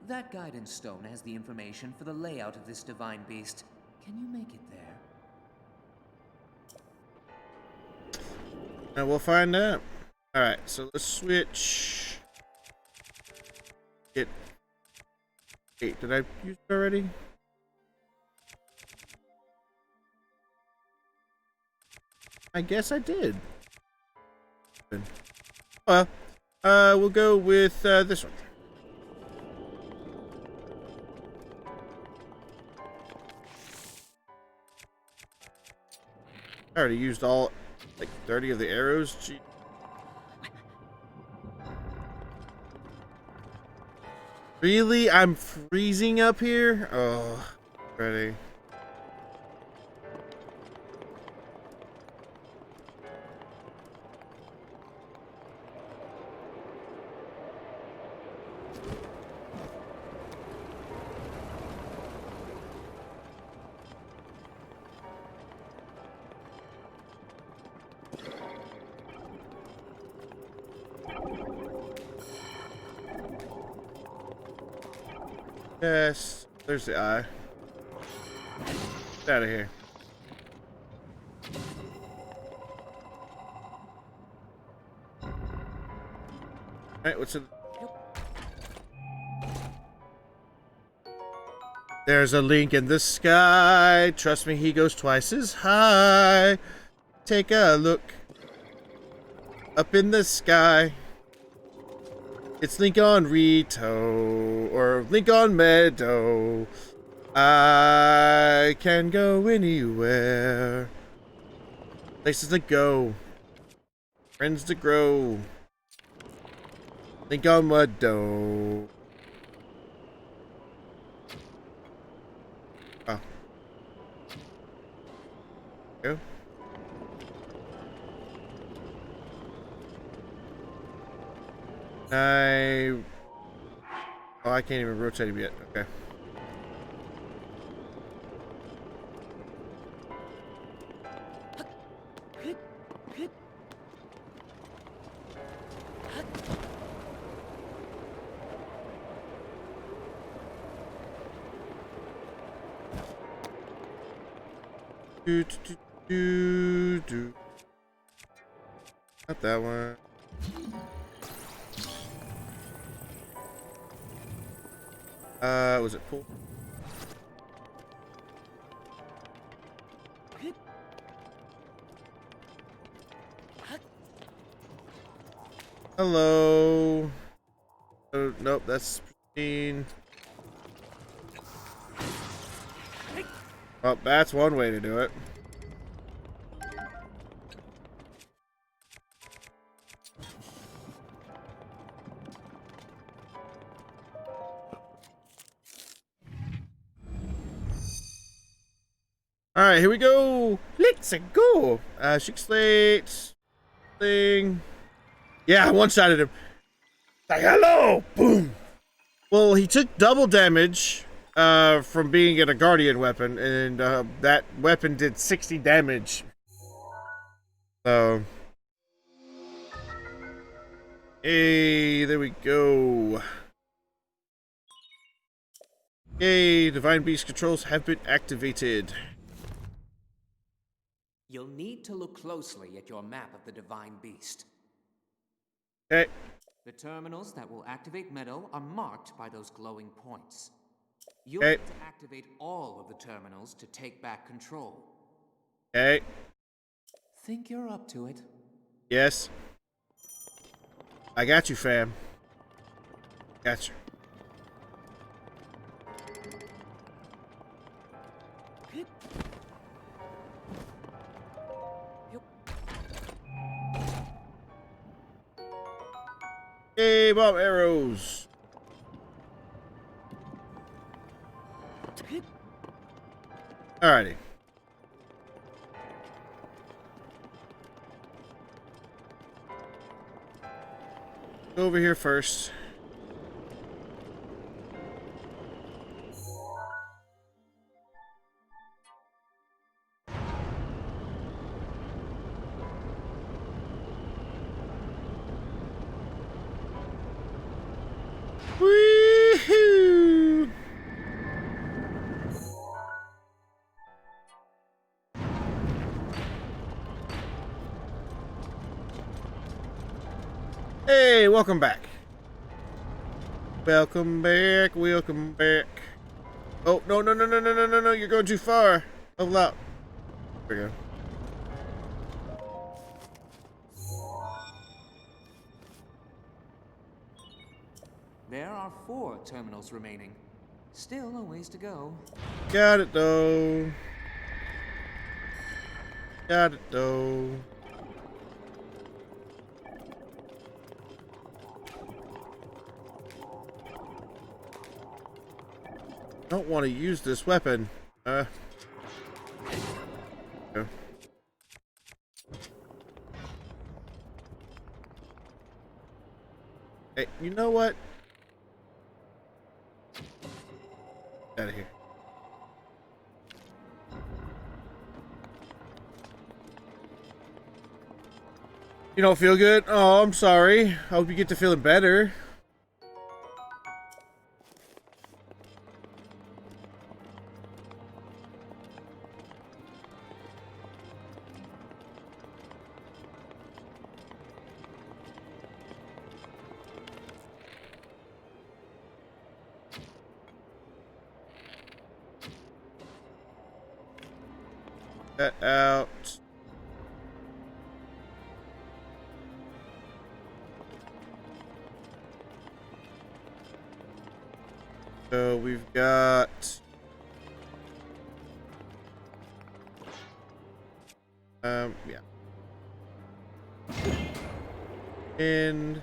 That guidance stone has the information for the layout of this divine beast. Can you make it there? And we'll find out. Alright, so let's switch. Did I use it already? I guess I did. Well, we'll go with this one. I already used all, like, 30 of the arrows. Gee. Really? I'm freezing up here? Oh, ready. Yes, there's the eye. Get out of here. Alright, what's in? There's a link in the sky. Trust me, he goes twice as high. Take a look up in the sky. It's Link on Rito, or Link on Meadow. I can go anywhere. Places to go. Friends to grow. Link on Meadow. Oh. Go. Oh, I can't even rotate him yet. Okay. Do. Not that one. Was it pull? Hello. Oh, nope, that's pristine. Well, that's one way to do it. Alright, here we go. Let's go. Chic slate. Thing. Yeah, I one-shotted him. Like, hello! Boom! Well, he took double damage from being in a guardian weapon, and that weapon did 60 damage. So. Hey, there we go. Yay, Divine Beast controls have been activated. You'll need to look closely at your map of the Divine Beast. Okay. The terminals that will activate Meadow are marked by those glowing points. You'll Okay. need to activate all of the terminals to take back control. Okay. Think you're up to it? Yes. I got you, fam. Got you. Hey, bomb arrows. Alrighty. Go over here first. Woohoo! Hey, welcome back. Welcome back, welcome back. Oh, no, no, no, no, no, no, no, no, you're going too far. Level out. There we go. There are 4 terminals remaining. Still a ways to go. Got it, though. Got it, though. Don't want to use this weapon. Go. Hey, you know what? Out of here. You don't feel good? Oh, I'm sorry. I hope you get to feeling better. That out. So we've got yeah. And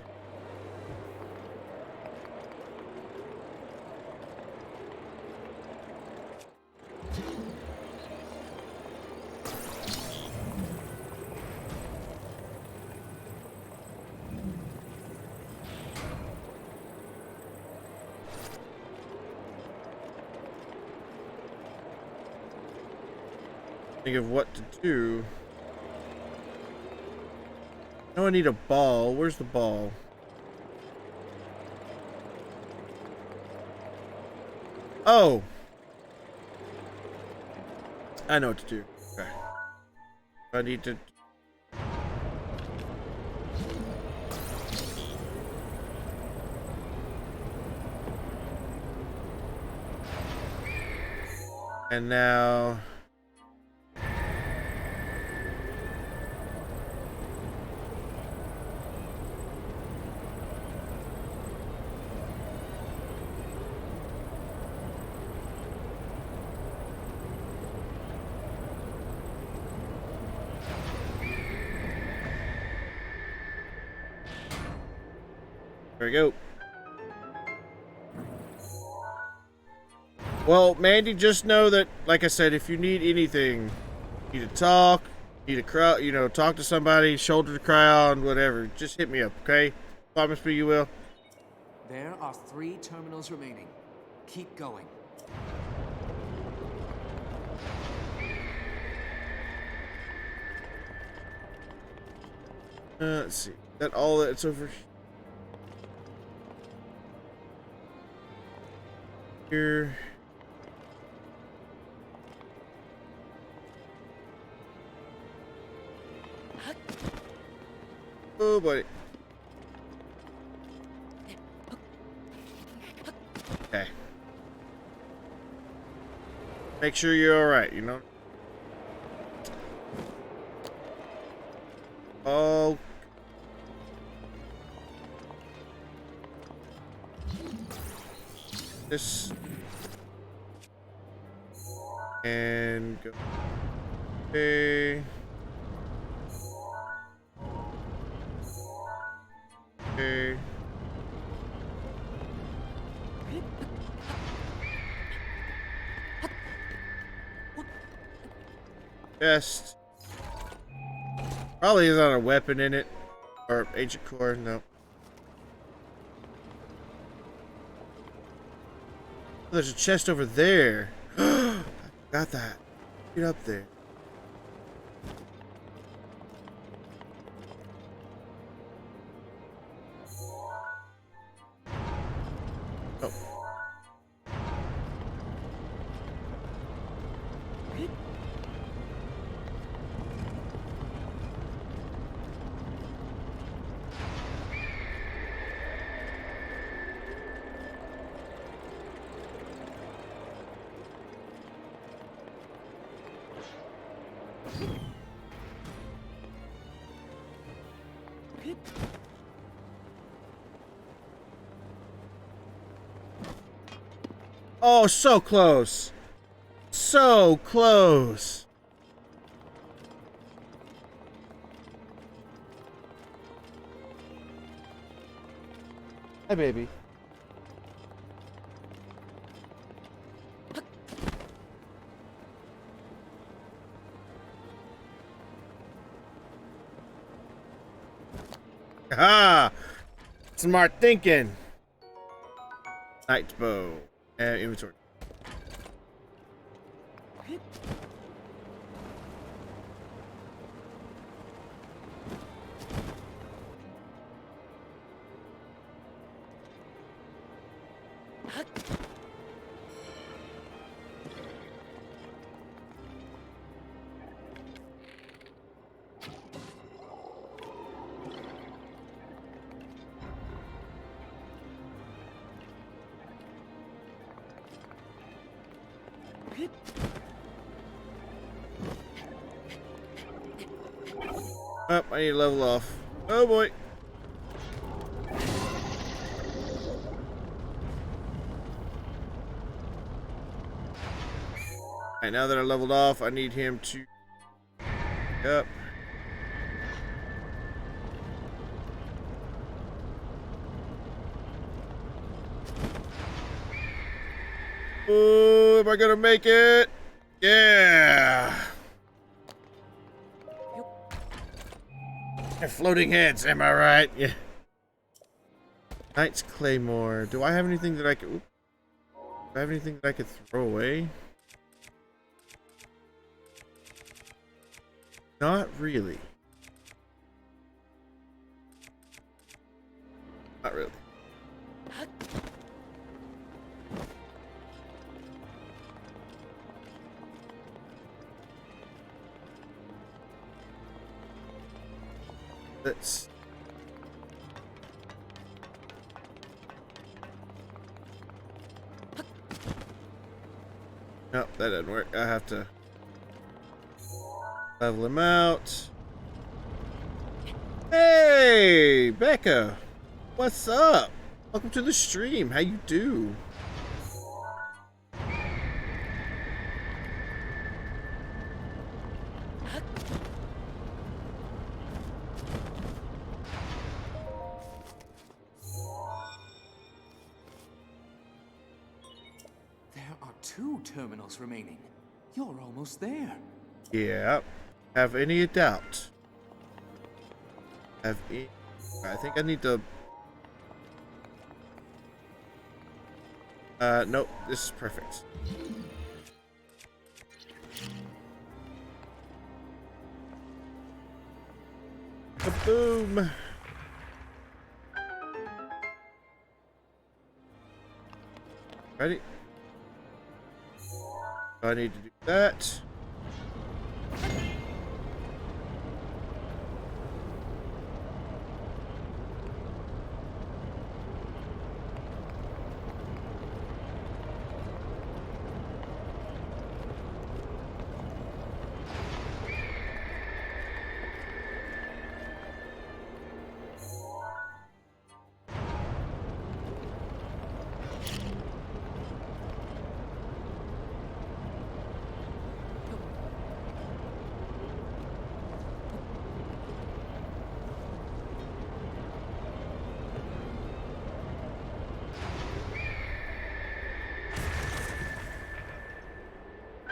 think of what to do. Now I need a ball. Where's the ball? Oh! I know what to do. Okay. I need to... And now... There we go. Well, Mandy, just know that, like I said, if you need anything, need to talk, need to cry, you know, talk to somebody, shoulder to cry on, whatever, just hit me up, okay? Promise me you will. There are 3 terminals remaining. Keep going. Let's see. Is that all that's over here? Oh, buddy. Okay. Make sure you're alright, you know? Oh. This. And go. Okay. Okay. chest. Probably is not a weapon in it. Or ancient core, no. There's a chest over there. I got that. Get up there. Oh. Oh, so close. So close. Hi, baby. Ah, smart thinking. Knight's bow and inventory. Oh, I need to level off. Oh boy. Alright, now that I leveled off, I need him to up. Oh, am I gonna make it? Yeah. They're floating heads, am I right? Yeah. Knight's Claymore. Do I have anything that I could? Do I have anything that I could throw away? Not really. Not really. Let's. Nope, that didn't work. I have to level him out. Hey, Becca. What's up? Welcome to the stream. How you do? Two terminals remaining. You're almost there. Yeah. Have any doubt? I think I need to. Nope. This is perfect. Kaboom! Ready? I need to do that.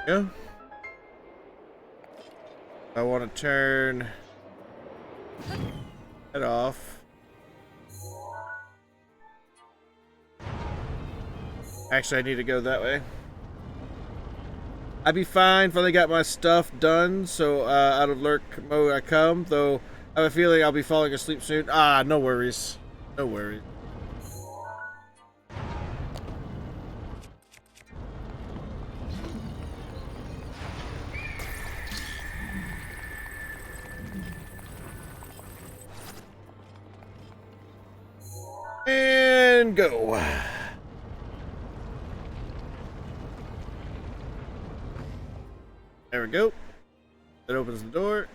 Go. I want to turn it off. Actually, I need to go that way. I'd be fine. Finally got my stuff done, so out of lurk mode I come. Though I have a feeling I'll be falling asleep soon. Ah, no worries. No worries. And go. There we go. That opens the door.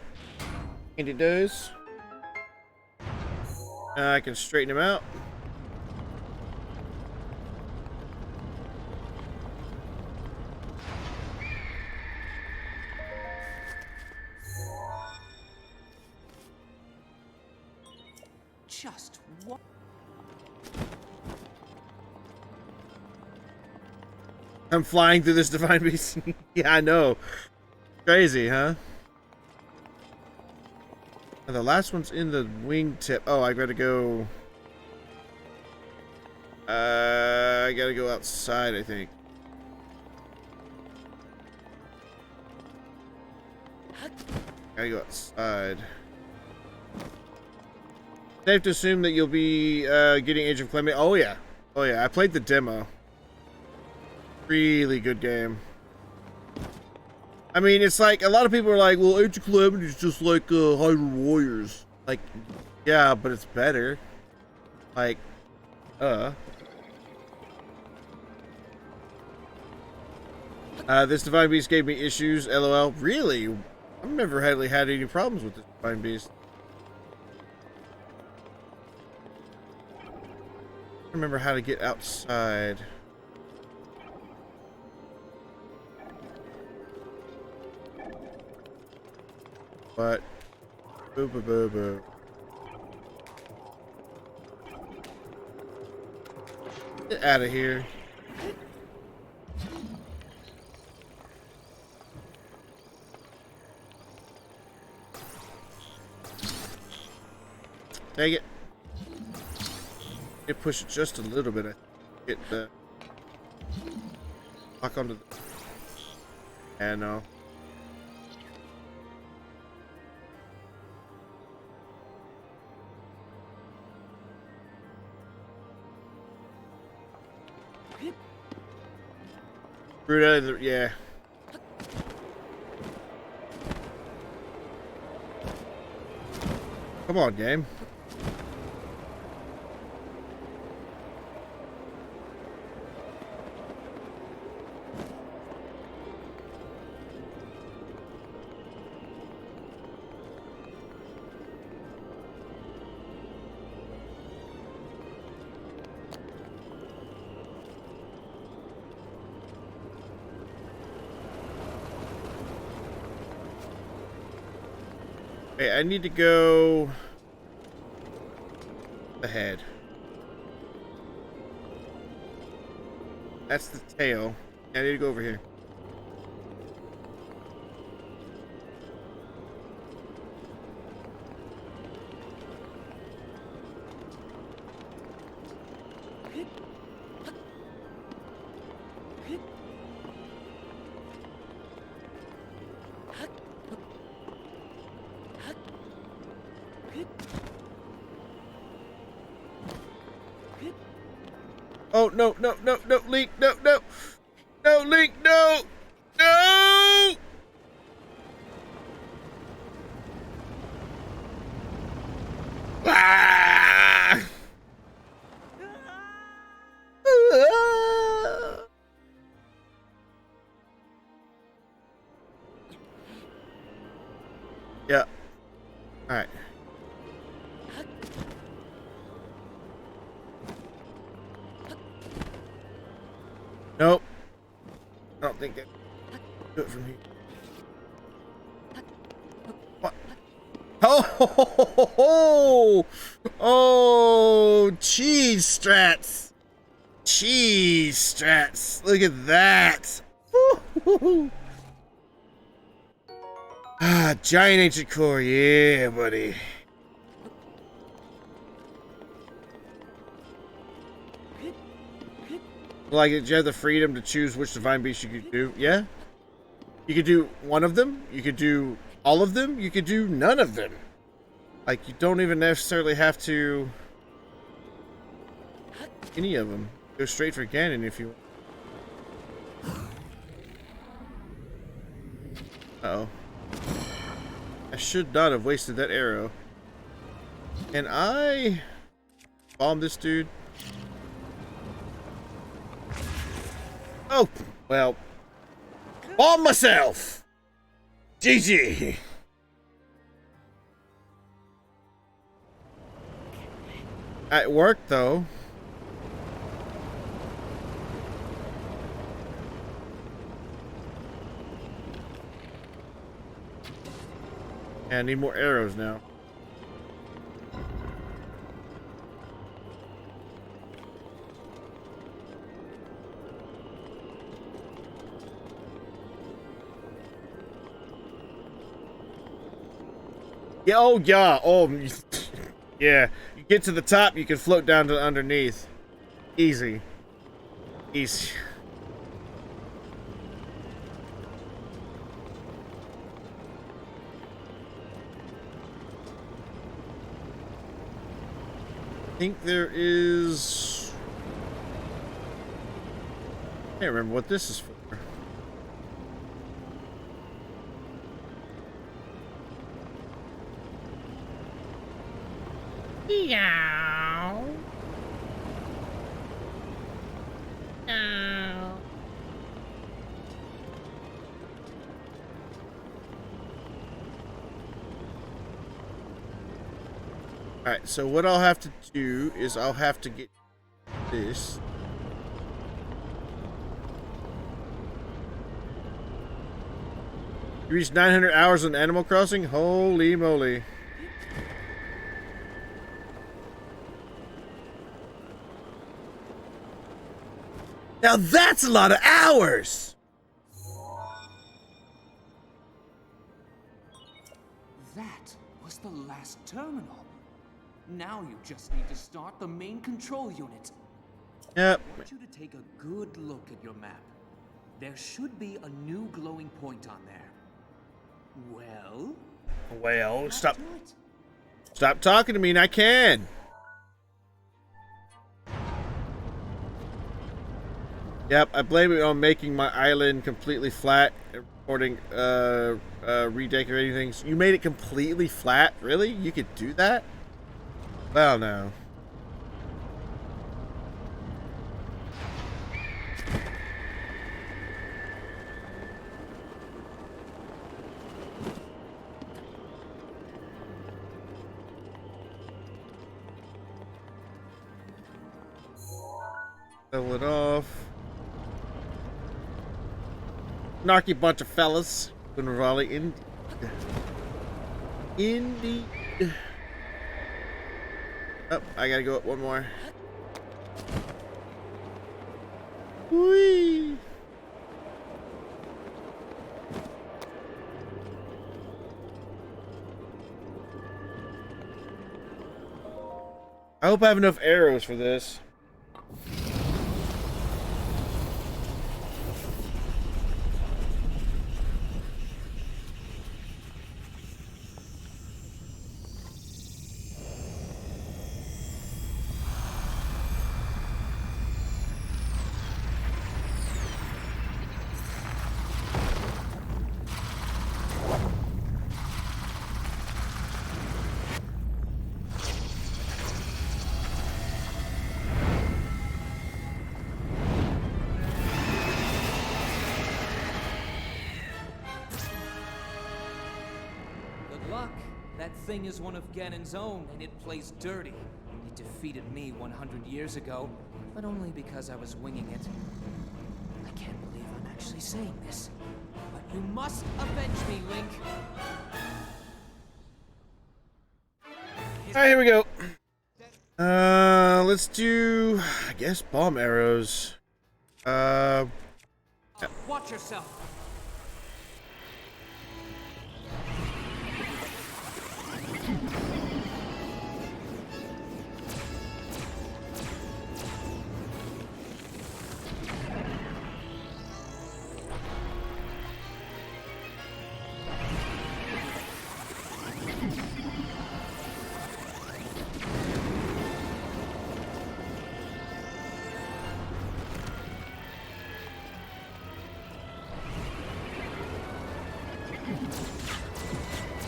And it does. Now I can straighten him out. Just what? I'm flying through this divine beast. Yeah, I know. Crazy, huh? And the last one's in the wingtip. Oh, I gotta go. I gotta go outside, I think. Gotta go outside. Safe to assume that you'll be getting Age of Calamity. Oh yeah. Oh yeah, I played the demo. Really good game. I mean, it's like, a lot of people are like, well, Age of Calamity is just like Hyrule Warriors. Like, yeah, but it's better. Like, this Divine Beast gave me issues, LOL. Really? I've never really had any problems with this Divine Beast. I don't remember how to get outside. But boo boo boo boo. Get out of here. Take it. It push it just a little bit. Get the lock onto the. And no. Bruta, yeah. Come on, game. Okay, I need to go ahead. That's the tail. I need to go over here. Oh, no, no, no, no, Link, no, no. No, Link, no. No! Ah! Yeah. All right. Nope. I don't think I can do it from here. What? Oh! Oh! Cheese strats! Cheese strats! Look at that! Ah, giant ancient core. Yeah, buddy. Like, did you have the freedom to choose which divine beast you could do? Yeah. You could do one of them. You could do all of them. You could do none of them. Like, you don't even necessarily have to... any of them. Go straight for Ganon if you want. Uh-oh. I should not have wasted that arrow. Can I bomb this dude? Oh, well. Bomb myself! GG! It worked, though. I need more arrows now. Yeah, oh yeah, oh yeah. You get to the top, you can float down to underneath. Easy. Easy. I think there is... I can't remember what this is for. Meow. Meow. Alright, so what I'll have to do is I'll have to get this. You reached 900 hours on Animal Crossing? Holy moly. Now that's a lot of hours! That was the last terminal. Now you just need to start the main control unit. Yep. I want you to take a good look at your map. There should be a new glowing point on there. Well, stop talking to me and I can. Yep, I blame it on making my island completely flat, redecorating things. You made it completely flat? Really? You could do that? Well, no. Level it off. Snarky bunch of fellas. Raleigh, indeed. Oh, I gotta go up one more. Whee! I hope I have enough arrows for this. That thing is one of Ganon's own, and it plays dirty. It defeated me 100 years ago, but only because I was winging it. I can't believe I'm actually saying this, but you must avenge me, Link. Alright, here we go. Let's do, I guess, bomb arrows. Watch yourself.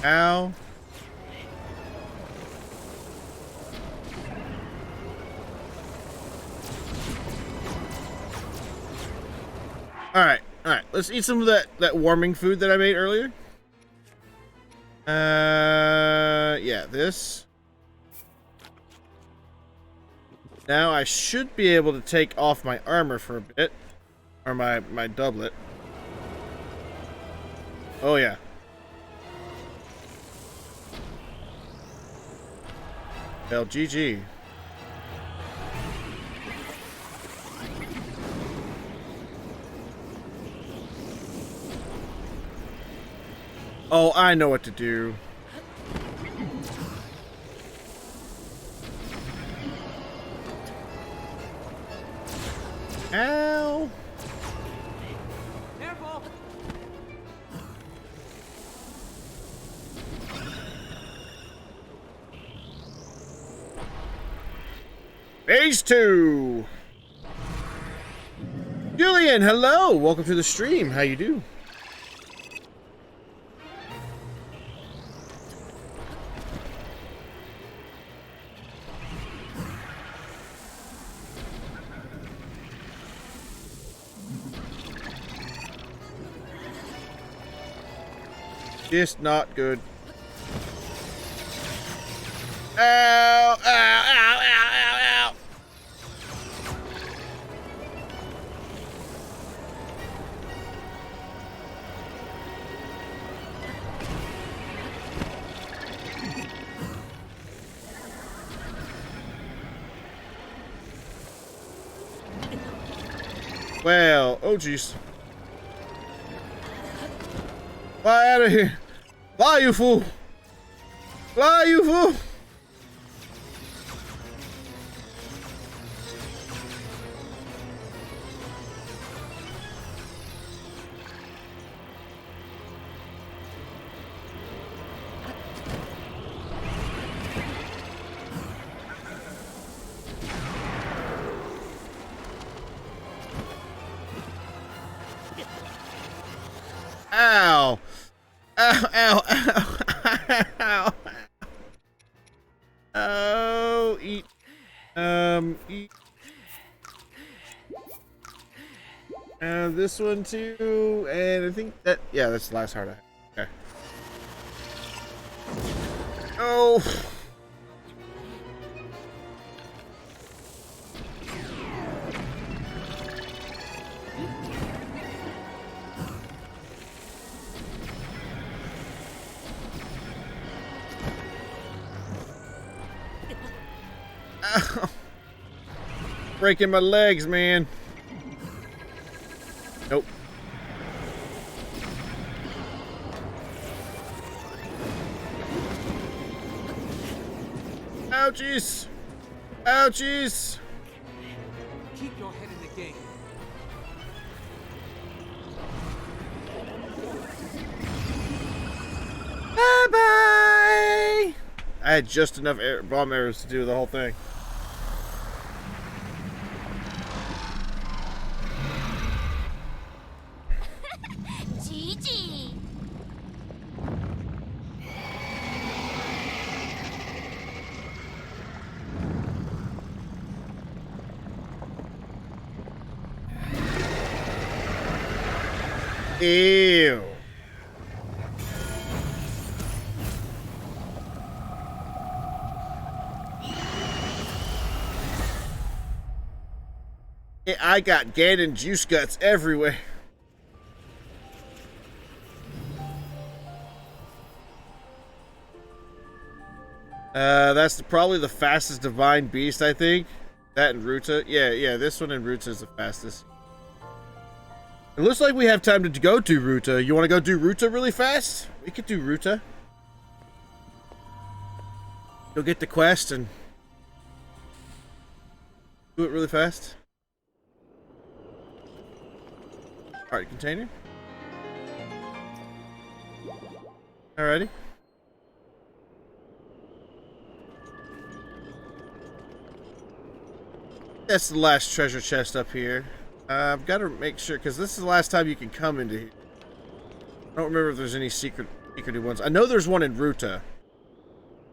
Ow. Alright, alright. Let's eat some of that warming food that I made earlier. Yeah, this. Now I should be able to take off my armor for a bit. Or my doublet. Oh, yeah. Well, GG. Oh, I know what to do. Ow! Careful! Phase 2! Julian, hello! Welcome to the stream. How you do? Just not good. Ow! Ow! Ow! Ow! Ow! Ow! Well, oh jeez. Fly out of here! Fly, you fool! Fly, you fool! Ow! Ow, ow, ow, ow. Oh, eat. Eat. This one too, and I think that, yeah, that's the last heart I have. Okay. Oh! Ow. Breaking my legs, man. Nope. Ouchies! Ouchies! Keep your head in the game. Bye-bye! I had just enough bomb arrows to do the whole thing. GG. Ew. I got Ganon juice guts everywhere. That's probably the fastest divine beast, I think. That and Ruta. Yeah, this one and Ruta is the fastest. It looks like we have time to go to Ruta. You want to go do Ruta really fast? We could do Ruta. Go get the quest and do it really fast. Alright, container. Alrighty. That's the last treasure chest up here. I've got to make sure, because this is the last time you can come into here. I don't remember if there's any secret secretive ones. I know there's one in Ruta.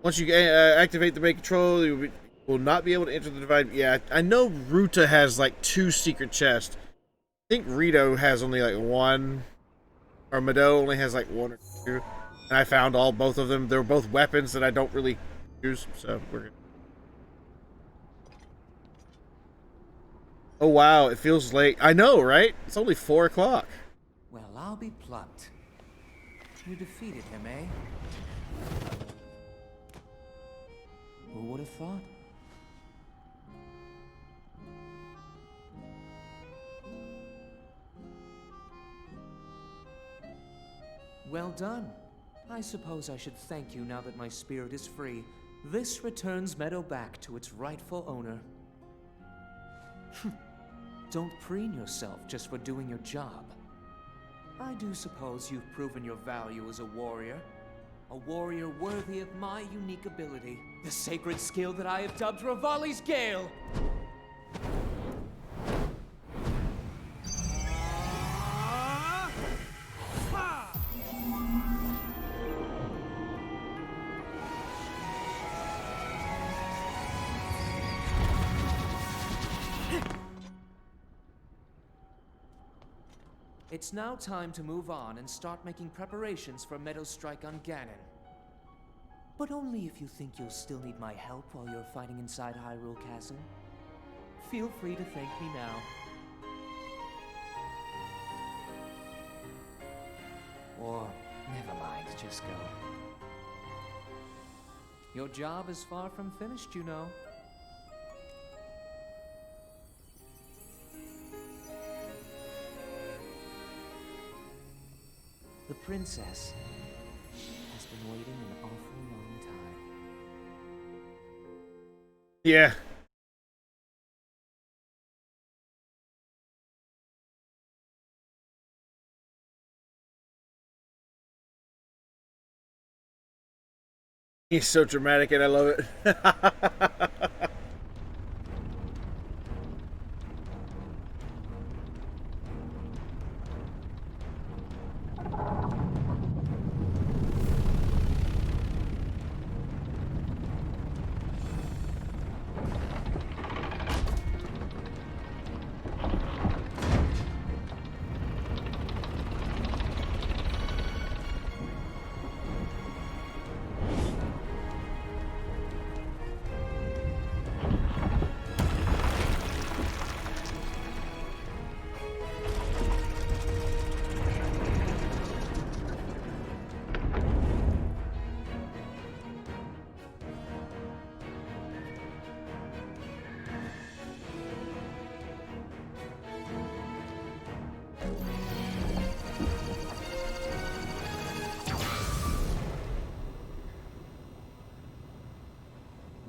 Once you activate the main control, you will not be able to enter the divine. Yeah, I know Ruta has like 2 secret chests. I think Rito has only like 1, or Mado only has like 1 or 2. And I found both of them. They're both weapons that I don't really use, so we're good. Oh wow, it feels late. I know, right? It's only 4 o'clock. Well, I'll be plucked. You defeated him, eh? Who would have thought? Well done. I suppose I should thank you now that my spirit is free. This returns Meadow back to its rightful owner. Don't preen yourself just for doing your job. I do suppose you've proven your value as a warrior. A warrior worthy of my unique ability. The sacred skill that I have dubbed Revali's Gale! It's now time to move on and start making preparations for Meadow's strike on Ganon. But only if you think you'll still need my help while you're fighting inside Hyrule Castle. Feel free to thank me now. Or, never mind, just go. Your job is far from finished, you know. The princess has been waiting an awful long time. Yeah. He's so dramatic and I love it.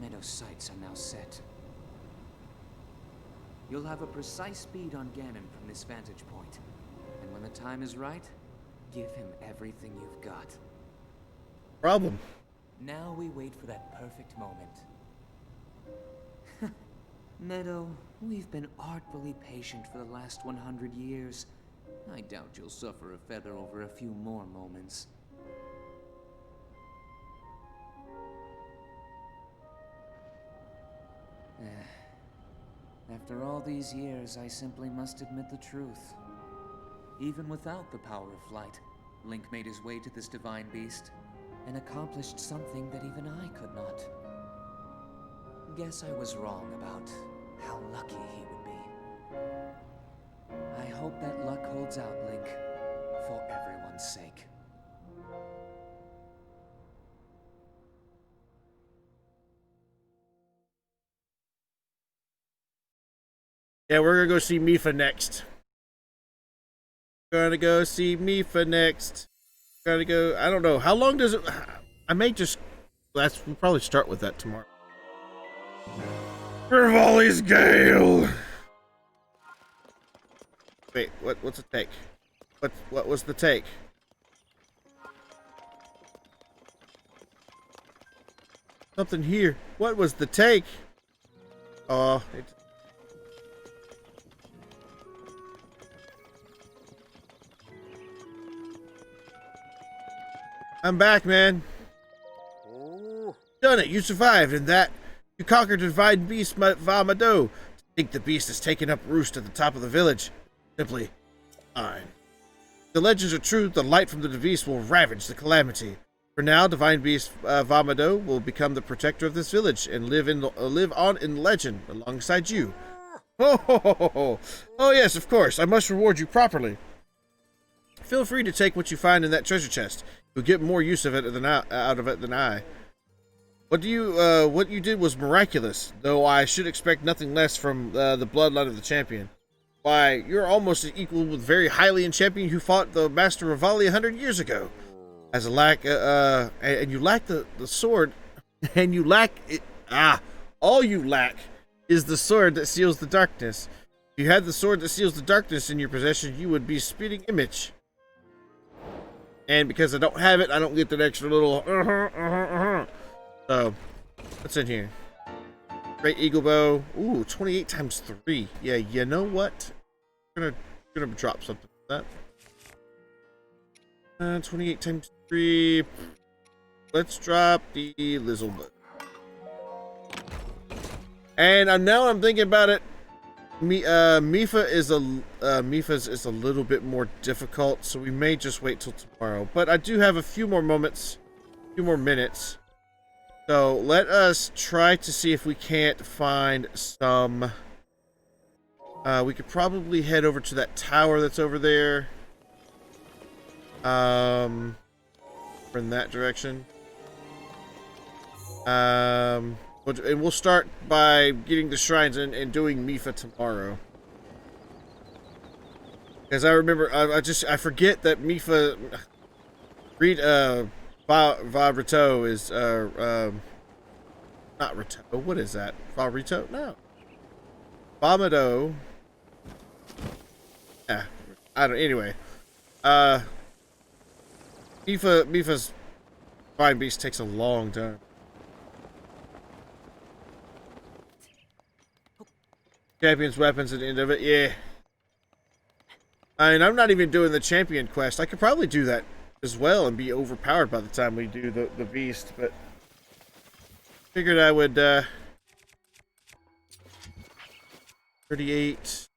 Meadow's sights are now set. You'll have a precise speed on Ganon from this vantage point. And when the time is right, give him everything you've got. Problem. Now we wait for that perfect moment. Meadow, we've been artfully patient for the last 100 years. I doubt you'll suffer a feather over a few more moments. After all these years, I simply must admit the truth. Even without the power of flight, Link made his way to this divine beast and accomplished something that even I could not. Guess I was wrong about how lucky he would be. I hope that luck holds out, Link, for everyone's sake. Yeah, we're gonna go see Mipha next. Gonna go see Mipha next. Gotta go. I don't know. How long does it? I may just. We'll probably start with that tomorrow. Revali's Gale. Wait, what's the take? What was the take? Something here. What was the take? Oh, I'm back, man. Done it. You survived, and that you conquered the divine beast, Vamado. Think the beast has taken up roost at the top of the village. Simply fine. The legends are true. The light from the beast will ravage the calamity. For now, divine beast Vamado will become the protector of this village and live on in legend alongside you. Oh yes, of course. I must reward you properly. Feel free to take what you find in that treasure chest. You'll get more use of it out of it than I. What you did was miraculous, though I should expect nothing less from the bloodline of the champion. Why, you're almost equal with very highly in champion who fought the Master Rivali 100 years ago. As a lack, and you lack the sword, and you lack it. All you lack is the sword that seals the darkness. If you had the sword that seals the darkness in your possession, you would be spitting image. And because I don't have it, I don't get that extra little So, what's in here? Great Eagle Bow. Ooh, 28 times 3. Yeah, you know what? I'm gonna drop something like that. 28 times 3. Let's drop the Lizzle Bow. And now I'm thinking about it. Mifa is a little bit more difficult, so we may just wait till tomorrow. But I do have a few more minutes. So let us try to see if we can't find some. We could probably head over to that tower that's over there. In that direction. And we'll start by getting the shrines and doing Mifa tomorrow. Because I remember, I forget that Mifa, Varito is, not Rito, what is that? Varito? No. Vamado. Yeah, I don't, anyway. Mifa's Divine Beast takes a long time. Champion's weapons at the end of it, yeah. I mean, I'm not even doing the champion quest. I could probably do that as well and be overpowered by the time we do the beast, but figured I would 38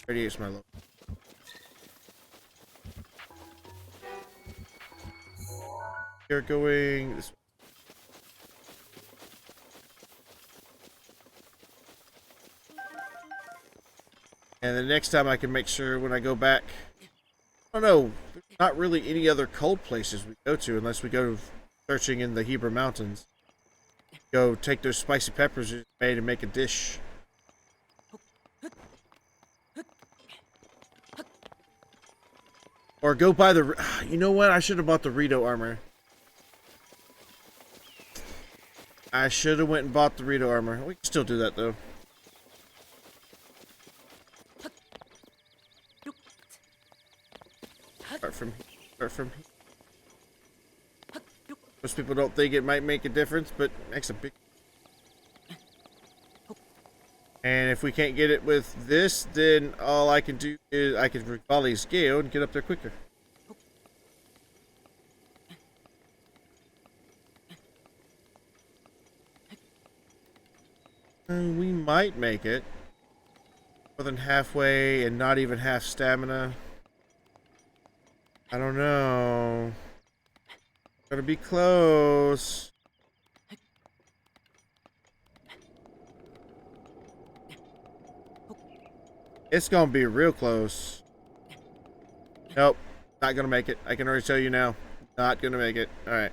is my low. We're going this way. And the next time I can make sure when I go back, I don't know, there's not really any other cold places we go to unless we go searching in the Hebrew Mountains. Go take those spicy peppers you made and make a dish. Or go buy the, you know what, I should have bought the Rito armor. I should have went and bought the Rito armor. We can still do that though. Start from here. Most people don't think it might make a difference, but it makes a big. And if we can't get it with this, then all I can do is I can volley scale and get up there quicker. We might make it. More than halfway and not even half stamina. I don't know. Gotta be close. It's gonna be real close. Nope. Not gonna make it. I can already tell you now. Not gonna make it. Alright.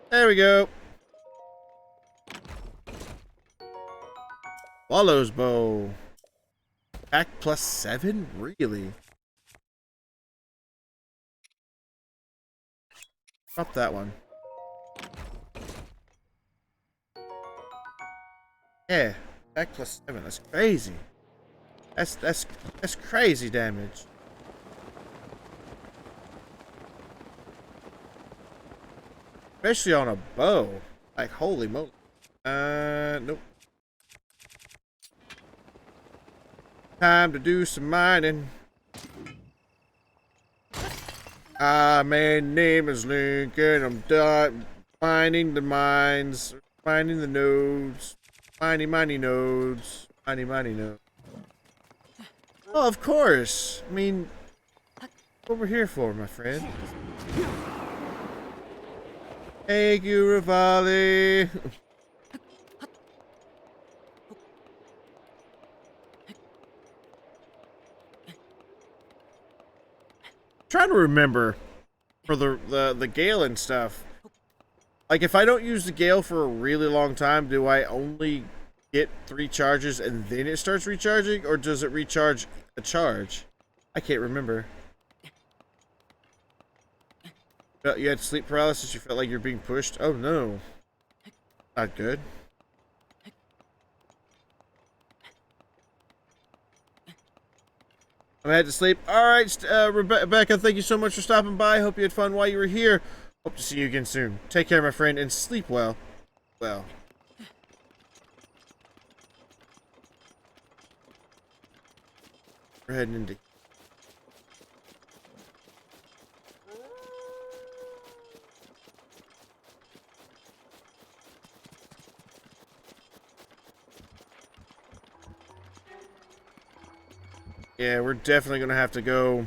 There we go. Swallow's bow. Attack +7? Really? Drop that one. Yeah, attack +7. That's crazy. That's crazy damage. Especially on a bow. Like, holy moly. Nope. Time to do some mining. My name is Lincoln. I'm done mining the mines. Mining the nodes. Mining nodes. Mining nodes. Oh, of course. I mean, what we're here for, my friend. Thank you, Rivali. Trying to remember for the gale and stuff. Like, if I don't use the gale for a really long time, do I only get 3 charges and then it starts recharging, or does it recharge a charge? I can't remember. You had sleep paralysis. You felt like you're being pushed. Oh no, not good. I'm headed to sleep. All right, Rebecca, thank you so much for stopping by. Hope you had fun while you were here. Hope to see you again soon. Take care, my friend, and sleep well. Well. We're heading into... Yeah, we're definitely gonna have to go...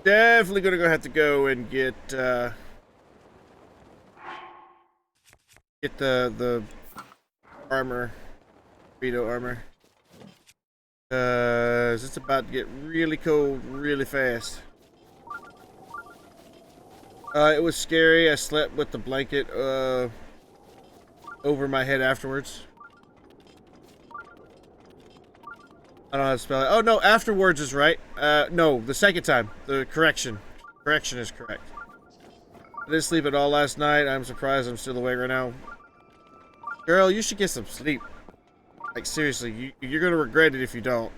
Definitely gonna have to go and get the armor, Vito armor, cause it's about to get really cold really fast. It was scary. I slept with the blanket over my head afterwards. I don't know how to spell it. Oh no, afterwards is right. No, the second time. The correction. Correction is correct. I didn't sleep at all last night. I'm surprised I'm still awake right now. Girl, you should get some sleep. Like, seriously, you're gonna regret it if you don't.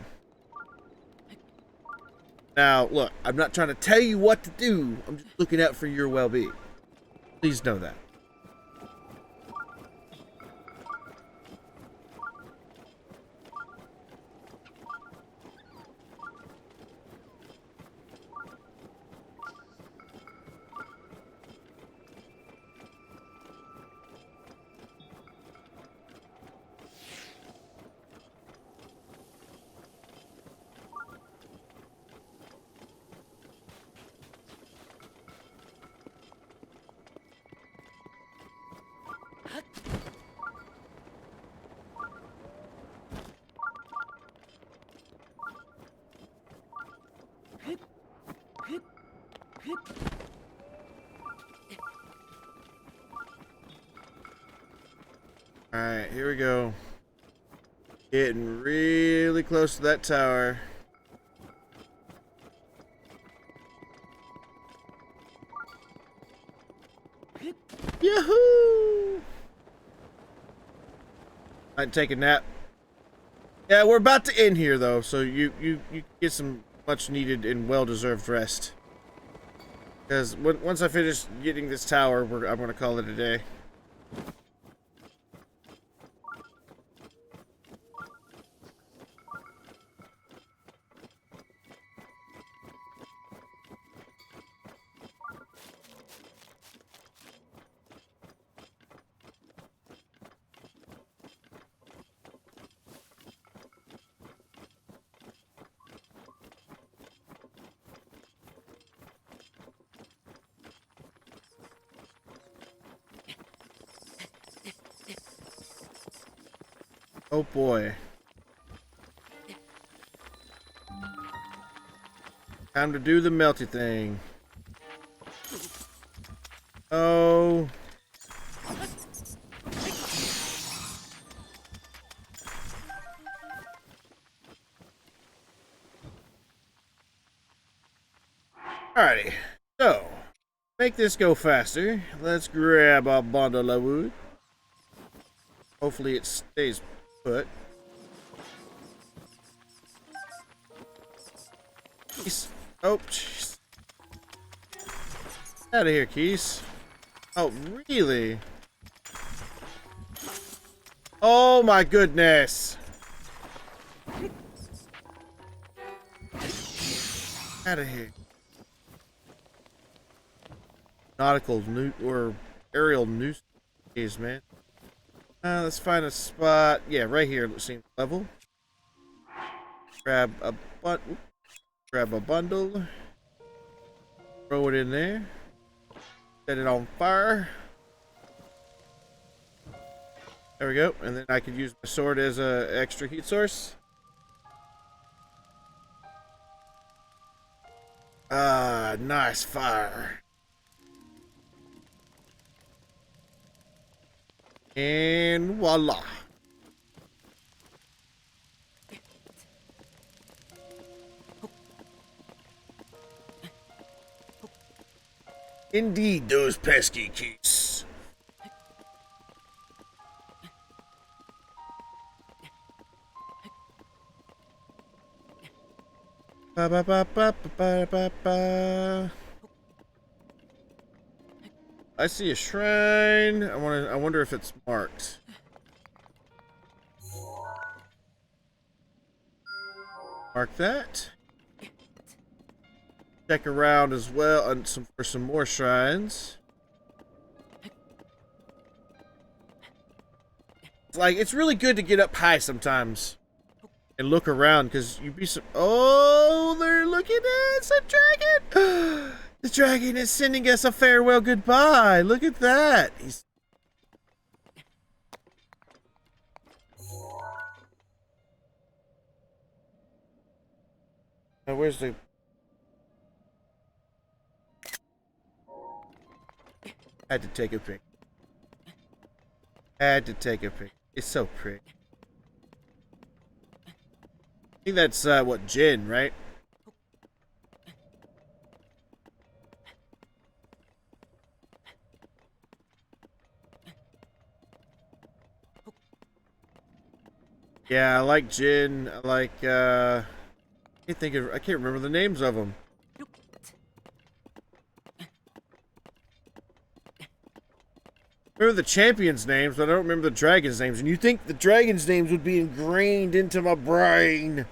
Now, look, I'm not trying to tell you what to do. I'm just looking out for your well-being. Please know that. Alright, here we go. Getting really close to that tower. Yahoo! I'd take a nap. Yeah, we're about to end here though, so you get some much needed and well-deserved rest. Because once I finish getting this tower, I'm gonna call it a day. Oh boy. Time to do the melty thing. Oh. Alrighty. So, make this go faster. Let's grab a bundle of wood. Hopefully it stays put. Oh, jeez. Out of here, Keys. Oh, really? Oh my goodness. Out of here. Nautical new or aerial news days, man. Let's find a spot. Yeah, right here. Same level. Grab a bundle. Throw it in there. Set it on fire. There we go. And then I could use my sword as an extra heat source. Ah, nice fire. And voila. Indeed, those pesky keys. Ba ba ba ba ba ba ba. I see a shrine. I wonder if it's marked. Mark that. Check around as well for some more shrines. It's really good to get up high sometimes and look around because you'd be oh, they're looking at it's a dragon. The dragon is sending us a farewell goodbye. Look at that. Now, where's the... Had to take a pic. Had to take a pic. It's so pretty. I think that's, what, Jin, right? Yeah, I like Jin. I like, I can't remember the names of them. Remember the champions' names, but I don't remember the dragons' names. And you think the dragons' names would be ingrained into my brain.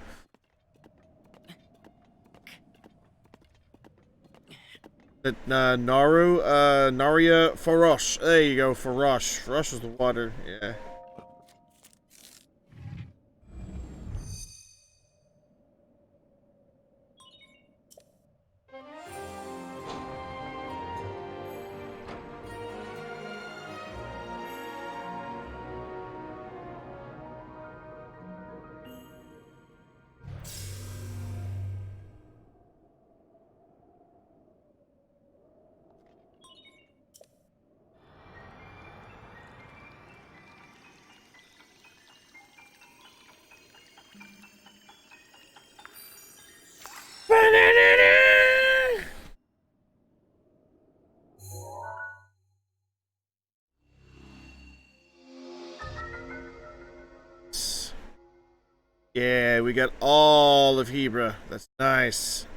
Naria Farosh. There you go, Farosh. Farosh is the water, yeah. Yeah, we got all of Hebra. That's nice.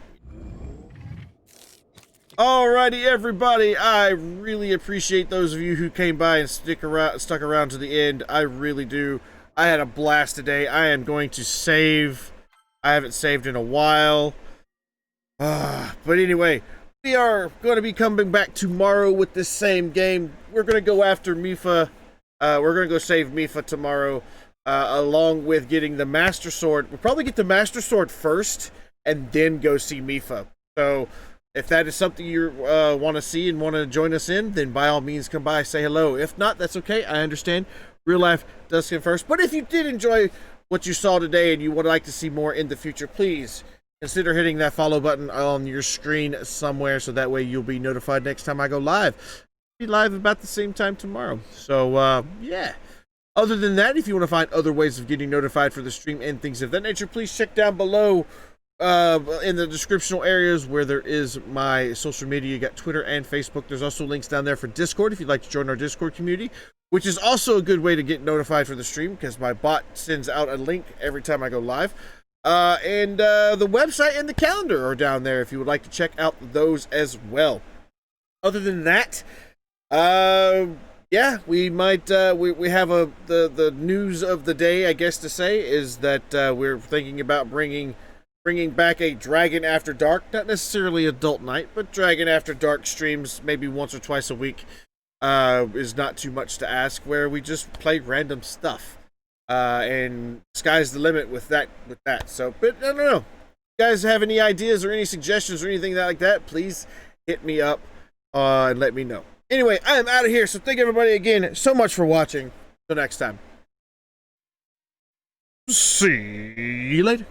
Alrighty, everybody. I really appreciate those of you who came by and stuck around to the end. I really do. I had a blast today. I am going to save. I haven't saved in a while. But anyway, we are going to be coming back tomorrow with this same game. We're going to go after Mipha. We're going to go save Mipha tomorrow. Along with getting the Master Sword. We'll probably get the Master Sword first, and then go see Mipha. So, if that is something you want to see and want to join us in, then by all means come by, say hello. If not, that's okay. I understand. Real life does come first. But if you did enjoy what you saw today and you would like to see more in the future, please consider hitting that follow button on your screen somewhere, so that way you'll be notified next time I go live. I'll be live about the same time tomorrow. So, yeah. Other than that, if you want to find other ways of getting notified for the stream and things of that nature, please check down below in the descriptional areas where there is my social media. You got Twitter and Facebook. There's also links down there for Discord if you'd like to join our Discord community, which is also a good way to get notified for the stream because my bot sends out a link every time I go live. And the website and the calendar are down there if you would like to check out those as well. other than that, yeah, we might we have the news of the day, I guess to say, is that we're thinking about bringing back a Dragon After Dark, not necessarily Adult Night, but Dragon After Dark streams maybe once or twice a week. Is not too much to ask, where we just play random stuff, and sky's the limit with that. So, but I don't know. If you guys have any ideas or any suggestions or anything like that, please hit me up and let me know. Anyway, I am out of here, so thank everybody again so much for watching. Till next time. See you later.